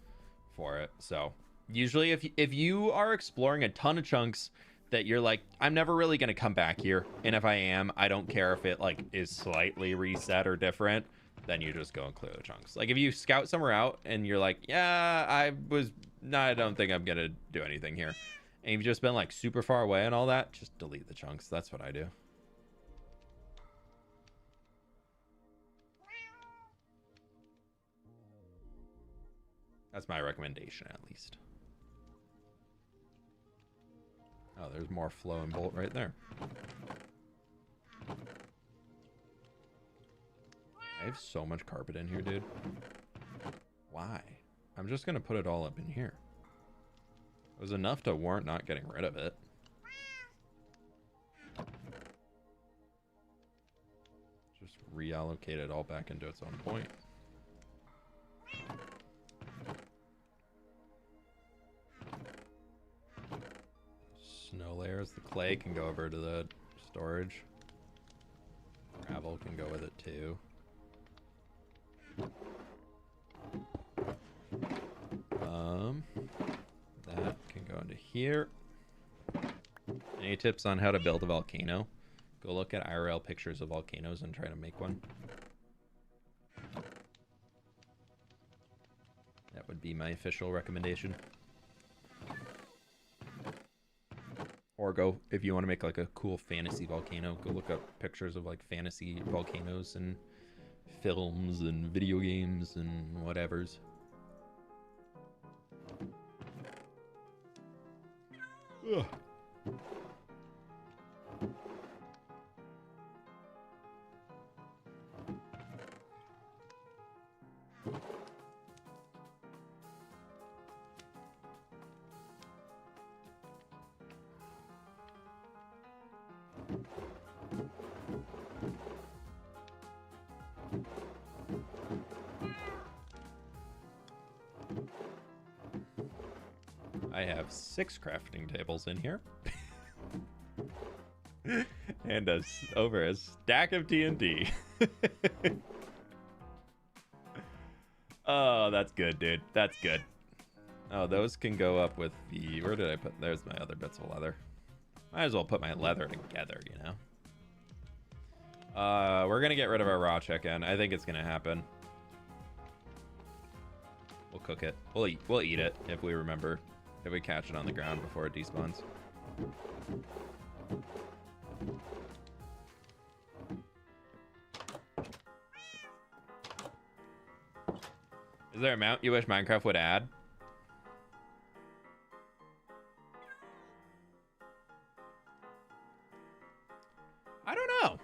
for it. So usually if you are exploring a ton of chunks that you're like, I'm never really going to come back here, and if I am, I don't care if it like is slightly reset or different, then you just go and clear the chunks. Like if you scout somewhere out and you're like, yeah, I don't think I'm gonna do anything here, and you've just been like super far away and all that, just delete the chunks. That's what I do. That's my recommendation, at least. Oh, there's more flow and bolt right there. I have so much carpet in here, dude. Why? I'm just gonna put it all up in here. It was enough to warrant not getting rid of it. Just reallocate it all back into its own point. Snow layers. The clay can go over to the storage. Gravel can go with it too. That can go into here. Any tips on how to build a volcano? Go look at IRL pictures of volcanoes and try to make one. That would be my official recommendation. Or go, if you want to make like a cool fantasy volcano, go look up pictures of like fantasy volcanoes and films and video games and whatevers. Ugh. I have 6 crafting tables in here. And over a stack of TNT. Oh, that's good, dude. That's good. Oh, those can go up with the... Where did I put... There's my other bits of leather. Might as well put my leather together, you know? We're gonna get rid of our raw chicken. I think it's gonna happen. We'll cook it. We'll eat it if we remember. If we catch it on the ground before it despawns. Is there a mount you wish Minecraft would add? I don't know.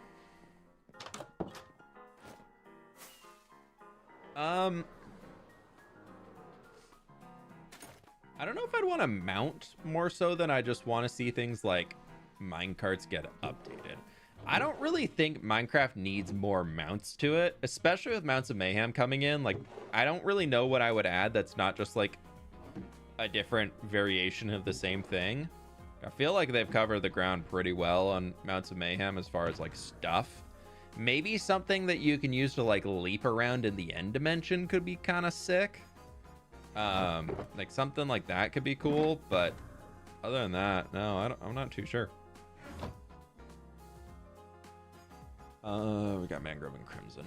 I don't know if I'd want to mount more so than I just want to see things like minecarts get updated. I don't really think Minecraft needs more mounts to it, especially with Mounts of Mayhem coming in. Like, I don't really know what I would add that's not just like a different variation of the same thing. I feel like they've covered the ground pretty well on Mounts of Mayhem as far as like stuff. Maybe something that you can use to like leap around in the end dimension could be kind of sick. Like something like that could be cool, but other than that, no, I'm not too sure. We got Mangrove and Crimson.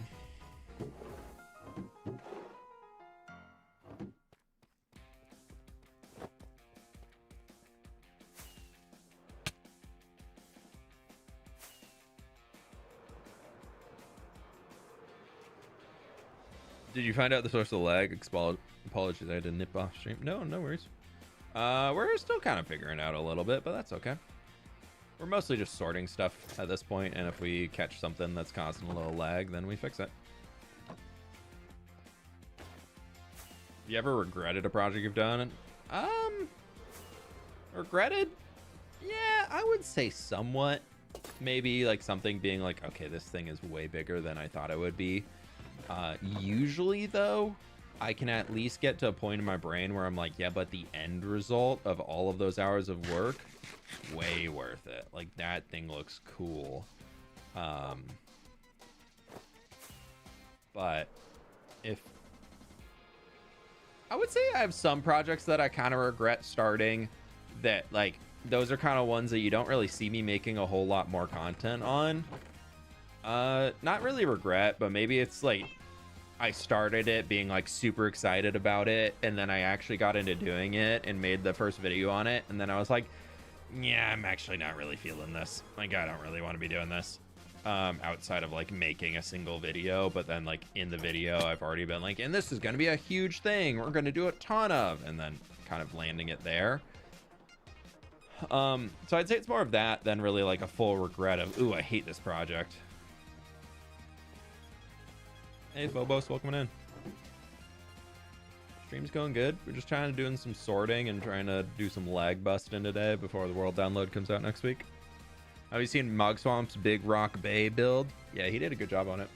Did you find out the source of the lag? Apologies, I had to nip off stream. No worries. We're still kind of figuring out a little bit, but that's okay. We're mostly just sorting stuff at this point, and if we catch something that's causing a little lag, then we fix it. You ever regretted a project you've done? Regretted? Yeah, I would say somewhat. Maybe like something being like, okay, this thing is way bigger than I thought it would be. Usually though, I can at least get to a point in my brain where I'm like, yeah, but the end result of all of those hours of work, way worth it. Like, that thing looks cool. But if I would say I have some projects that I kind of regret starting, that like those are kind of ones that you don't really see me making a whole lot more content on. Not really regret, but maybe it's like I started it being like super excited about it, and then I actually got into doing it and made the first video on it, and then I was like, yeah, I'm actually not really feeling this. Like, I don't really want to be doing this outside of like making a single video. But then like in the video I've already been like, and this is going to be a huge thing we're going to do a ton of, and then kind of landing it there. So I'd say it's more of that than really like a full regret of, ooh, I hate this project. Hey, Phobos, welcome in. Stream's going good. We're just trying to doing some sorting and trying to do some lag busting today before the world download comes out next week. Have you seen Mogswamp's Big Rock Bay build? Yeah, he did a good job on it.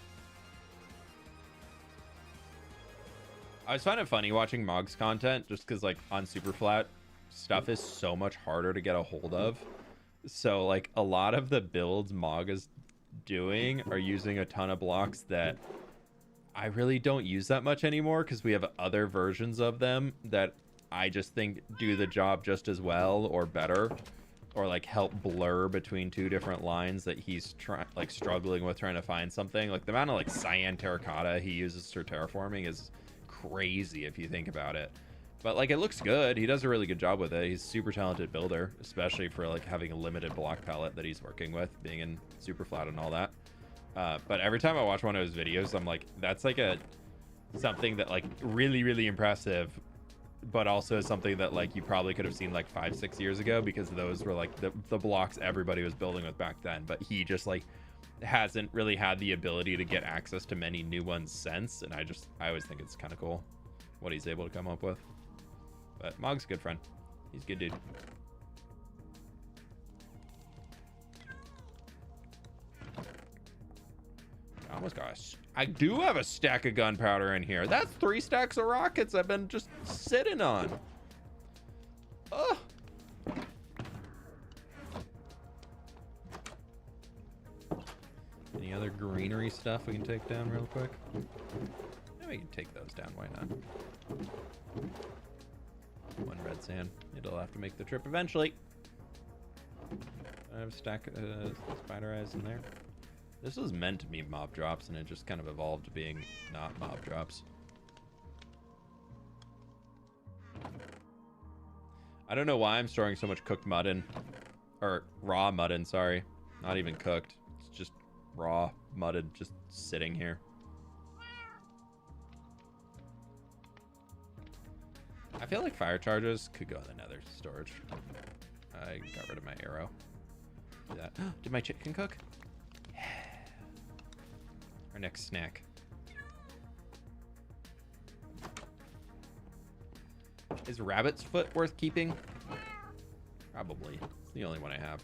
I was finding it funny watching Mog's content just because like on Superflat, stuff is so much harder to get a hold of. So like a lot of the builds Mog is doing are using a ton of blocks that I really don't use that much anymore, because we have other versions of them that I just think do the job just as well or better, or like help blur between two different lines that he's struggling with trying to find something. Like the amount of like cyan terracotta he uses for terraforming is crazy if you think about it. But like, it looks good. He does a really good job with it. He's a super talented builder, especially for like having a limited block palette that he's working with, being in Superflat and all that. But every time I watch one of his videos, I'm like, that's like something that like really impressive, but also something that like you probably could have seen like 5-6 years ago, because those were like the blocks everybody was building with back then. But he just like hasn't really had the ability to get access to many new ones since, and I always think it's kind of cool what he's able to come up with. But Mog's a good friend. He's a good dude. I almost got I do have a stack of gunpowder in here. That's 3 stacks of rockets I've been just sitting on. Ugh. Any other greenery stuff we can take down real quick? Yeah, we can take those down. Why not? 1 red sand. It'll have to make the trip eventually. I have a stack of spider eyes in there. This was meant to be mob drops, and it just kind of evolved to being not mob drops. I don't know why I'm storing so much cooked mutton. Or raw mutton, sorry. Not even cooked. It's just raw mutton just sitting here. I feel like fire charges could go in the nether storage. I got rid of my arrow. Do that. Did my chicken cook? Our next snack. Is rabbit's foot worth keeping? Probably. It's the only one I have.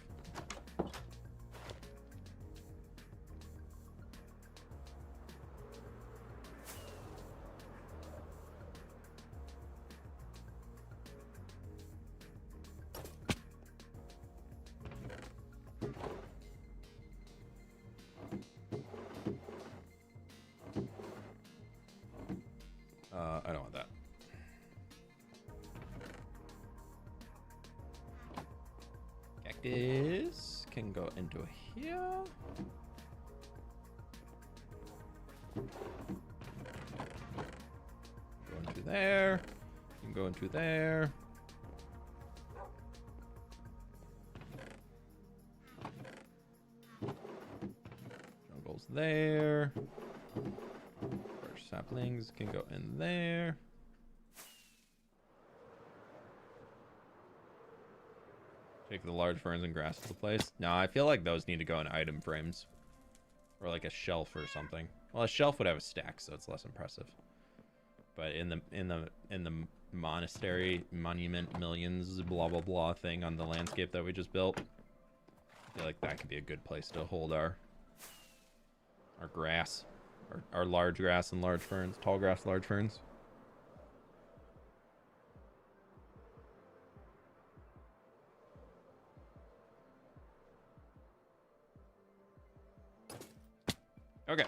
I don't want that. Cactus can go into here. Go into there. Can go into there. Jungle's there. First saplings can go in there. Take the large ferns and grass to the place. No, I feel like those need to go in item frames. Or like a shelf or something. Well, a shelf would have a stack, so it's less impressive. But in the monastery monument millions blah blah blah thing on the landscape that we just built, I feel like that could be a good place to hold our grass. Our large grass and large ferns. Tall grass, large ferns. Okay.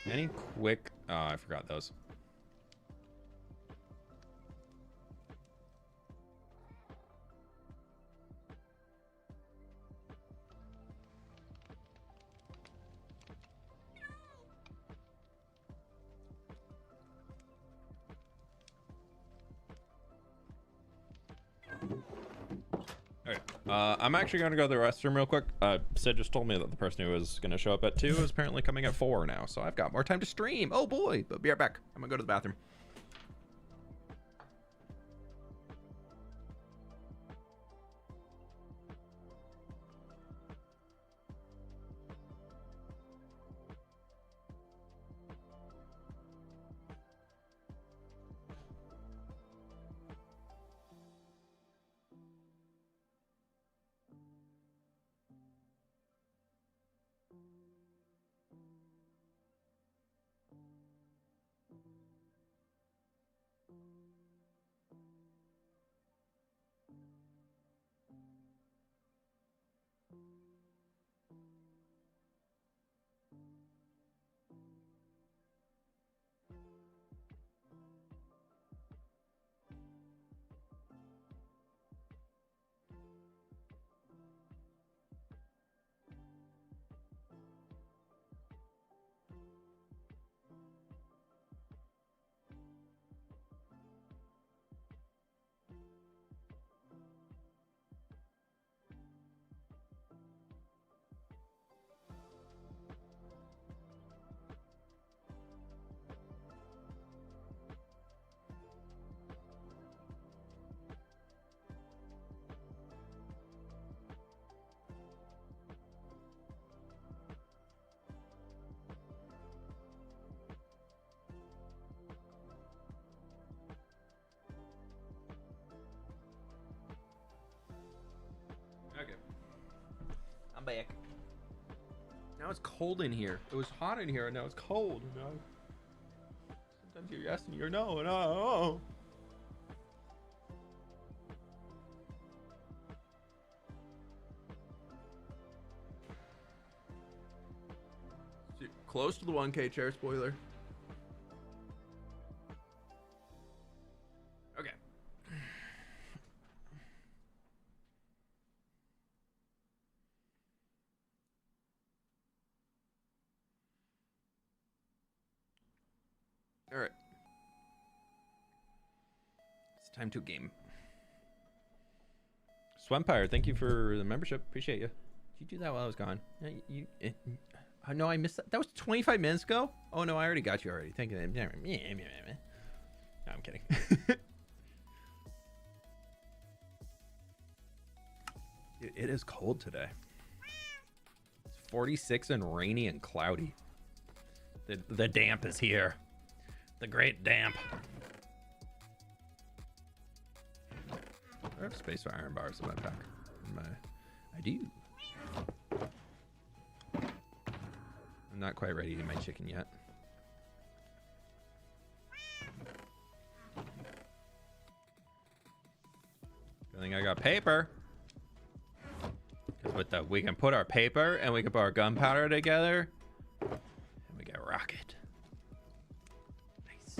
Any quick... Oh, I forgot those. I'm actually going to go to the restroom real quick. Sid just told me that the person who was going to show up at 2 is apparently coming at 4 now, so I've got more time to stream. Oh boy, but be right back. I'm going to go to the bathroom. Okay. I'm back. Now it's cold in here. It was hot in here and now it's cold. You know? Sometimes you're yes and you're no and oh. Close to the 1K chair spoiler. Okay. All right. It's time to game. Swampire, thank you for the membership. Appreciate you. Did you do that while I was gone? Oh, no, I missed that. That was 25 minutes ago? Oh, no, I already got you already. Thank you. No, I'm kidding. Dude, it is cold today. It's 46 and rainy and cloudy. The damp is here. The great damp. have space for iron bars in my pack. I do. I'm not quite ready to eat my chicken yet. I think I got paper. Because with the, we can put our paper and we can put our gunpowder together. And we get rocket. Nice.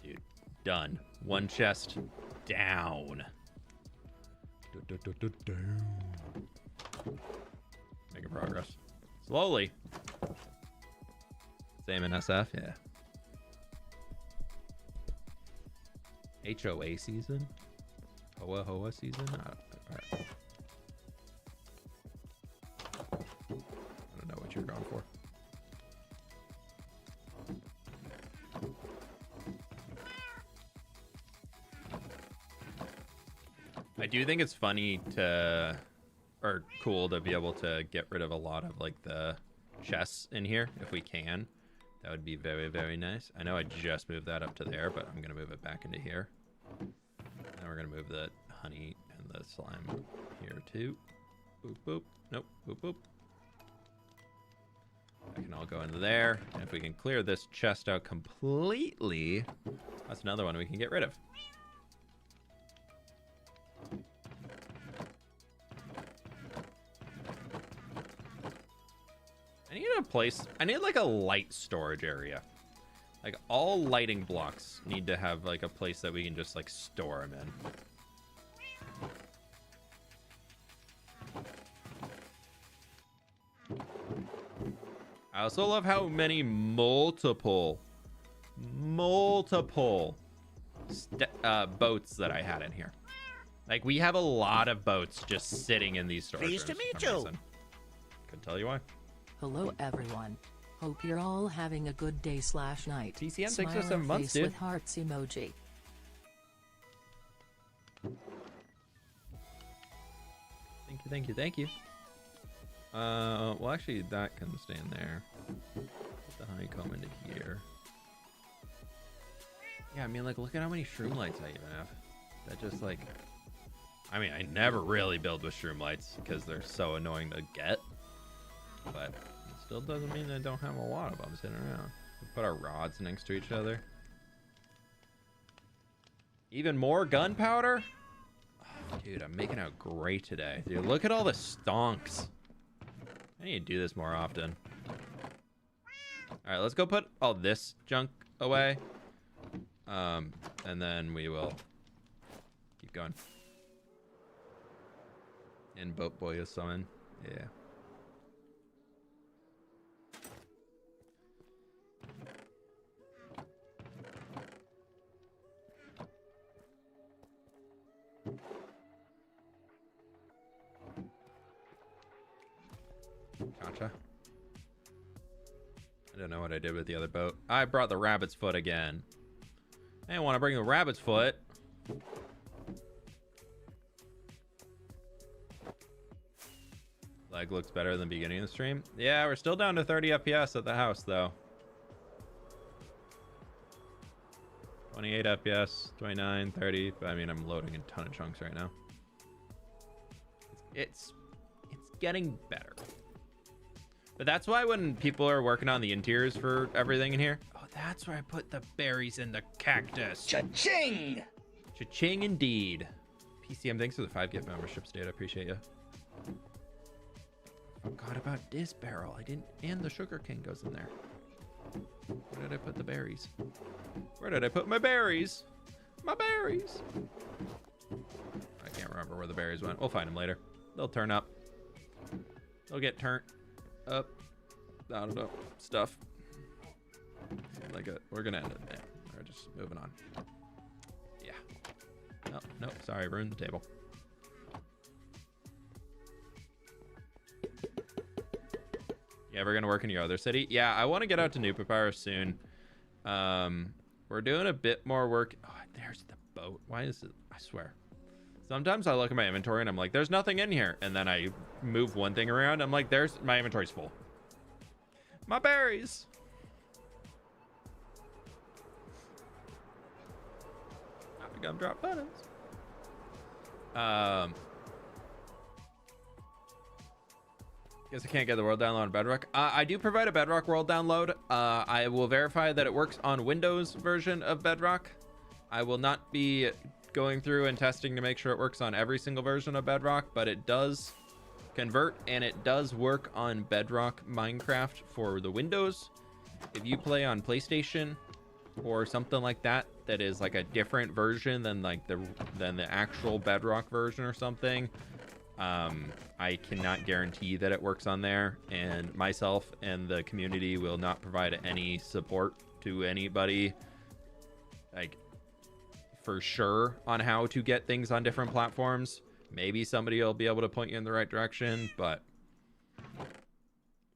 Dude, done. One chest down. Down. Making progress. Slowly. Same in SF, yeah. HOA season? Hoa season? Alright. I don't know what you're going for. I do think it's funny to, or cool to be able to get rid of a lot of like the chests in here if we can. That would be very, very nice. I know I just moved that up to there, but I'm gonna move it back into here. And we're gonna move the honey and the slime here too. Boop, boop. Nope, boop, boop. That can all go into there. And if we can clear this chest out completely, that's another one we can get rid of. I need a place, I need like a light storage area. Like all lighting blocks need to have like a place that we can just like store them in. I also love how many multiple boats that I had in here. Like we have a lot of boats just sitting in these storage rooms. Pleased to meet you. Could tell you why. Hello everyone. Hope you're all having a good day / night. TCM 6 or Smile 7 months, face dude. with hearts emoji. Thank you. Well, actually, that can stay in there. Put the honeycomb into here. Yeah, I mean, like, look at how many shroom lights I even have. That just, like... I mean, I never really build with shroom lights because they're so annoying to get. But it still doesn't mean I don't have a lot of them sitting around. We put our rods next to each other. Even more gunpowder? Oh, dude, I'm making out great today. Dude, look at all the stonks. I need to do this more often. Alright, let's go put all this junk away. And then we will keep going. And boat boy is summon. Yeah. Gotcha. I don't know what I did with the other boat. I brought the rabbit's foot again. I didn't want to bring the rabbit's foot. Lag looks better than the beginning of the stream. Yeah, we're still down to 30 FPS at the house, though. 28 FPS, 29, 30. But I mean, I'm loading a ton of chunks right now. It's getting better. But that's why when people are working on the interiors for everything in here, oh, that's where I put the berries in the cactus. Cha-ching! Cha-ching indeed. PCM, thanks for the 5 gift memberships, dude. I appreciate you. Forgot about this barrel. I didn't, and the sugar cane goes in there. Where did I put the berries? Where did I put my berries? My berries. I can't remember where the berries went. We'll find them later. They'll turn up. They'll get turned up. I don't know. Stuff. Like a, we're gonna end it there. We're just moving on. Yeah. No, no, sorry, ruined the table. You ever gonna work in your other city? Yeah, I want to get out to New Papyrus soon. We're doing a bit more work. Oh, there's the boat. Why is it? I swear. Sometimes I look at my inventory and I'm like, there's nothing in here. And then I move one thing around. I'm like, there's my inventory's full. My berries. Gumdrop buttons. Guess I can't get the world download on Bedrock. I do provide a Bedrock world download. I will verify that it works on Windows version of Bedrock. I will not be going through and testing to make sure it works on every single version of Bedrock, but it does convert, and it does work on Bedrock Minecraft for the Windows. If you play on PlayStation or something like that, that is like a different version than like the actual Bedrock version or something, I cannot guarantee that it works on there, and myself and the community will not provide any support to anybody, like, for sure, on how to get things on different platforms. Maybe somebody will be able to point you in the right direction, but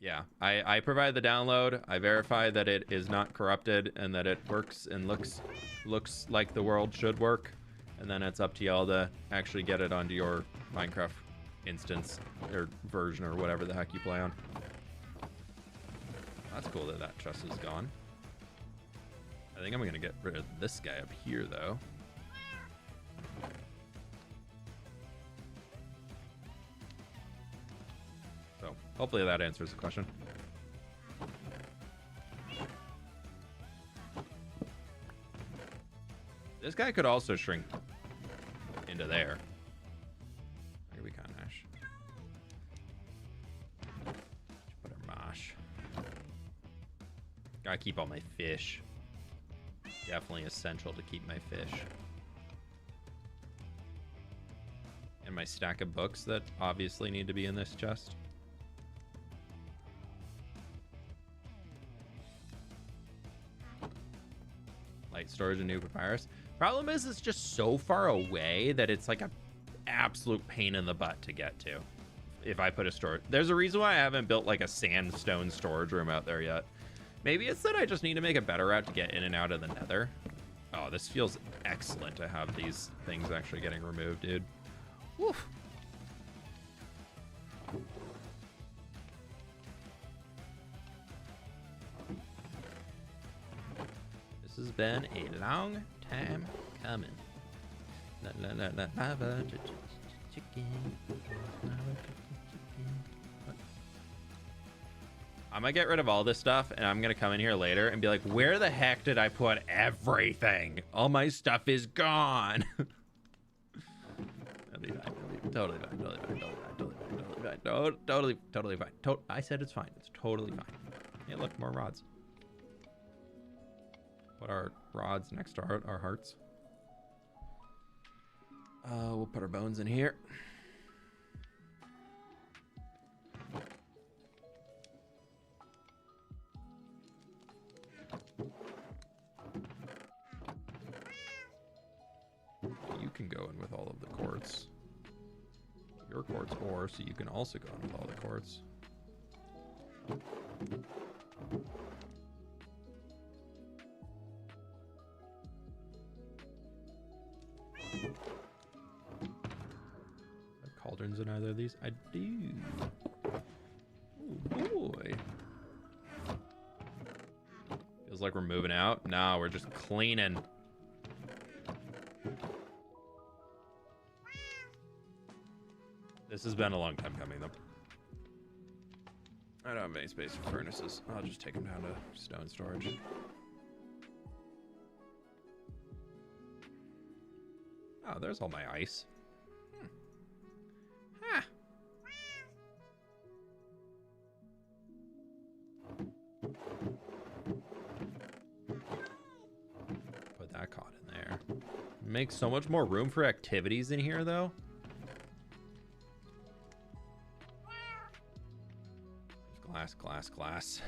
yeah, I provide the download. I verify that it is not corrupted and that it works and looks like the world should work, and then it's up to y'all to actually get it onto your Minecraft instance or version or whatever the heck you play on. That's cool that that chest is gone. I think I'm gonna get rid of this guy up here though. So hopefully that answers the question. This guy could also shrink into there. Maybe we can, Ash. Put our mosh. Gotta keep all my fish. Definitely essential to keep my fish. And my stack of books that obviously need to be in this chest. Light storage and new papyrus. Problem is, it's just so far away that it's like a absolute pain in the butt to get to. If I put a storage, there's a reason why I haven't built like a sandstone storage room out there yet. Maybe it's that I just need to make a better route to get in and out of the nether. Oh, this feels excellent to have these things actually getting removed, dude. Woof. This has been a long time coming. I'm gonna get rid of all this stuff, and I'm gonna come in here later and be like, where the heck did I put everything? All my stuff is gone. That'll be fine. Totally fine. Totally fine. Totally fine. I said it's fine. It's totally fine. Hey, look, more rods. Put our rods next to our hearts. We'll put our bones in here. You can go in with all of the quartz. Your quartz ore, so you can also go in with all the quartz. Cauldrons in either of these? I do. Oh boy. Feels like we're moving out. Nah, we're just cleaning. This has been a long time coming, though. I don't have any space for furnaces. I'll just take them down to stone storage. Oh, there's all my ice. Huh. Put that cod in there. Makes so much more room for activities in here, though. Glass.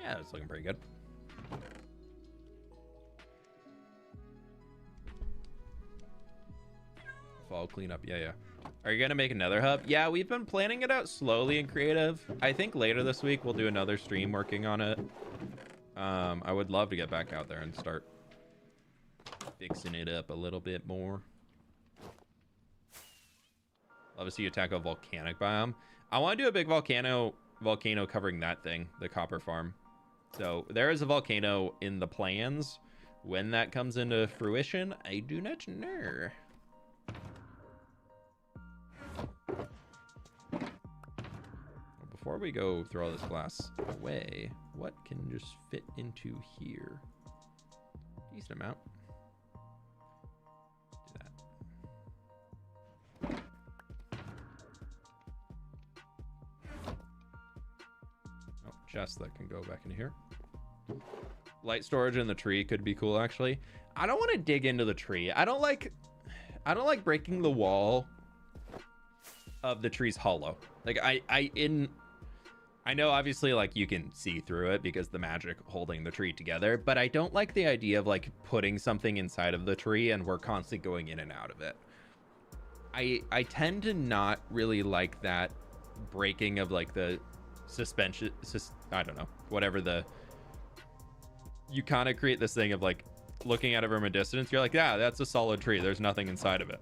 Yeah, it's looking pretty good. Fall cleanup, yeah. Are you gonna make another hub? Yeah, we've been planning it out slowly and creative. I think later this week we'll do another stream working on it. I would love to get back out there and start fixing it up a little bit more. Love to see you tackle a volcanic biome. I want to do a big volcano covering that thing, the copper farm. So there is a volcano in the plans. When that comes into fruition, I do not know. Before we go throw all this glass away, what can just fit into here? Decent amount. Do that. Oh, chest that can go back into here. Light storage in the tree could be cool, actually. I don't want to dig into the tree. I don't like breaking the wall of the tree's hollow. Like I know obviously like you can see through it because the magic holding the tree together, but I don't like the idea of like putting something inside of the tree and we're constantly going in and out of it. I tend to not really like that breaking of like the suspension, I don't know, whatever the, you kind of create this thing of like looking at it from a distance. You're like, yeah, that's a solid tree. There's nothing inside of it.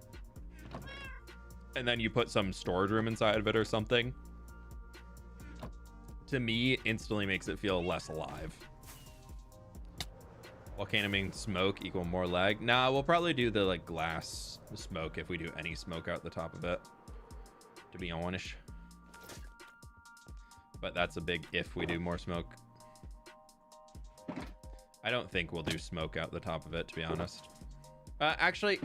And then you put some storage room inside of it or something. To me, instantly makes it feel less alive. Volcano means smoke equal more lag. Nah, we'll probably do the like glass smoke if we do any smoke out the top of it, to be honest. But that's a big if we do more smoke. I don't think we'll do smoke out the top of it, to be honest. Actually,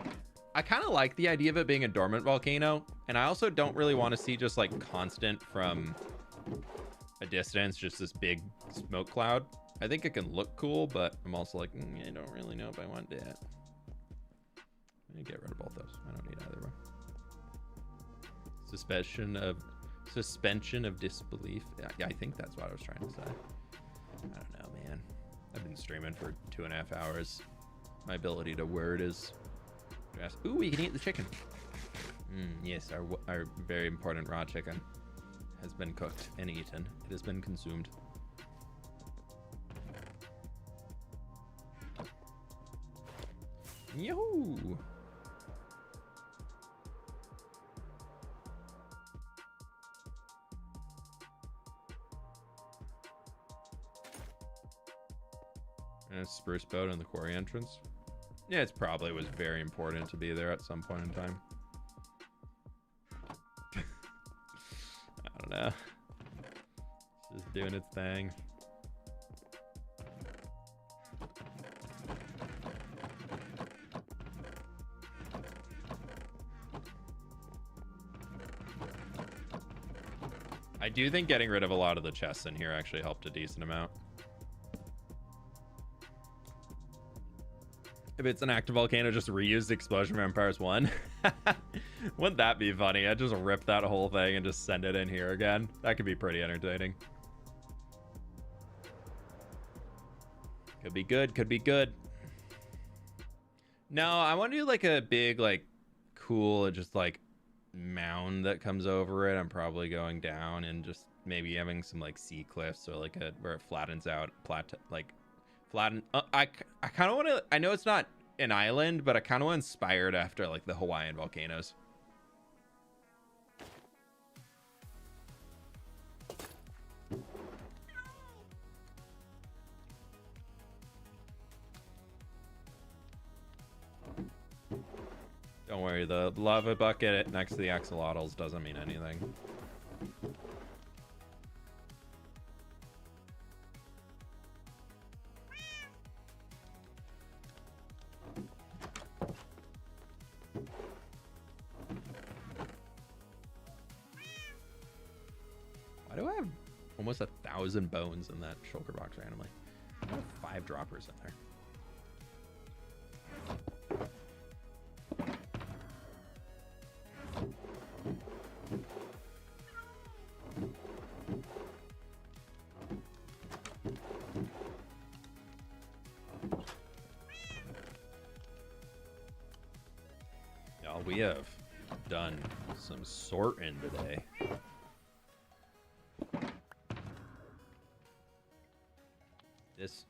I kind of like the idea of it being a dormant volcano, and I also don't really want to see just like constant from a distance, just this big smoke cloud. I think it can look cool, but I'm also like, I don't really know if I want that. I'm gonna get rid of both those. I don't need either one. Suspension of disbelief. Yeah, I think that's what I was trying to say. I don't know, man. I've been streaming for 2.5 hours. My ability to word is... Ooh, we can eat the chicken. Yes, our very important raw chicken has been cooked and eaten. It has been consumed. Yahoo! And a spruce boat in the quarry entrance. Yeah, it probably was very important to be there at some point in time. I don't know. It's just doing its thing. I do think getting rid of a lot of the chests in here actually helped a decent amount. If it's an active volcano, just reuse the explosion from Empires 1. Wouldn't that be funny? I'd just rip that whole thing and just send it in here again. That could be pretty entertaining. Could be good, could be good. No, I want to do like a big, like, cool, just like mound that comes over it. I'm probably going down and just maybe having some like sea cliffs or like a where it flattens out, like flatten. I kind of want to. I know it's not an island, but I kind of want inspired after like the Hawaiian volcanoes. Don't worry, the lava bucket next to the axolotls doesn't mean anything. Why do I have almost 1,000 bones in that shulker box randomly? I have 5 droppers in there. Y'all, we have done some sorting today. This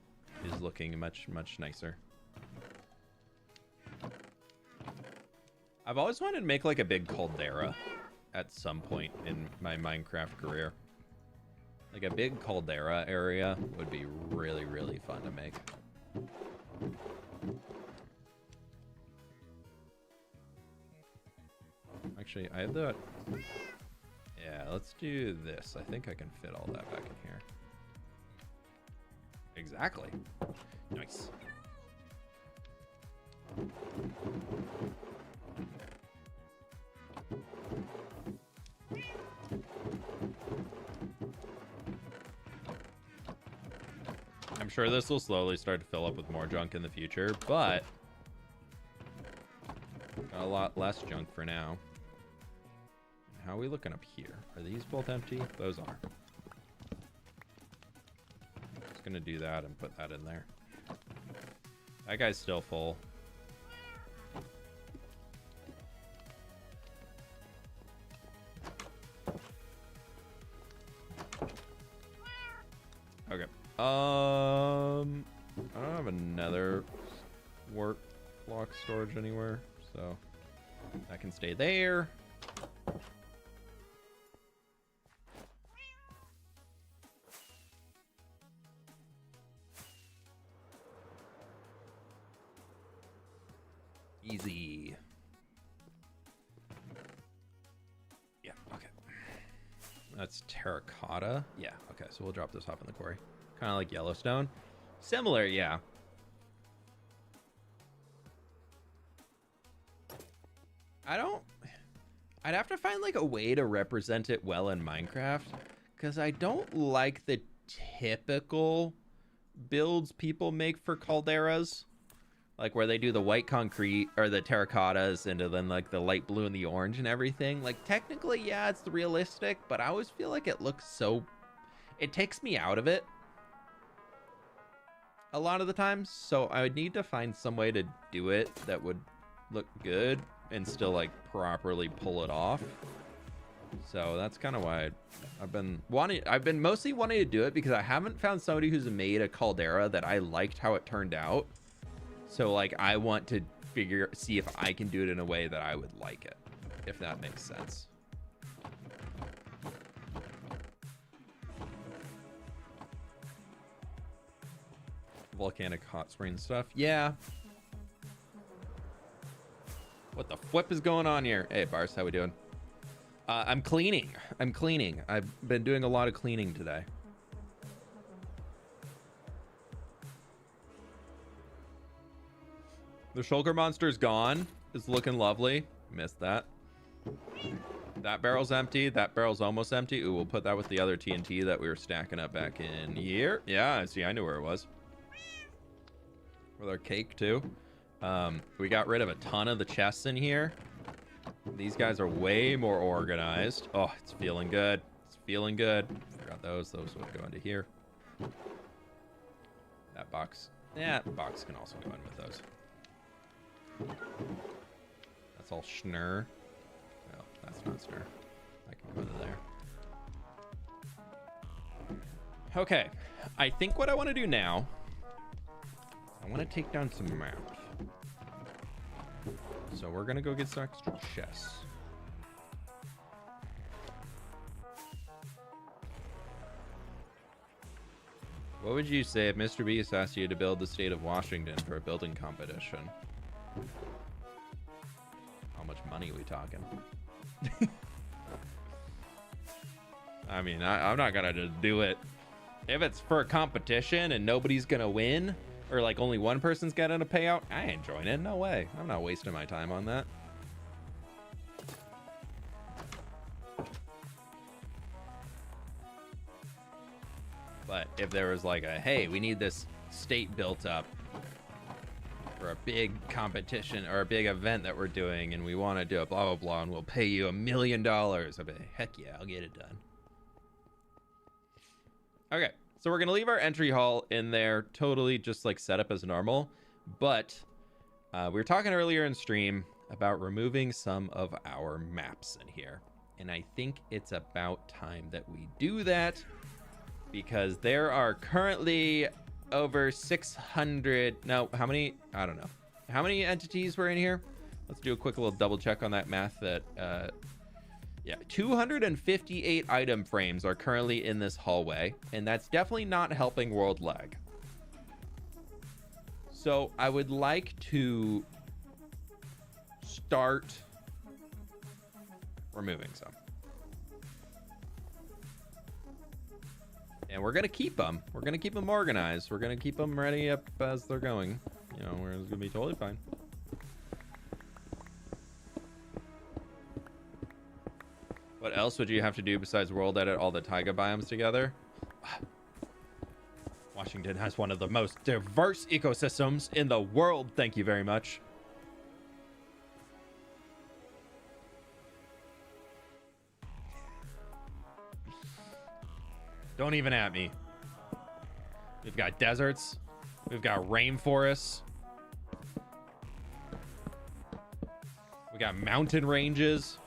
is looking much, much nicer. I've always wanted to make like a big caldera at some point in my Minecraft career. Like a big caldera area would be really, really fun to make. Actually, I have that. Yeah, let's do this. I think I can fit all that back in here. Exactly. Nice. I'm sure this will slowly start to fill up with more junk in the future, but got a lot less junk for now. How are we looking up here? Are these both empty? Those are. Just gonna do that and put that in there. That guy's still full. Okay. I don't have another work block storage anywhere, so that can stay there. Easy. Yeah, okay. That's terracotta. Yeah, okay, so we'll drop this off in the quarry. Kind of like Yellowstone. Similar, yeah. I'd have to find like a way to represent it well in Minecraft, because I don't like the typical builds people make for calderas. Like where they do the white concrete or the terracottas into then like the light blue and the orange and everything. Like technically, yeah, it's realistic, but I always feel like it looks so... It takes me out of it a lot of the times. So I would need to find some way to do it that would look good and still like properly pull it off. So that's kind of why I've been mostly wanting to do it, because I haven't found somebody who's made a caldera that I liked how it turned out. So like I want to see if I can do it in a way that I would like it, if that makes sense. Volcanic hot spring stuff. Yeah. What the flip is going on here? Hey, Bars, how we doing? I'm cleaning. I've been doing a lot of cleaning today. The Shulker monster's gone. It's looking lovely. Missed that. That barrel's empty. That barrel's almost empty. Ooh, we'll put that with the other TNT that we were stacking up back in here. Yeah, see, I knew where it was. With our cake, too. We got rid of a ton of the chests in here. These guys are way more organized. Oh, it's feeling good. It's feeling good. Forgot those. Those would go into here. That box. Yeah, the box can also go in with those. That's all schnur. No, that's not schnur. I can go into there. Okay. I think what I want to do now, I want to take down some maps. So we're going to go get some extra chests. What would you say if Mr. Beast asked you to build the state of Washington for a building competition? How much money are we talking? I mean, I'm not going to just do it. If it's for a competition and nobody's going to win, or like only one person's getting a payout, I ain't joining. No way. I'm not wasting my time on that. But if there was like a, hey, we need this state built up for a big competition or a big event that we're doing, and we want to do a blah, blah, blah, and we'll pay you $1 million. I'd be like, heck yeah, I'll get it done. Okay. So we're going to leave our entry hall in there, totally just like set up as normal. But we were talking earlier in stream about removing some of our maps in here. And I think it's about time that we do that, because there are currently over 600. No, how many? I don't know. How many entities were in here? Let's do a quick little double check on that math that Yeah, 258 item frames are currently in this hallway, and that's definitely not helping world lag. So I would like to start removing some. And we're going to keep them. We're going to keep them organized. We're going to keep them ready up as they're going. You know, where it's going to be totally fine. What else would you have to do besides world edit all the taiga biomes together? Washington has one of the most diverse ecosystems in the world. Thank you very much. Don't even at me. We've got deserts. We've got rainforests. We got mountain ranges.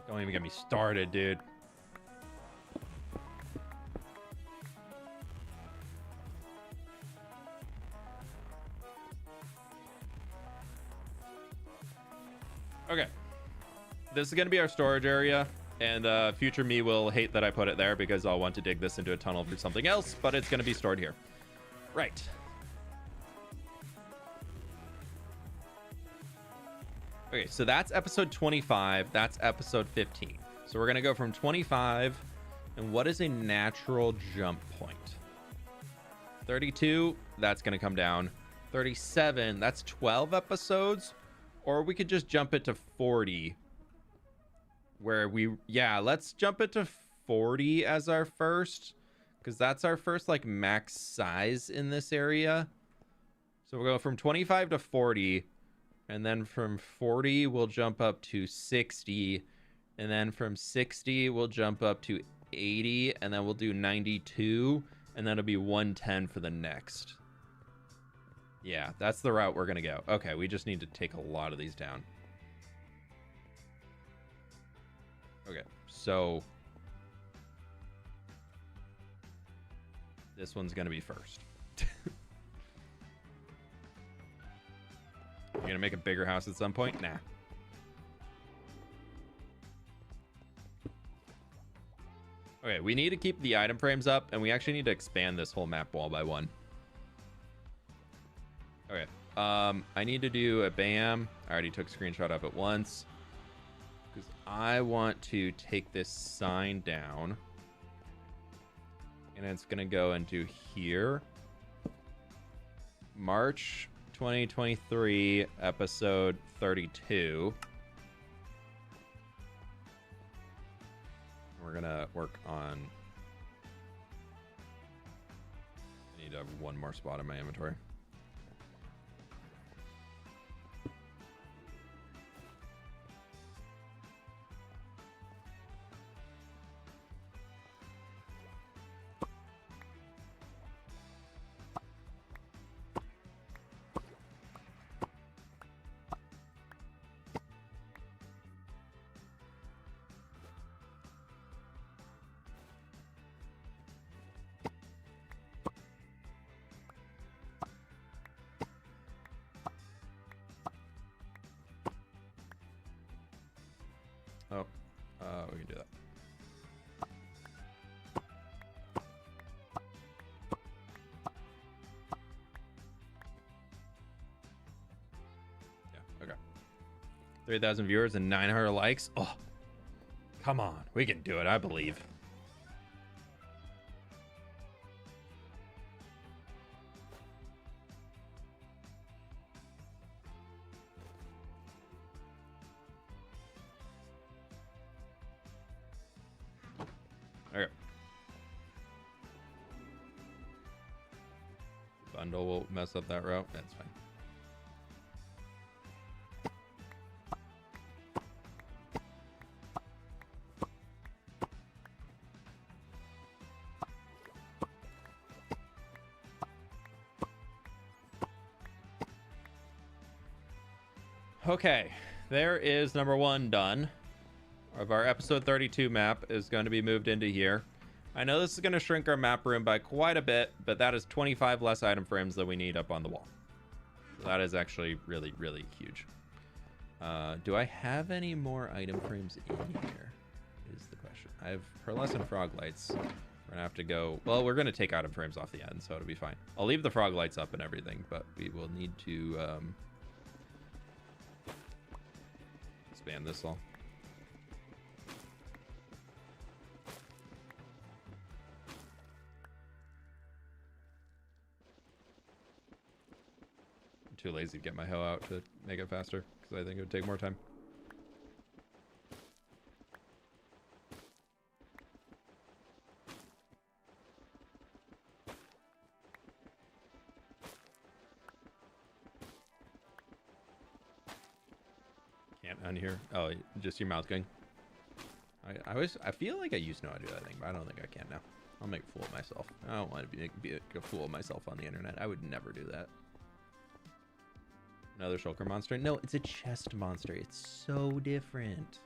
Don't even get me started, dude. Okay. This is going to be our storage area. And future me will hate that I put it there because I'll want to dig this into a tunnel for something else, but it's going to be stored here. Right. Okay, so that's episode 25. That's episode 15. So we're going to go from 25. And what is a natural jump point? 32, that's going to come down. 37, that's 12 episodes. Or we could just jump it to 40. Where let's jump it to 40 as our first, because that's our first like max size in this area. So we'll go from 25 to 40, and then from 40 we'll jump up to 60, and then from 60 we'll jump up to 80, and then we'll do 92, and then it'll be 110 for the next. Yeah, that's the route we're gonna go. Okay, we just need to take a lot of these down. Okay, so this one's gonna be first. You're gonna make a bigger house at some point? Nah. Okay, we need to keep the item frames up, and we actually need to expand this whole map wall by one. Okay, I need to do a BAM. I already took a screenshot of it once. Because I want to take this sign down. And it's going to go into here. March 2023, episode 32. We're going to work on... I need to have one more spot in my inventory. We can do that. Yeah, okay. 3,000 viewers and 900 likes. Oh, come on. We can do it, I believe. Okay. Bundle will mess up that route. That's fine. Okay, there is number one done. Of our episode 32 map is going to be moved into here. I know this is going to shrink our map room by quite a bit, but that is 25 less item frames that we need up on the wall. So that is actually really, really huge. Do I have any more item frames in here? Is the question. I have pearlescent frog lights. We're gonna have to go. Well, we're gonna take item frames off the end, so it'll be fine. I'll leave the frog lights up and everything, but we will need to expand this all. I'm too lazy to get my hoe out to make it faster because I think it would take more time. On here. Oh, just your mouth going. I feel like I used to know how to do that thing, but I don't think I can now. I'll make a fool of myself. I don't want to be a fool of myself on the internet. I would never do that. Another shulker monster? No, it's a chest monster. It's so different.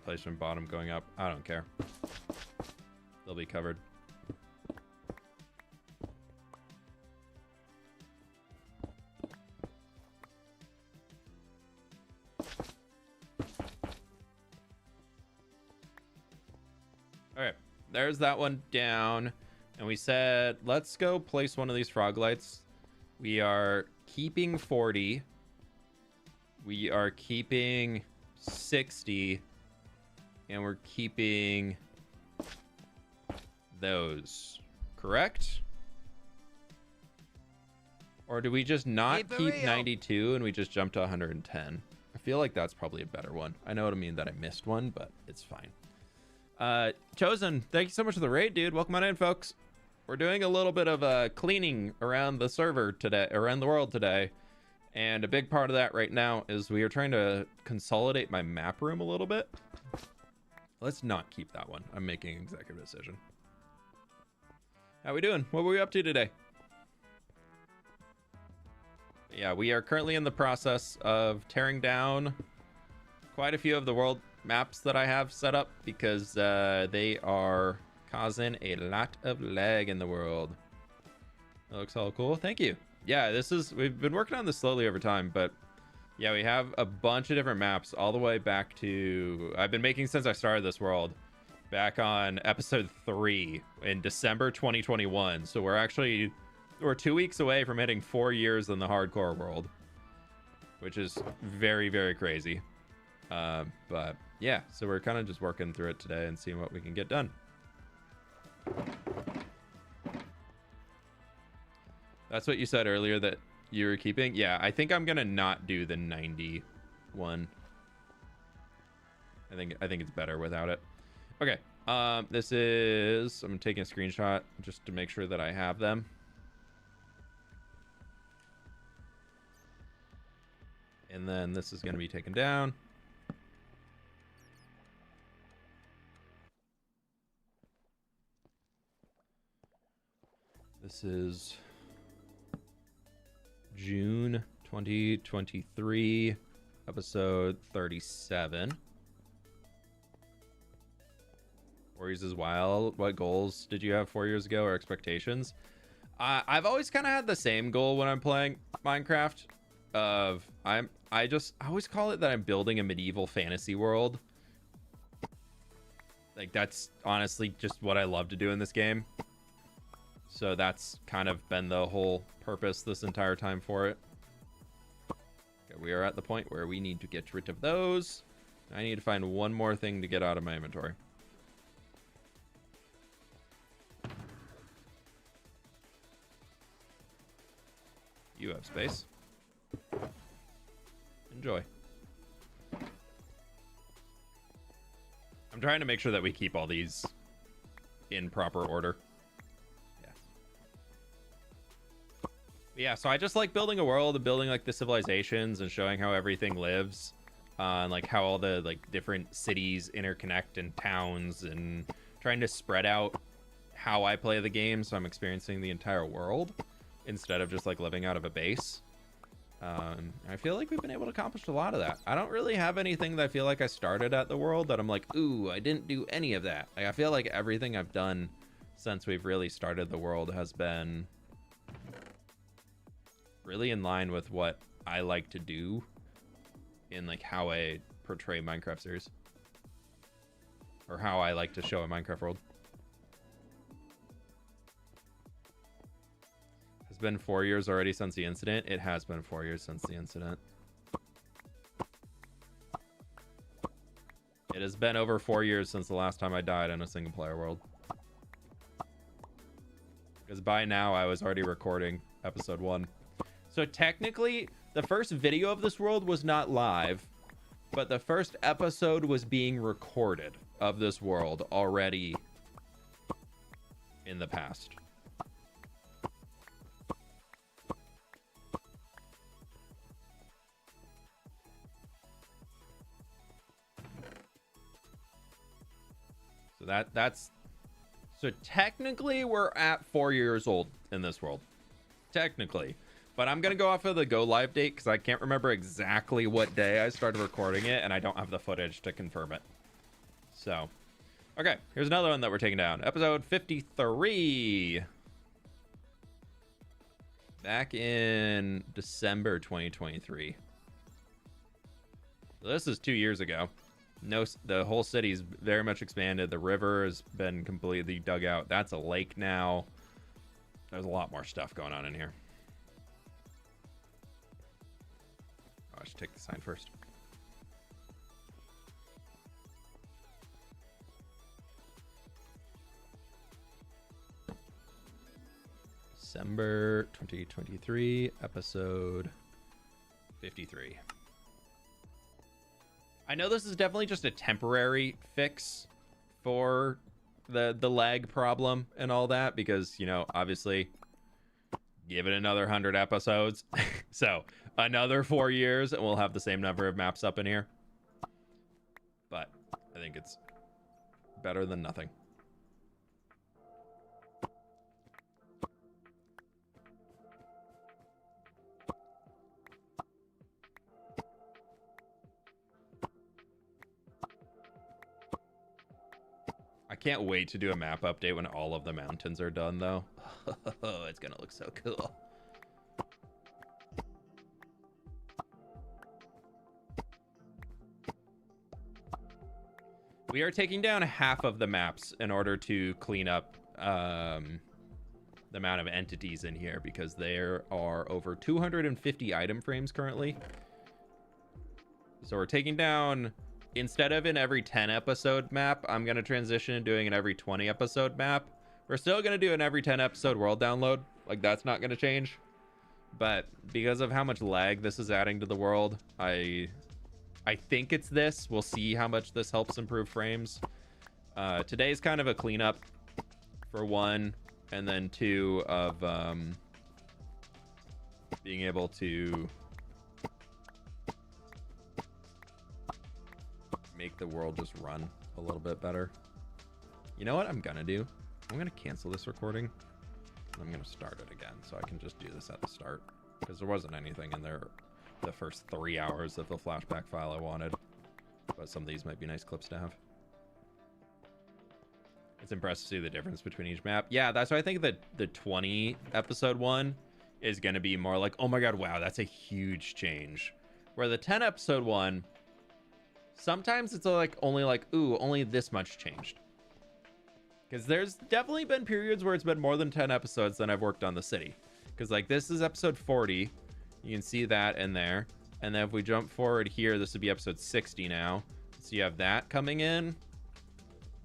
Placement bottom going up. I don't care. They'll be covered. All right, there's that one down. And we said, let's go place one of these frog lights. We are keeping 40. We are keeping 60. And we're keeping those, correct? Or do we just not keep 92 and we just jump to 110? I feel like that's probably a better one. I know what I mean that I missed one, but it's fine. Chosen, thank you so much for the raid, dude. Welcome on in, folks. We're doing a little bit of cleaning around the server today, around the world today. And a big part of that right now is we are trying to consolidate my map room a little bit. Let's not keep that one. I'm making an executive decision. How we doing? What were we up to today? Yeah, we are currently in the process of tearing down quite a few of the world maps that I have set up because they are causing a lot of lag in the world. That looks all cool. Thank you. Yeah, we've been working on this slowly over time, but yeah, we have a bunch of different maps all the way back to... I've been making since I started this world. Back on episode 3 in December 2021. So we're 2 weeks away from hitting 4 years in the hardcore world. Which is very, very crazy. But yeah, so we're kind of just working through it today and seeing what we can get done. That's what you said earlier that... you were keeping? Yeah, I think I'm gonna not do the 91. I think it's better without it. Okay, this is... I'm taking a screenshot just to make sure that I have them. And then this is gonna be taken down. This is... June 2023, episode 37. Warriors is Wild. What goals did you have 4 years ago or expectations? I've always kind of had the same goal when I'm playing Minecraft. I always call it that I'm building a medieval fantasy world. Like that's honestly just what I love to do in this game. So that's kind of been the whole purpose this entire time for it. Okay, we are at the point where we need to get rid of those. I need to find one more thing to get out of my inventory. You have space. Enjoy. I'm trying to make sure that we keep all these in proper order. Yeah, so I just like building a world and building like the civilizations and showing how everything lives, and like how all the like different cities interconnect and towns, and trying to spread out how I play the game, so I'm experiencing the entire world instead of just like living out of a base. I feel like we've been able to accomplish a lot of that. I don't really have anything that I feel like I started at the world that I'm like, ooh, I didn't do any of that. Like, I feel like everything I've done since we've really started the world has been really in line with what I like to do in like how I portray Minecraft series, or how I like to show a Minecraft world. It's been 4 years already since the incident. It has been 4 years since the incident. It has been over 4 years since the last time I died in a single player world. Because by now I was already recording episode 1. So technically, the first video of this world was not live, but the first episode was being recorded of this world already in the past. So so technically we're at 4 years old in this world. Technically. But I'm going to go off of the go live date because I can't remember exactly what day I started recording it, and I don't have the footage to confirm it. So, okay, here's another one that we're taking down. Episode 53. Back in December 2023. So this is 2 years ago. No, the whole city's very much expanded. The river has been completely dug out. That's a lake now. There's a lot more stuff going on in here. Oh, I should take the sign first. December 2023, episode 53. I know this is definitely just a temporary fix for the lag problem and all that, because, you know, obviously give it another 100 episodes. So another 4 years and we'll have the same number of maps up in here. But I think it's better than nothing. I can't wait to do a map update when all of the mountains are done, though. Oh, it's gonna look so cool. We are taking down half of the maps in order to clean up the amount of entities in here, because there are over 250 item frames currently. So we're taking down... Instead of an every 10 episode map, I'm going to transition to doing an every 20 episode map. We're still going to do an every 10 episode world download. Like, that's not going to change. But because of how much lag this is adding to the world, I think it's this. We'll see how much this helps improve frames. Today's kind of a cleanup for one, and then two of being able to make the world just run a little bit better. You know what I'm gonna do? I'm gonna cancel this recording and I'm gonna start it again, so I can just do this at the start, because there wasn't anything in there the first 3 hours of the flashback file I wanted, but some of these might be nice clips to have. It's impressive to see the difference between each map. Yeah, that's why I think that the 20 episode one is gonna be more like, oh my god, wow, that's a huge change, where the 10 episode one, sometimes it's like only like, ooh, only this much changed. Because there's definitely been periods where it's been more than 10 episodes than I've worked on the city. Because like this is episode 40. You can see that in there. And then if we jump forward here, this would be episode 60 now. So you have that coming in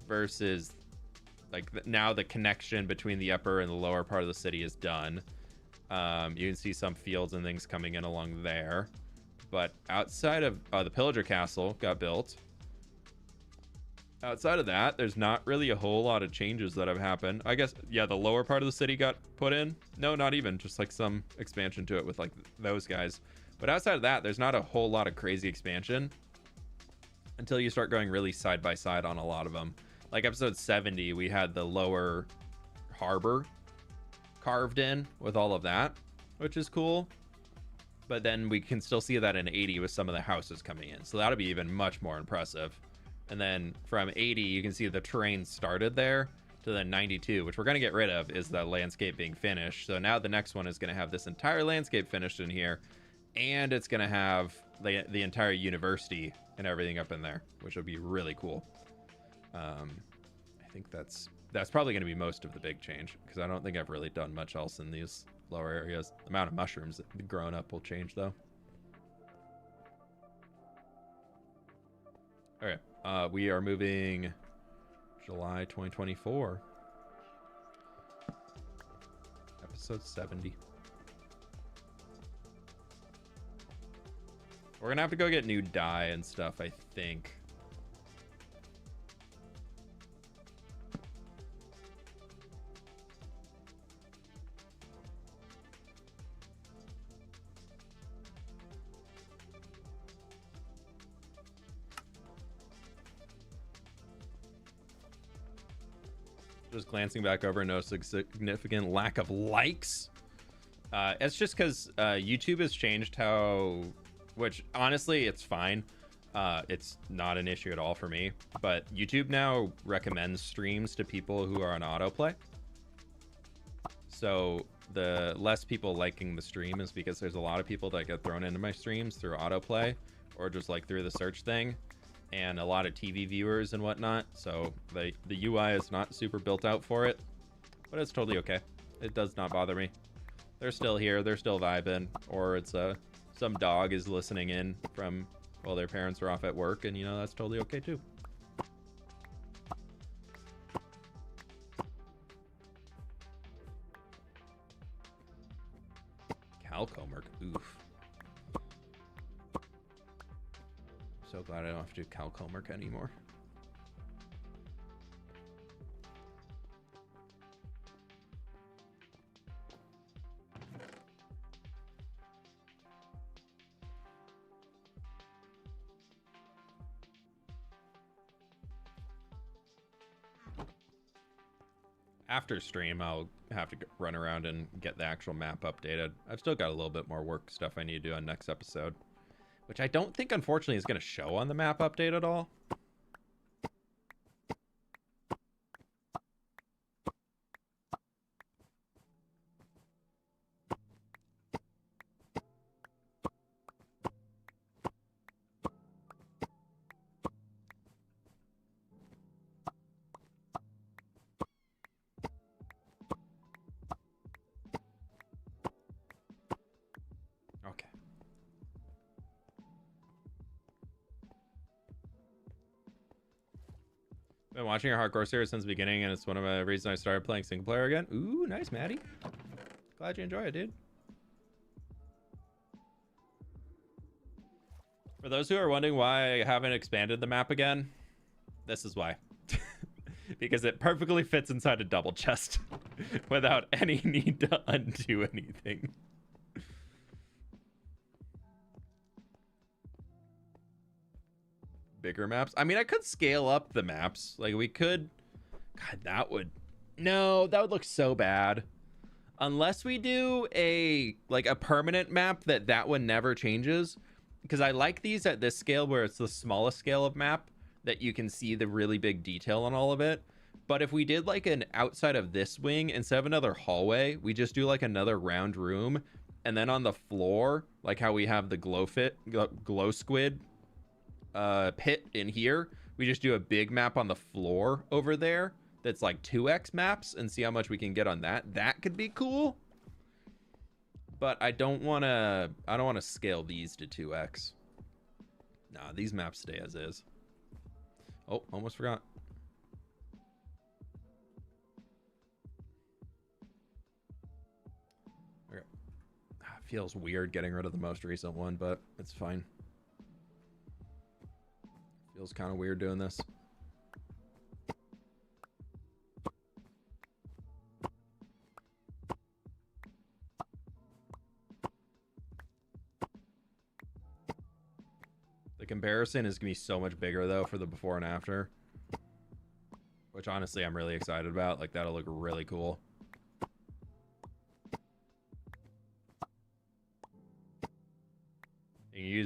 versus like now the connection between the upper and the lower part of the city is done. You can see some fields and things coming in along there. But outside of the Pillager Castle got built. Outside of that, there's not really a whole lot of changes that have happened. I guess, yeah, the lower part of the city got put in. No, not even. Just like some expansion to it with like those guys. But outside of that, there's not a whole lot of crazy expansion until you start going really side by side on a lot of them. Like episode 70, we had the lower harbor carved in with all of that, which is cool. But then we can still see that in 80 with some of the houses coming in. So that'll be even much more impressive. And then from 80, you can see the terrain started there to the 92, which we're going to get rid of, is the landscape being finished. So now the next one is going to have this entire landscape finished in here. And it's going to have the entire university and everything up in there, which will be really cool. I think that's probably going to be most of the big change, because I don't think I've really done much else in these lower areas. The amount of mushrooms growing up will change, though. Okay, we are moving July 2024. Episode 70. We're going to have to go get new dye and stuff, I think. Just glancing back over, no significant lack of likes. It's just because YouTube has changed how, which honestly, it's fine. It's not an issue at all for me. But YouTube now recommends streams to people who are on autoplay. So the less people liking the stream is because there's a lot of people that get thrown into my streams through autoplay or just like through the search thing. And a lot of TV viewers and whatnot, so the UI is not super built out for it, but it's totally okay. It does not bother me. They're still here, they're still vibing, or it's some dog is listening in from while their parents are off at work, and you know, that's totally okay too. Calcomer, oof. So glad I don't have to do calc homework anymore. After stream, I'll have to run around and get the actual map updated. I've still got a little bit more work stuff I need to do on next episode, which I don't think, unfortunately, is going to show on the map update at all. Okay. Been watching your hardcore series since the beginning, and it's one of the reasons I started playing single player again. Ooh, nice, Maddie. Glad you enjoy it, dude. For those who are wondering why I haven't expanded the map again, this is why. Because it perfectly fits inside a double chest without any need to undo anything. Bigger maps. I mean, I could scale up the maps. Like, we could... God, that would... No, that would look so bad. Unless we do a permanent map that one never changes. Because I like these at this scale where it's the smallest scale of map that you can see the really big detail on all of it. But if we did like an outside of this wing, instead of another hallway, we just do like another round room. And then on the floor, like how we have the glow squid pit in here, we just do a big map on the floor over there that's like 2x maps and see how much we can get on that. That could be cool. But I don't want to scale these to 2x. Nah, these maps stay as is. Oh, almost forgot. Okay. Feels weird getting rid of the most recent one, but it's fine. Feels kind of weird doing this. The comparison is going to be so much bigger, though, for the before and after. Which, honestly, I'm really excited about. Like, that'll look really cool.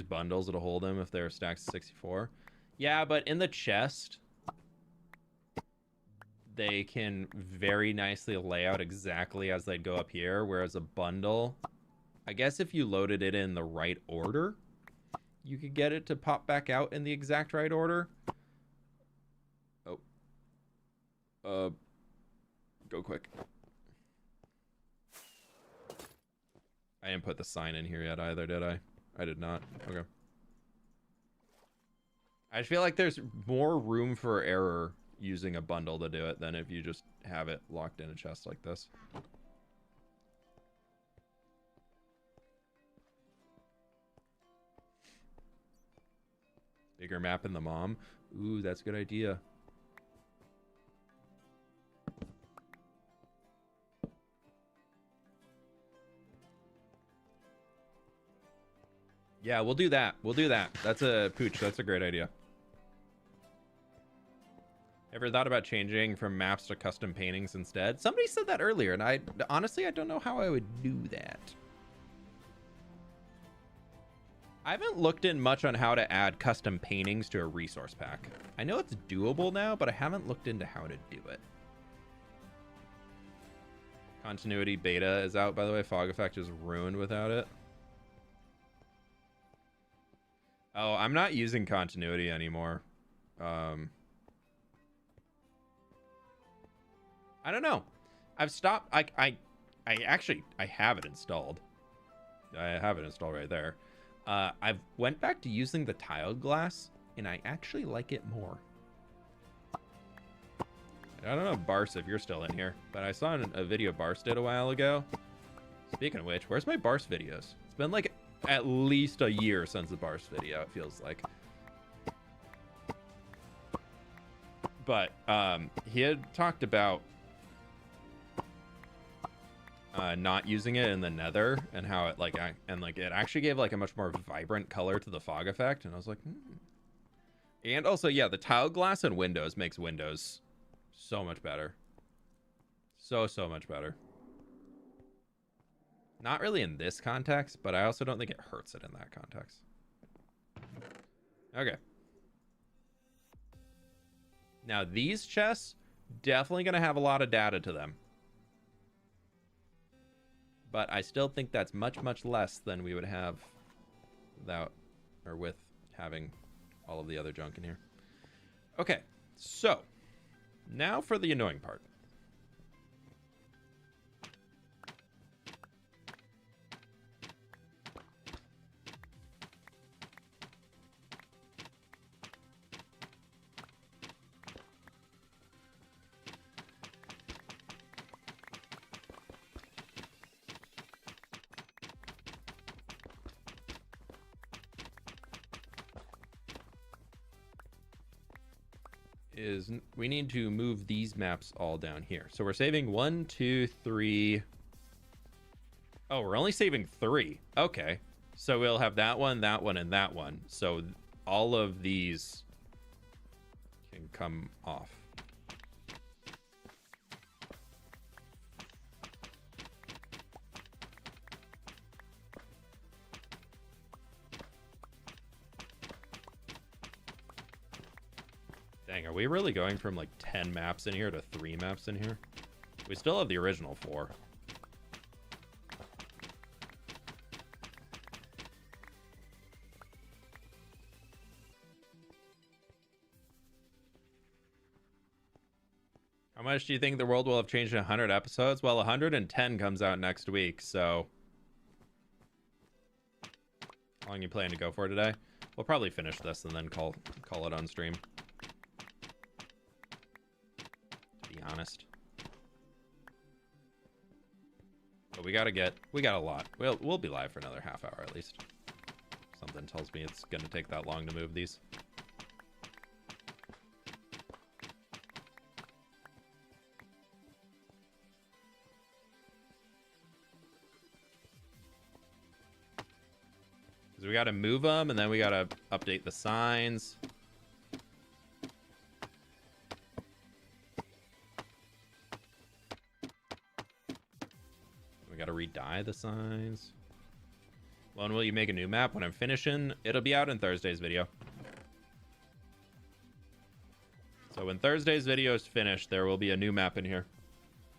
bundles that'll hold them if they're stacks of 64. Yeah, but in the chest, they can very nicely lay out exactly as they'd go up here, whereas a bundle, I guess if you loaded it in the right order, you could get it to pop back out in the exact right order. Oh. Go quick. I didn't put the sign in here yet either, did I? I did not. Okay. I just feel like there's more room for error using a bundle to do it than if you just have it locked in a chest like this. Bigger map in the mom. Ooh, that's a good idea. Yeah, we'll do that. We'll do that. That's a pooch. That's a great idea. Ever thought about changing from maps to custom paintings instead? Somebody said that earlier, and I honestly, I don't know how I would do that. I haven't looked in much on how to add custom paintings to a resource pack. I know it's doable now, but I haven't looked into how to do it. Continuity beta is out, by the way. Fog effect is ruined without it. Oh, I'm not using continuity anymore. I don't know. I've stopped. I actually have it installed. I have it installed right there. I've went back to using the tiled glass, and I actually like it more. I don't know, Bars, if you're still in here, but I saw a video Bars did a while ago. Speaking of which, where's my Bars videos? It's been like at least a year since the Bars video, it feels like. But he had talked about not using it in the nether and how it it actually gave like a much more vibrant color to the fog effect, and I was like, And also, yeah, the tile glass and windows makes windows so much better. So much better. Not really in this context, but I also don't think it hurts it in that context. Okay. Now these chests definitely gonna have a lot of data to them. But I still think that's much less than we would have without, or with having all of the other junk in here. Okay, so now for the annoying part. Is we need to move these maps all down here. So we're saving 1, 2, 3. Oh, we're only saving 3. Okay. So we'll have that one, and that one. So all of these can come off. Dang, are we really going from like 10 maps in here to 3 maps in here? We still have the original 4. How much do you think the world will have changed in 100 episodes? Well, 110 comes out next week, so how long you plan to go for today? We'll probably finish this and then call it on stream. Honest, but we got a lot. We'll be live for another half hour at least. Something tells me it's gonna take that long to move these. Because we got to move them, and then we got to update the signs. We got to re-dye the signs. When will you make a new map? When I'm finishing, it'll be out in Thursday's video. So when Thursday's video is finished, there will be a new map in here.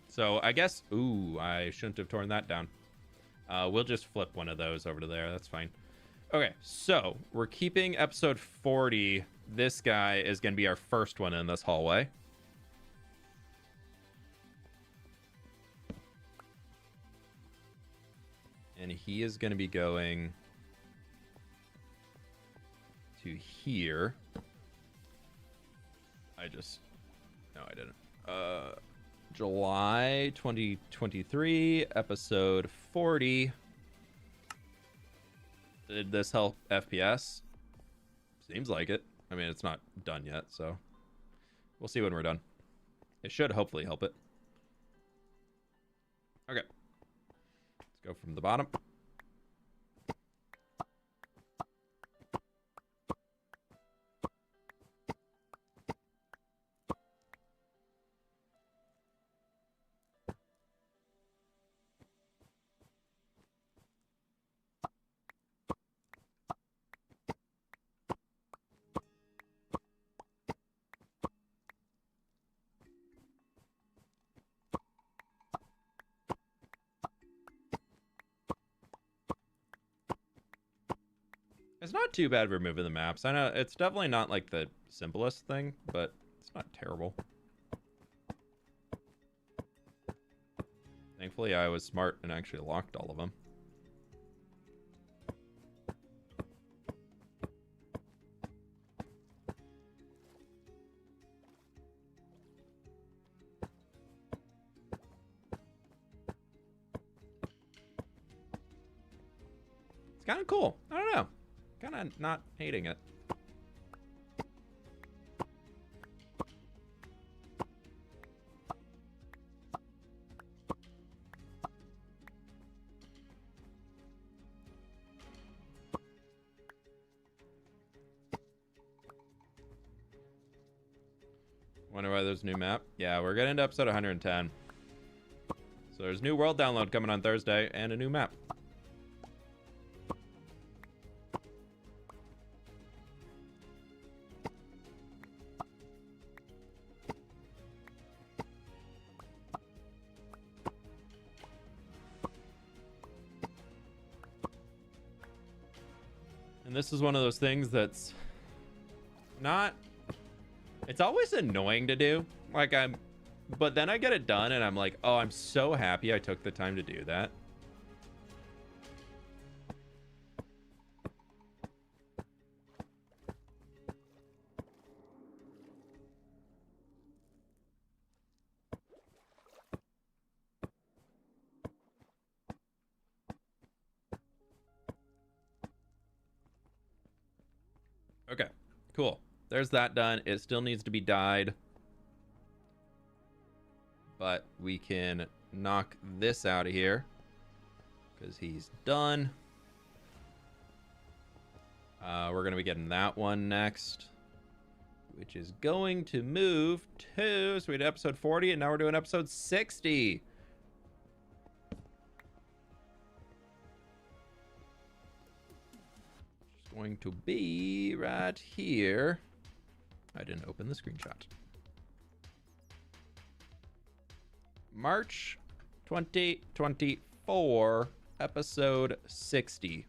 So I guess, ooh, I shouldn't have torn that down. We'll just flip one of those over to there. That's fine. Okay, so we're keeping episode 40. This guy is going to be our first one in this hallway. And he is going to be going to here. No, I didn't. July 2023, episode 40. Did this help FPS? Seems like it. I mean, it's not done yet, so we'll see when we're done. It should hopefully help it. Okay. Let's go from the bottom. It's not too bad removing the maps. I know it's definitely not like the simplest thing, but it's not terrible. Thankfully, I was smart and actually locked all of them. It's kind of cool. I don't know. Kind of not hating it. Wonder why there's a new map. Yeah, we're getting to episode 110. So there's new world download coming on Thursday and a new map. And this is one of those things that's not, it's always annoying to do. Like but then I get it done and I'm like, oh, I'm so happy I took the time to do that. Okay, cool. There's that done. It still needs to be dyed. But we can knock this out of here because he's done. We're going to be getting that one next, which is going to move to, so we did episode 40 and now we're doing episode 60. Going to be right here. I didn't open the screenshot. March 2024, episode 60.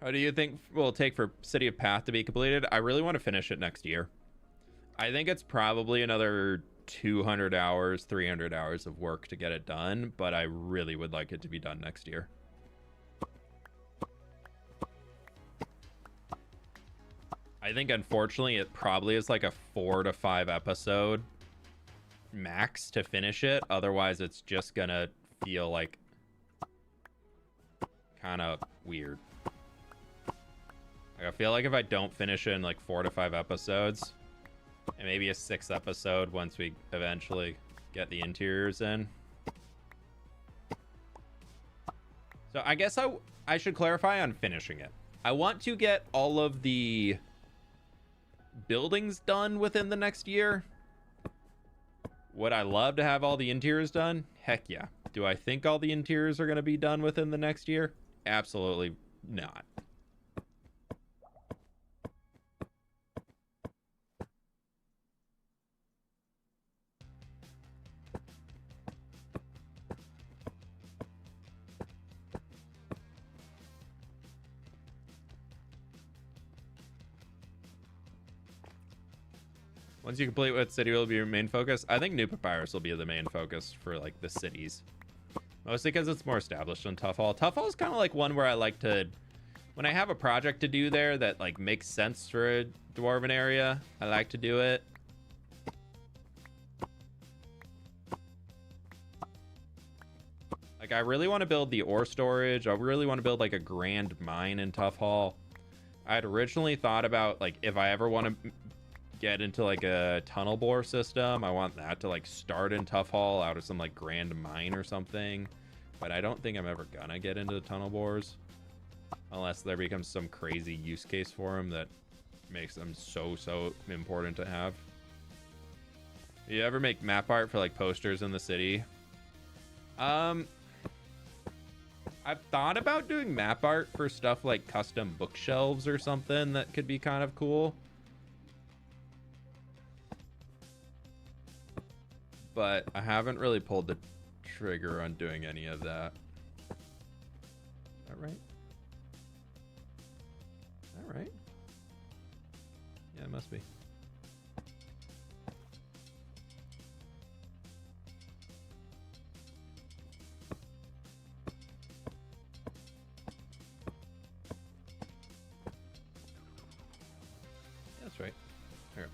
How do you think will it take for City of Path to be completed? I really want to finish it next year. I think it's probably another 200 hours, 300 hours of work to get it done, but I really would like it to be done next year. I think unfortunately it probably is like a 4 to 5 episode max to finish it. Otherwise it's just gonna feel like kind of weird. Like, I feel like if I don't finish it in like 4 to 5 episodes, and maybe a 6th episode once we eventually get the interiors in. So I guess I should clarify on finishing it. I want to get all of the buildings done within the next year. Would I love to have all the interiors done? Heck yeah. Do I think all the interiors are going to be done within the next year? Absolutely not. Once you complete what city will be your main focus, I think New Papyrus will be the main focus for like the cities. Mostly because it's more established on Tough Hall. Tough Hall is kind of like one where I like to, when I have a project to do there that like makes sense for a dwarven area, I like to do it. Like I really want to build the ore storage. I really want to build like a grand mine in Tough Hall. I had originally thought about like if I ever want to get into like a tunnel bore system, I want that to like start in Tough Hall out of some like grand mine or something. But I don't think I'm ever gonna get into the tunnel bores unless there becomes some crazy use case for them that makes them so important to have. You ever make map art for like posters in the city? I've thought about doing map art for stuff like custom bookshelves or something that could be kind of cool. But I haven't really pulled the trigger on doing any of that. Is that right? Is that right? Yeah, it must be. That's right. Here.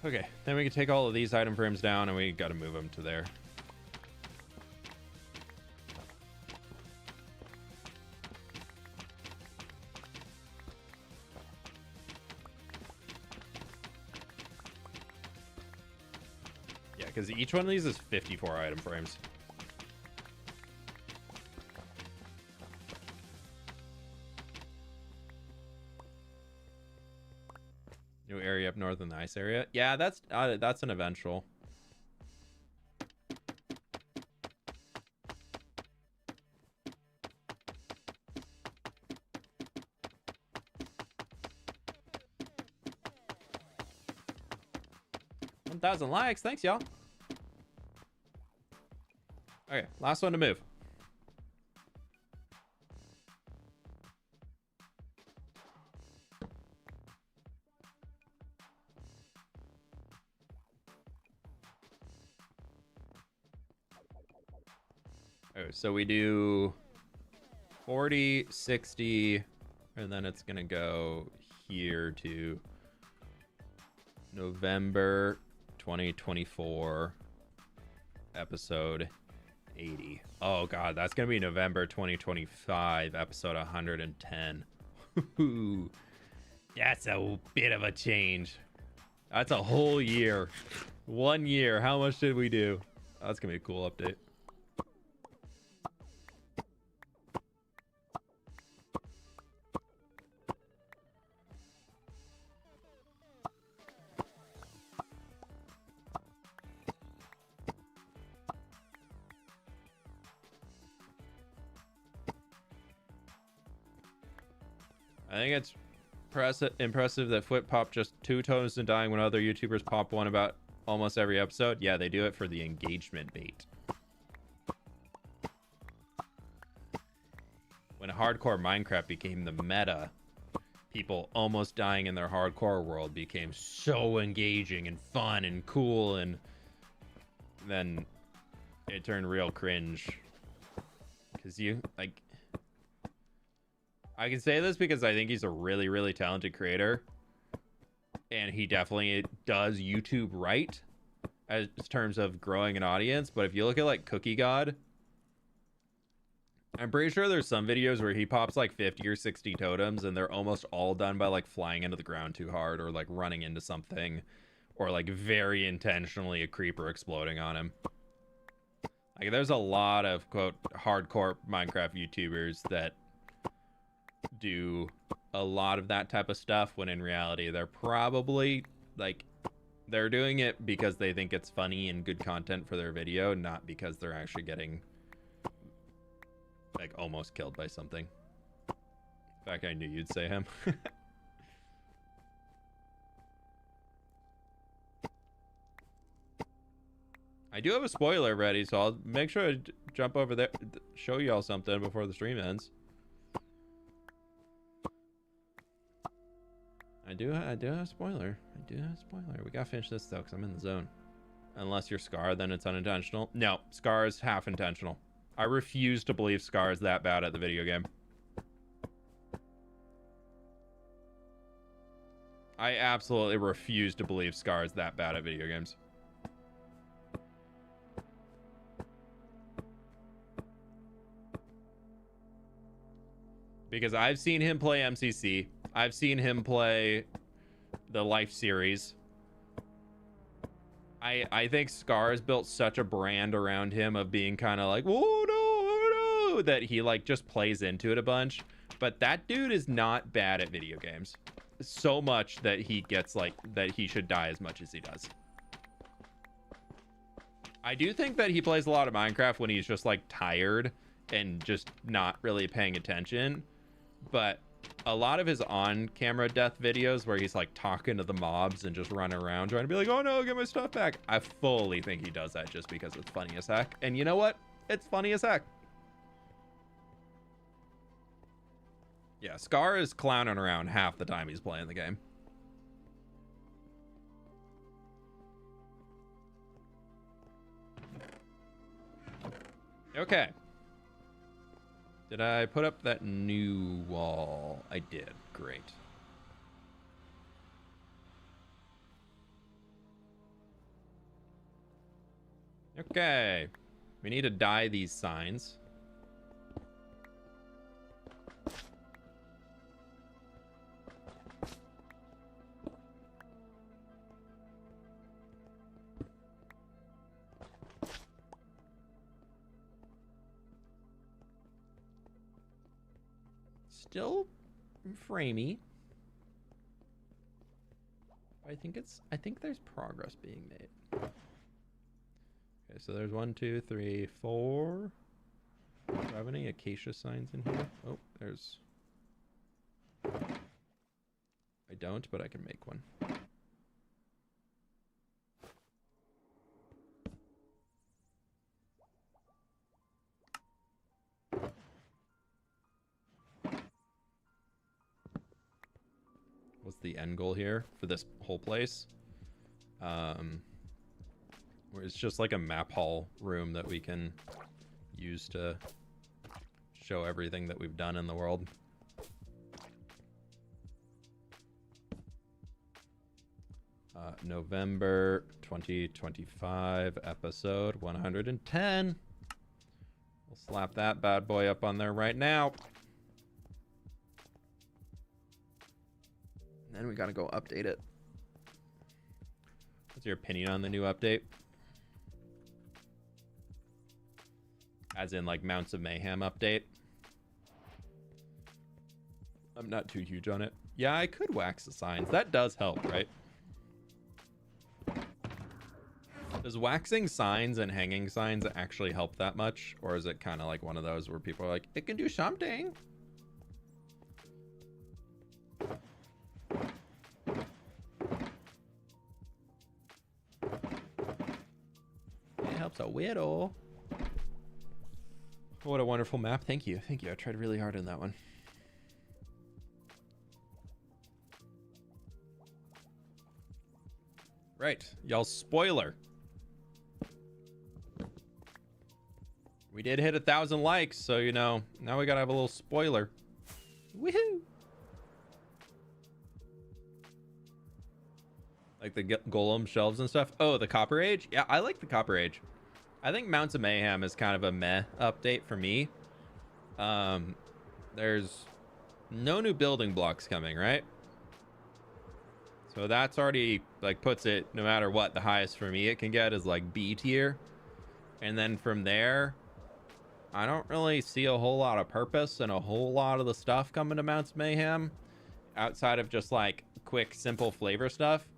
Okay, then we can take all of these item frames down and we got to move them to there. Yeah, because each one of these is 54 item frames. New area up north in the ice area. Yeah, that's an eventual. $1,000 likes. Thanks, y'all. Okay, last one to move. So we do 40, 60, and then it's gonna go here to November 2024, episode 80. Oh god, that's gonna be November 2025, episode 110. That's a bit of a change. That's a whole year. 1 year. How much did we do? That's gonna be a cool update. I think it's impressive that Flip popped just 2 totems and dying when other YouTubers pop one about almost every episode. Yeah, they do it for the engagement bait. When hardcore Minecraft became the meta, people almost dying in their hardcore world became so engaging and fun and cool, and then it turned real cringe. Because you, like... I can say this because I think he's a really, really talented creator. And he definitely does YouTube right as terms of growing an audience. But if you look at like Cookie God, I'm pretty sure there's some videos where he pops like 50 or 60 totems and they're almost all done by like flying into the ground too hard or like running into something or like very intentionally a creeper exploding on him. Like there's a lot of quote hardcore Minecraft YouTubers that do a lot of that type of stuff when in reality they're probably like They're doing it because they think it's funny and good content for their video, not because they're actually getting like almost killed by something. In fact, I knew you'd say him. I do have a spoiler ready, so I'll make sure to jump over there, show y'all something before the stream ends. I do have a spoiler. I do have a spoiler. We gotta finish this though, because I'm in the zone. Unless you're Scar, then it's unintentional. No, Scar is half intentional. I refuse to believe Scar is that bad at the video game. I absolutely refuse to believe Scar is that bad at video games. Because I've seen him play MCC. I've seen him play the Life series. I think Scar has built such a brand around him of being kind of like, oh no, oh no, that he like just plays into it a bunch. But that dude is not bad at video games. So much that he gets like, that he should die as much as he does. I do think that he plays a lot of Minecraft when he's just like tired and just not really paying attention. But a lot of his on-camera death videos where he's like talking to the mobs and just running around trying to be like, oh no, get my stuff back. I fully think he does that just because it's funny as heck. And you know what? It's funny as heck. Yeah, Scar is clowning around half the time he's playing the game. Okay. Did I put up that new wall? I did. Great. Okay. We need to dye these signs. Still framey. I think there's progress being made. Okay, so there's 1, 2, 3, 4. Do I have any acacia signs in here? Oh, there's... I don't, but I can make one. What's the end goal here for this whole place? Where it's just like a map hall room that we can use to show everything that we've done in the world. November 2025 episode 110. We'll slap that bad boy up on there right now. Then we gotta go update it. What's your opinion on the new update? As in like Mounts of Mayhem update? I'm not too huge on it. Yeah, I could wax the signs. That does help, right? Does waxing signs and hanging signs actually help that much? Or is it kind of like one of those where people are like, it can do something? It helps a little. What a wonderful map. Thank you. Thank you. I tried really hard on that one. Right. Y'all, spoiler. We did hit 1,000 likes, so, you know, now we gotta have a little spoiler. Woohoo! Like the golem shelves and stuff. Oh, the Copper Age? Yeah, I like the Copper Age. I think Mounts of Mayhem is kind of a meh update for me. There's no new building blocks coming, right? So that's already, like, puts it, no matter what, the highest for me it can get is, like, B tier. And then from there, I don't really see a whole lot of purpose and a whole lot of the stuff coming to Mounts of Mayhem outside of just, like, quick, simple flavor stuff.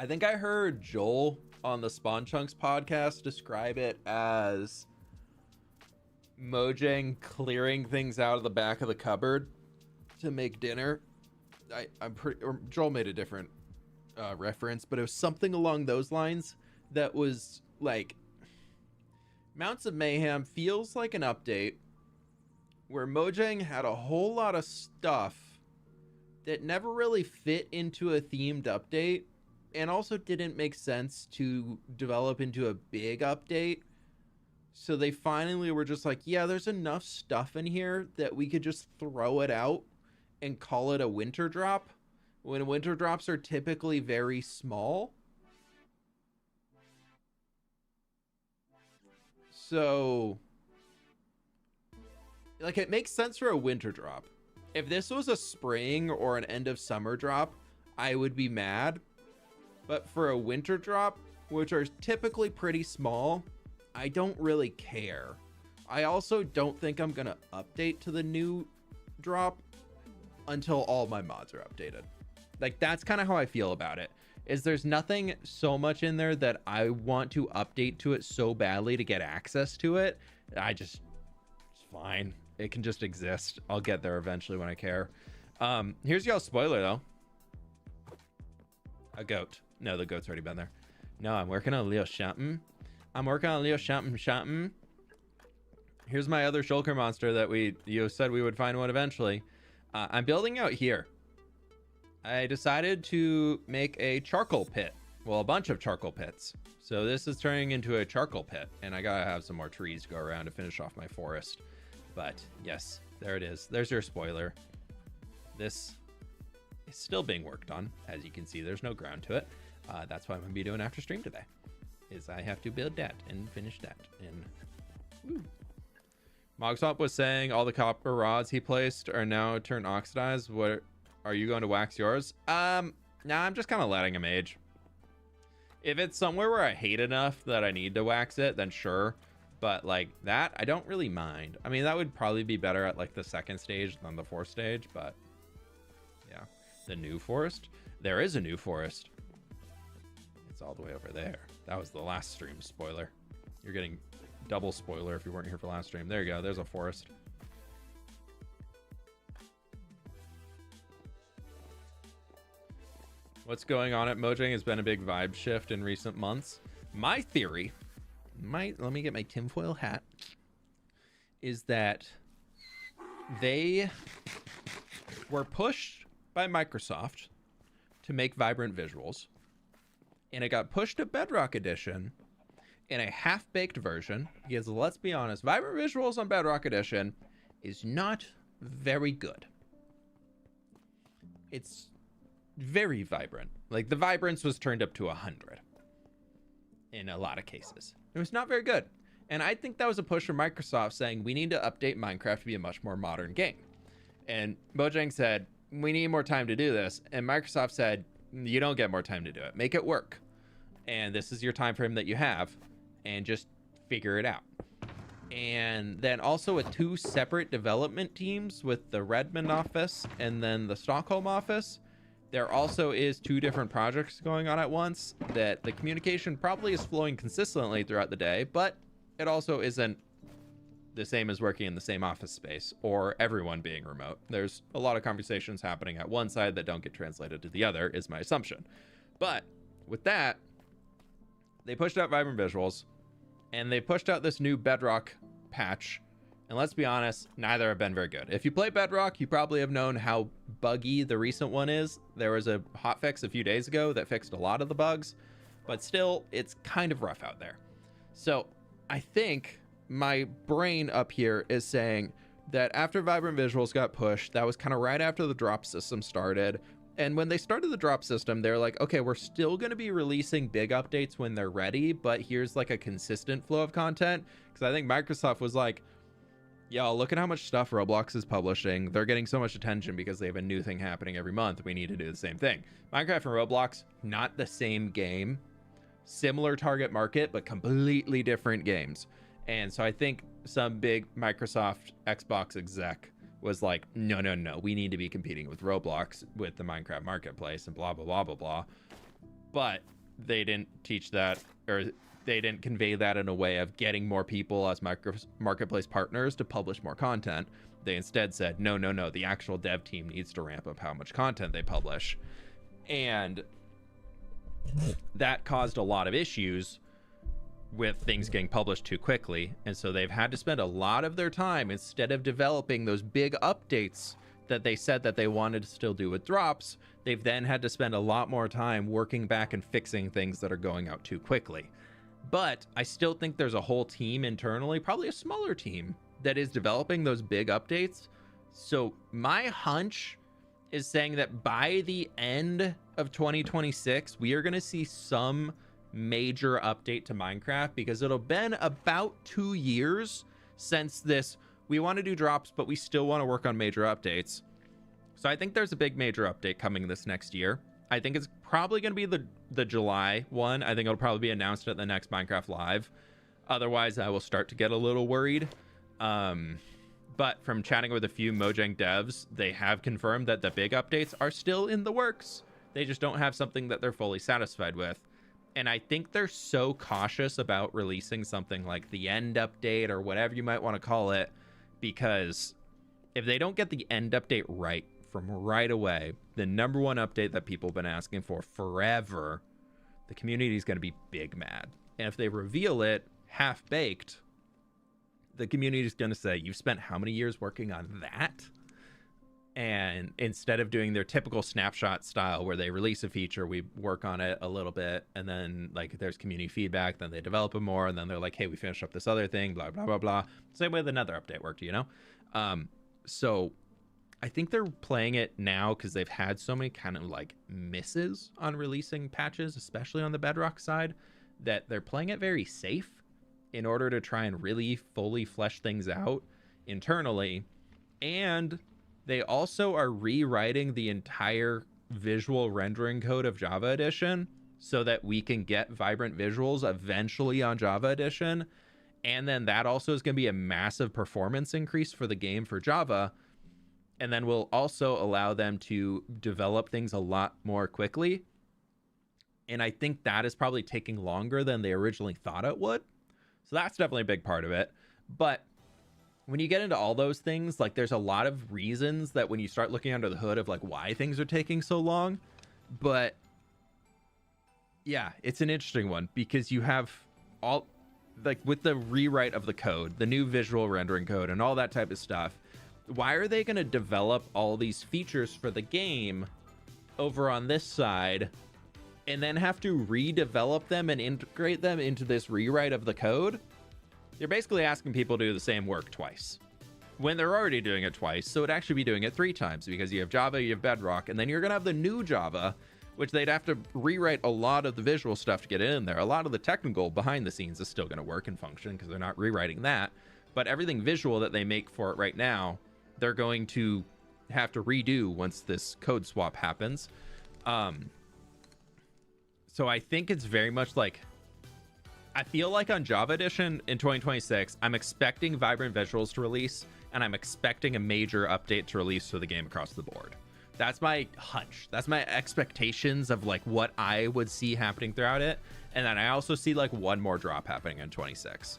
I think I heard Joel on the Spawn Chunks podcast describe it as Mojang clearing things out of the back of the cupboard to make dinner. I'm pretty, or Joel made a different reference, but it was something along those lines that was like, Mounts of Mayhem feels like an update where Mojang had a whole lot of stuff that never really fit into a themed update and also didn't make sense to develop into a big update. So they finally were just like, yeah, there's enough stuff in here that we could just throw it out and call it a winter drop, when winter drops are typically very small. So, like, it makes sense for a winter drop. If this was a spring or an end of summer drop, I would be mad. But for a winter drop, which are typically pretty small, I don't really care. I also don't think I'm gonna update to the new drop until all my mods are updated. Like, that's kind of how I feel about it. Is there's nothing so much in there that I want to update to it so badly to get access to it. It's fine. It can just exist. I'll get there eventually when I care. Here's y'all's spoiler though. A goat. No, the goat's already been there. No, I'm working on Leo Shampen. Here's my other Shulker monster that you said we would find one eventually. I'm building out here. I decided to make a charcoal pit. Well, a bunch of charcoal pits. So this is turning into a charcoal pit, and I gotta have some more trees to go around to finish off my forest. But yes, there it is. There's your spoiler. This is still being worked on. As you can see, there's no ground to it. That's what I'm gonna be doing after stream today, is I have to build that and finish that. And Mogswamp was saying all the copper rods he placed are now turned oxidized. What are you going to wax yours? Nah, I'm just kind of letting him age. If it's somewhere where I hate enough that I need to wax it, then sure. But like that, I don't really mind. I mean, that would probably be better at like the second stage than the fourth stage, but yeah. The new forest? There is a new forest. It's all the way over there. That was the last stream spoiler. You're getting double spoiler if you weren't here for last stream. There you go. There's a forest. What's going on at Mojang has been a big vibe shift in recent months. My theory, let me get my tinfoil hat, is that they were pushed by Microsoft to make vibrant visuals, and it got pushed to Bedrock Edition in a half-baked version, because let's be honest, vibrant visuals on Bedrock Edition is not very good. It's very vibrant. Like, the vibrance was turned up to 100 in a lot of cases. It was not very good. And I think that was a push from Microsoft saying we need to update Minecraft to be a much more modern game. And Mojang said, we need more time to do this. And Microsoft said, you don't get more time to do it. Make it work. And this is your time frame that you have. And just figure it out. And then also with 2 separate development teams with the Redmond office and then the Stockholm office, there also is 2 different projects going on at once that the communication probably is flowing consistently throughout the day, but it also isn't the same as working in the same office space or everyone being remote. There's a lot of conversations happening at one side that don't get translated to the other, is my assumption. But with that, they pushed out vibrant visuals and they pushed out this new Bedrock patch. And let's be honest, neither have been very good. If you play Bedrock, you probably have known how buggy the recent one is. There was a hotfix a few days ago that fixed a lot of the bugs, but still, it's kind of rough out there. So I think my brain up here is saying that after Vibrant Visuals got pushed, that was kind of right after the drop system started. And when they started the drop system, they're like, okay, we're still going to be releasing big updates when they're ready, but here's like a consistent flow of content. Because I think Microsoft was like, yo, look at how much stuff Roblox is publishing. They're getting so much attention because they have a new thing happening every month. We need to do the same thing. Minecraft and Roblox, not the same game. Similar target market, but completely different games. And so I think some big Microsoft Xbox exec was like, no, we need to be competing with Roblox with the Minecraft marketplace and blah, blah, blah, blah, blah. but they didn't teach that, or they didn't convey that in a way of getting more people as marketplace partners to publish more content. They instead said, no, the actual dev team needs to ramp up how much content they publish. And that caused a lot of issues with things getting published too quickly. And so they've had to spend a lot of their time, instead of developing those big updates that they said that they wanted to still do with drops, they've then had to spend a lot more time working back and fixing things that are going out too quickly. But I still think there's a whole team internally, probably a smaller team, that is developing those big updates. So my hunch is saying that by the end of 2026, we are going to see some major update to Minecraft, because it'll been about 2 years since this, we want to do drops, but we still want to work on major updates. So I think there's a big major update coming this next year. I think it's probably going to be the July one. I think it'll probably be announced at the next Minecraft Live. Otherwise, I will start to get a little worried. But from chatting with a few Mojang devs, they have confirmed that the big updates are still in the works. They just don't have something that they're fully satisfied with. And I think they're so cautious about releasing something like the end update or whatever you might want to call it, because if they don't get the end update right from right away, the number one update that people have been asking for forever, the community is going to be big mad. And if they reveal it half-baked, the community is going to say, you've spent how many years working on that? And instead of doing their typical snapshot style where they release a feature, we work on it a little bit, and then like there's community feedback, then they develop it more, and then they're like, hey, we finished up this other thing, blah, blah, blah, blah. Same way with another update worked, you know? So I think they're playing it now because they've had so many kind of like misses on releasing patches, especially on the Bedrock side, that they're playing it very safe in order to try and really fully flesh things out internally. And they also are rewriting the entire visual rendering code of Java Edition so that we can get vibrant visuals eventually on Java Edition. And then that also is going to be a massive performance increase for the game for Java. And then will also allow them to develop things a lot more quickly. And I think that is probably taking longer than they originally thought it would. So that's definitely a big part of it. But when you get into all those things, like there's a lot of reasons that when you start looking under the hood of like why things are taking so long. But yeah, it's an interesting one because you have all like with the rewrite of the code, the new visual rendering code and all that type of stuff. Why are they going to develop all these features for the game over on this side and then have to redevelop them and integrate them into this rewrite of the code? You're basically asking people to do the same work twice when they're already doing it twice. So it'd actually be doing it 3 times because you have Java, you have Bedrock, and then you're going to have the new Java, which they'd have to rewrite a lot of the visual stuff to get it in there. A lot of the technical behind the scenes is still going to work and function because they're not rewriting that. But everything visual that they make for it right now, they're going to have to redo once this code swap happens. So I think it's very much like, I feel like on Java Edition in 2026, I'm expecting vibrant visuals to release, and I'm expecting a major update to release for the game across the board. That's my hunch. That's my expectations of like what I would see happening throughout it. And then I also see like one more drop happening in 26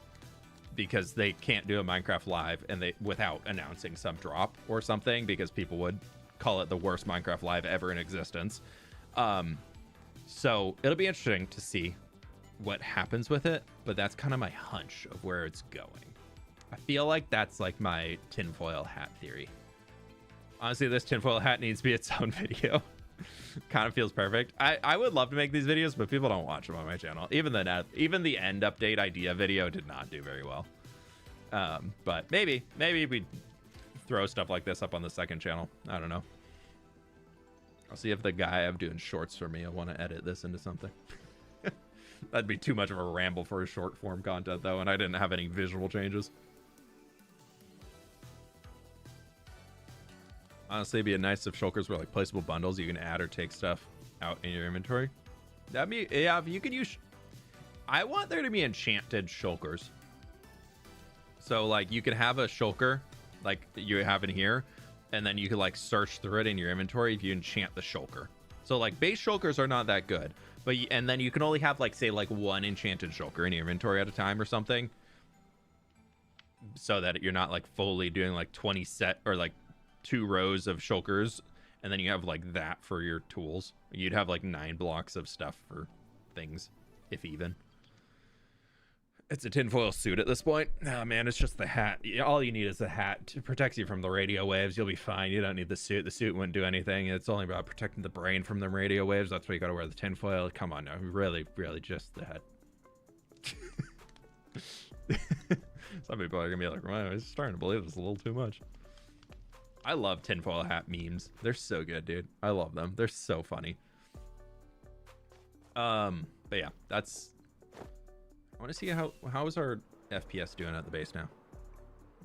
because they can't do a Minecraft Live and they without announcing some drop or something, because people would call it the worst Minecraft Live ever in existence. So it'll be interesting to see what happens with it, but that's kind of my hunch of where it's going. I feel like that's like my tinfoil hat theory. Honestly, this tinfoil hat needs to be its own video. Kind of feels perfect. I would love to make these videos, but people don't watch them on my channel. Even the end update idea video did not do very well. But maybe we throw stuff like this up on the second channel. I don't know. I'll see if the guy I'm doing shorts for me, I want to edit this into something. That'd be too much of a ramble for a short form content though, and I didn't have any visual changes. Honestly, it'd be nice if shulkers were like placeable bundles. You can add or take stuff out in your inventory. That'd be, yeah, if you can use, I want there to be enchanted shulkers. So like you could have a shulker like you have in here, and then you could like search through it in your inventory if you enchant the shulker. So like base shulkers are not that good, And then you can only have like, say, like one enchanted shulker in your inventory at a time or something, so that you're not like fully doing like 20 set or like 2 rows of shulkers, and then you have like that for your tools. You'd have like 9 blocks of stuff for things, if even. It's a tinfoil suit at this point. Oh man, it's just the hat. All you need is the hat to protect you from the radio waves. You'll be fine. You don't need the suit. The suit wouldn't do anything. It's only about protecting the brain from the radio waves. That's why you gotta wear the tinfoil. Come on now. Really, really just the hat. Some people are gonna be like, wow, I'm starting to believe this a little too much. I love tinfoil hat memes. They're so good, dude. I love them. They're so funny. But yeah, that's... I want to see how is our FPS doing at the base now.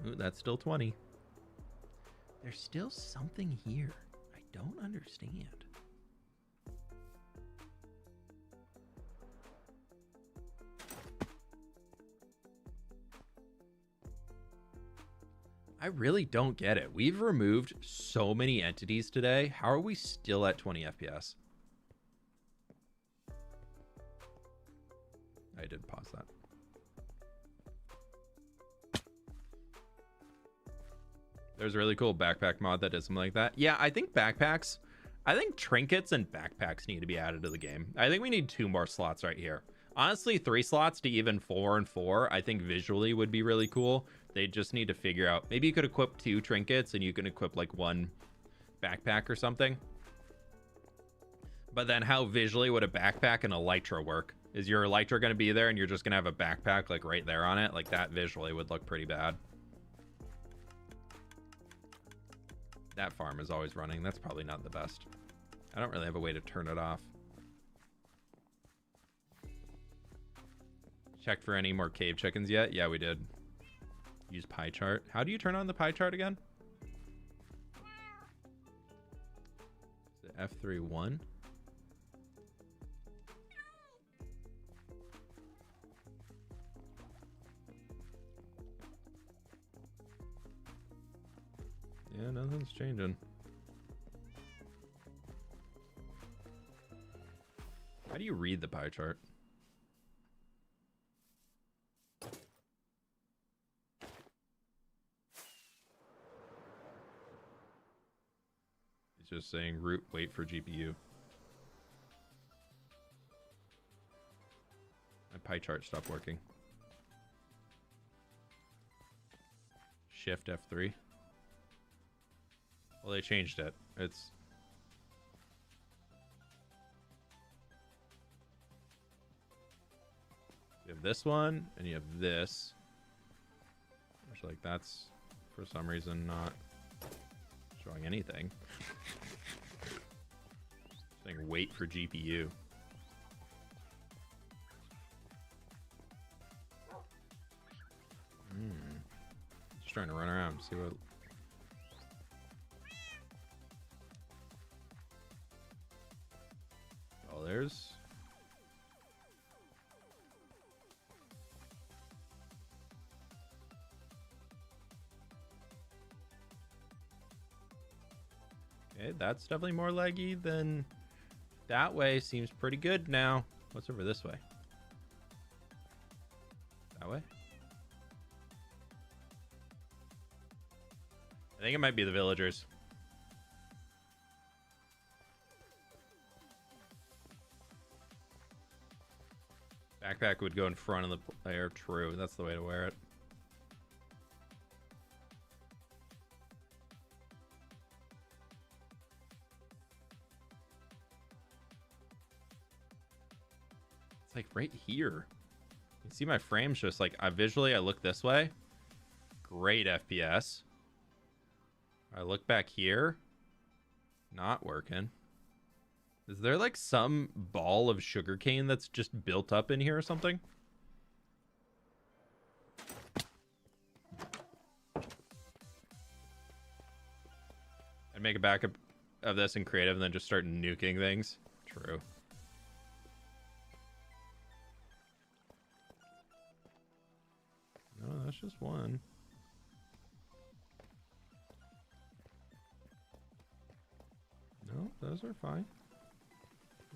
Ooh, that's still 20. There's still something here. I don't understand. I really don't get it. We've removed so many entities today. How are we still at 20 FPS? I did pause that. There's a really cool backpack mod that does something like that. Yeah, I think backpacks, I think trinkets and backpacks need to be added to the game. I think we need 2 more slots right here. Honestly, 3 slots to even 4 and 4, I think visually would be really cool. They just need to figure out, maybe you could equip 2 trinkets and you can equip like 1 backpack or something. But then how visually would a backpack and elytra work? Is your elytra going to be there and you're just going to have a backpack like right there on it? Like that visually would look pretty bad. That farm is always running. That's probably not the best. I don't really have a way to turn it off. Checked for any more cave chickens yet? Yeah, we did. Use pie chart. How do you turn on the pie chart again? Is it F3-1? Yeah, nothing's changing. How do you read the pie chart? It's just saying root wait for GPU. My pie chart stopped working. Shift F3. Well, they changed it. It's... You have this one, and you have this. Which, like, that's, for some reason, not showing anything. Saying wait for GPU. Just trying to run around, see what... Oh, there's... Okay, that's definitely more laggy than that way. Seems pretty good now. What's over this way? That way? I think it might be the villagers. Backpack would go in front of the player. True. That's the way to wear it. It's like right here. You can see my frames just like visually I look this way. Great FPS. I look back here. Not working. Is there like some ball of sugarcane that's just built up in here or something? I'd make a backup of this in creative and then just start nuking things. True. No, that's just one. No, those are fine.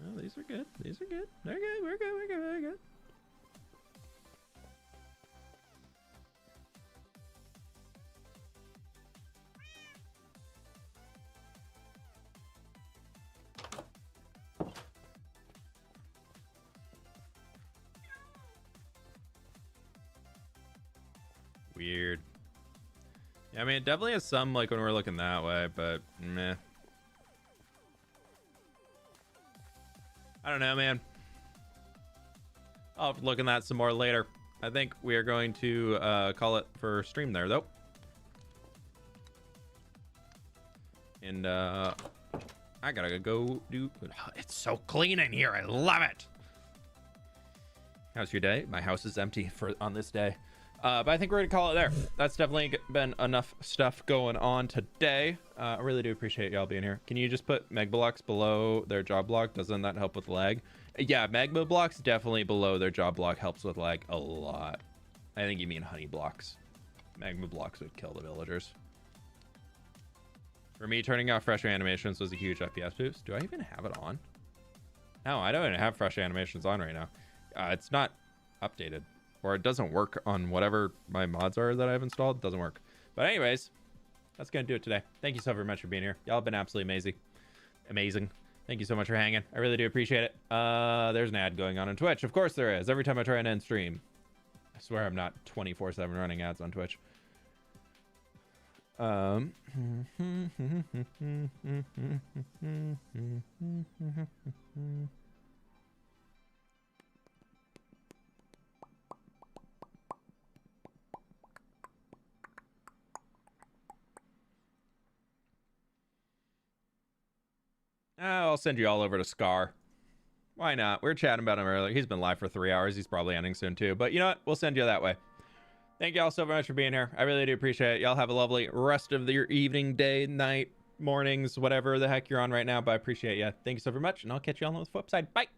Oh, these are good. These are good. They're good. We're good. We're good. We're good. Weird. Yeah, I mean, it definitely has some, like, when we're looking that way, but meh. I don't know, man. I'll have to look at that some more later. I think we are going to call it for stream there, though. And I gotta go do... It's so clean in here. I love it. How's your day? My house is empty on this day. But I think we're gonna call it there. That's definitely been enough stuff going on today. I really do appreciate y'all being here. Can you just put magma blocks below their job block? Doesn't that help with lag? Yeah, magma blocks definitely below their job block helps with lag a lot. I think you mean honey blocks. Magma blocks would kill the villagers. For me, turning off fresh animations was a huge FPS boost. Do I even have it on? No, I don't even have fresh animations on right now. It's not updated. Or it doesn't work on whatever my mods are that I've installed. It doesn't work. But anyways, that's going to do it today. Thank you so very much for being here. Y'all have been absolutely amazing. Amazing. Thank you so much for hanging. I really do appreciate it. There's an ad going on Twitch. Of course there is. Every time I try and end stream. I swear I'm not 24/7 running ads on Twitch. I'll send you all over to Scar. Why not? We were chatting about him earlier. He's been live for 3 hours. He's probably ending soon too. But you know what? We'll send you that way. Thank y'all so very much for being here. I really do appreciate it. Y'all have a lovely rest of your evening, day, night, mornings, whatever the heck you're on right now. But I appreciate you. Thank you so very much. And I'll catch you on the flip side. Bye.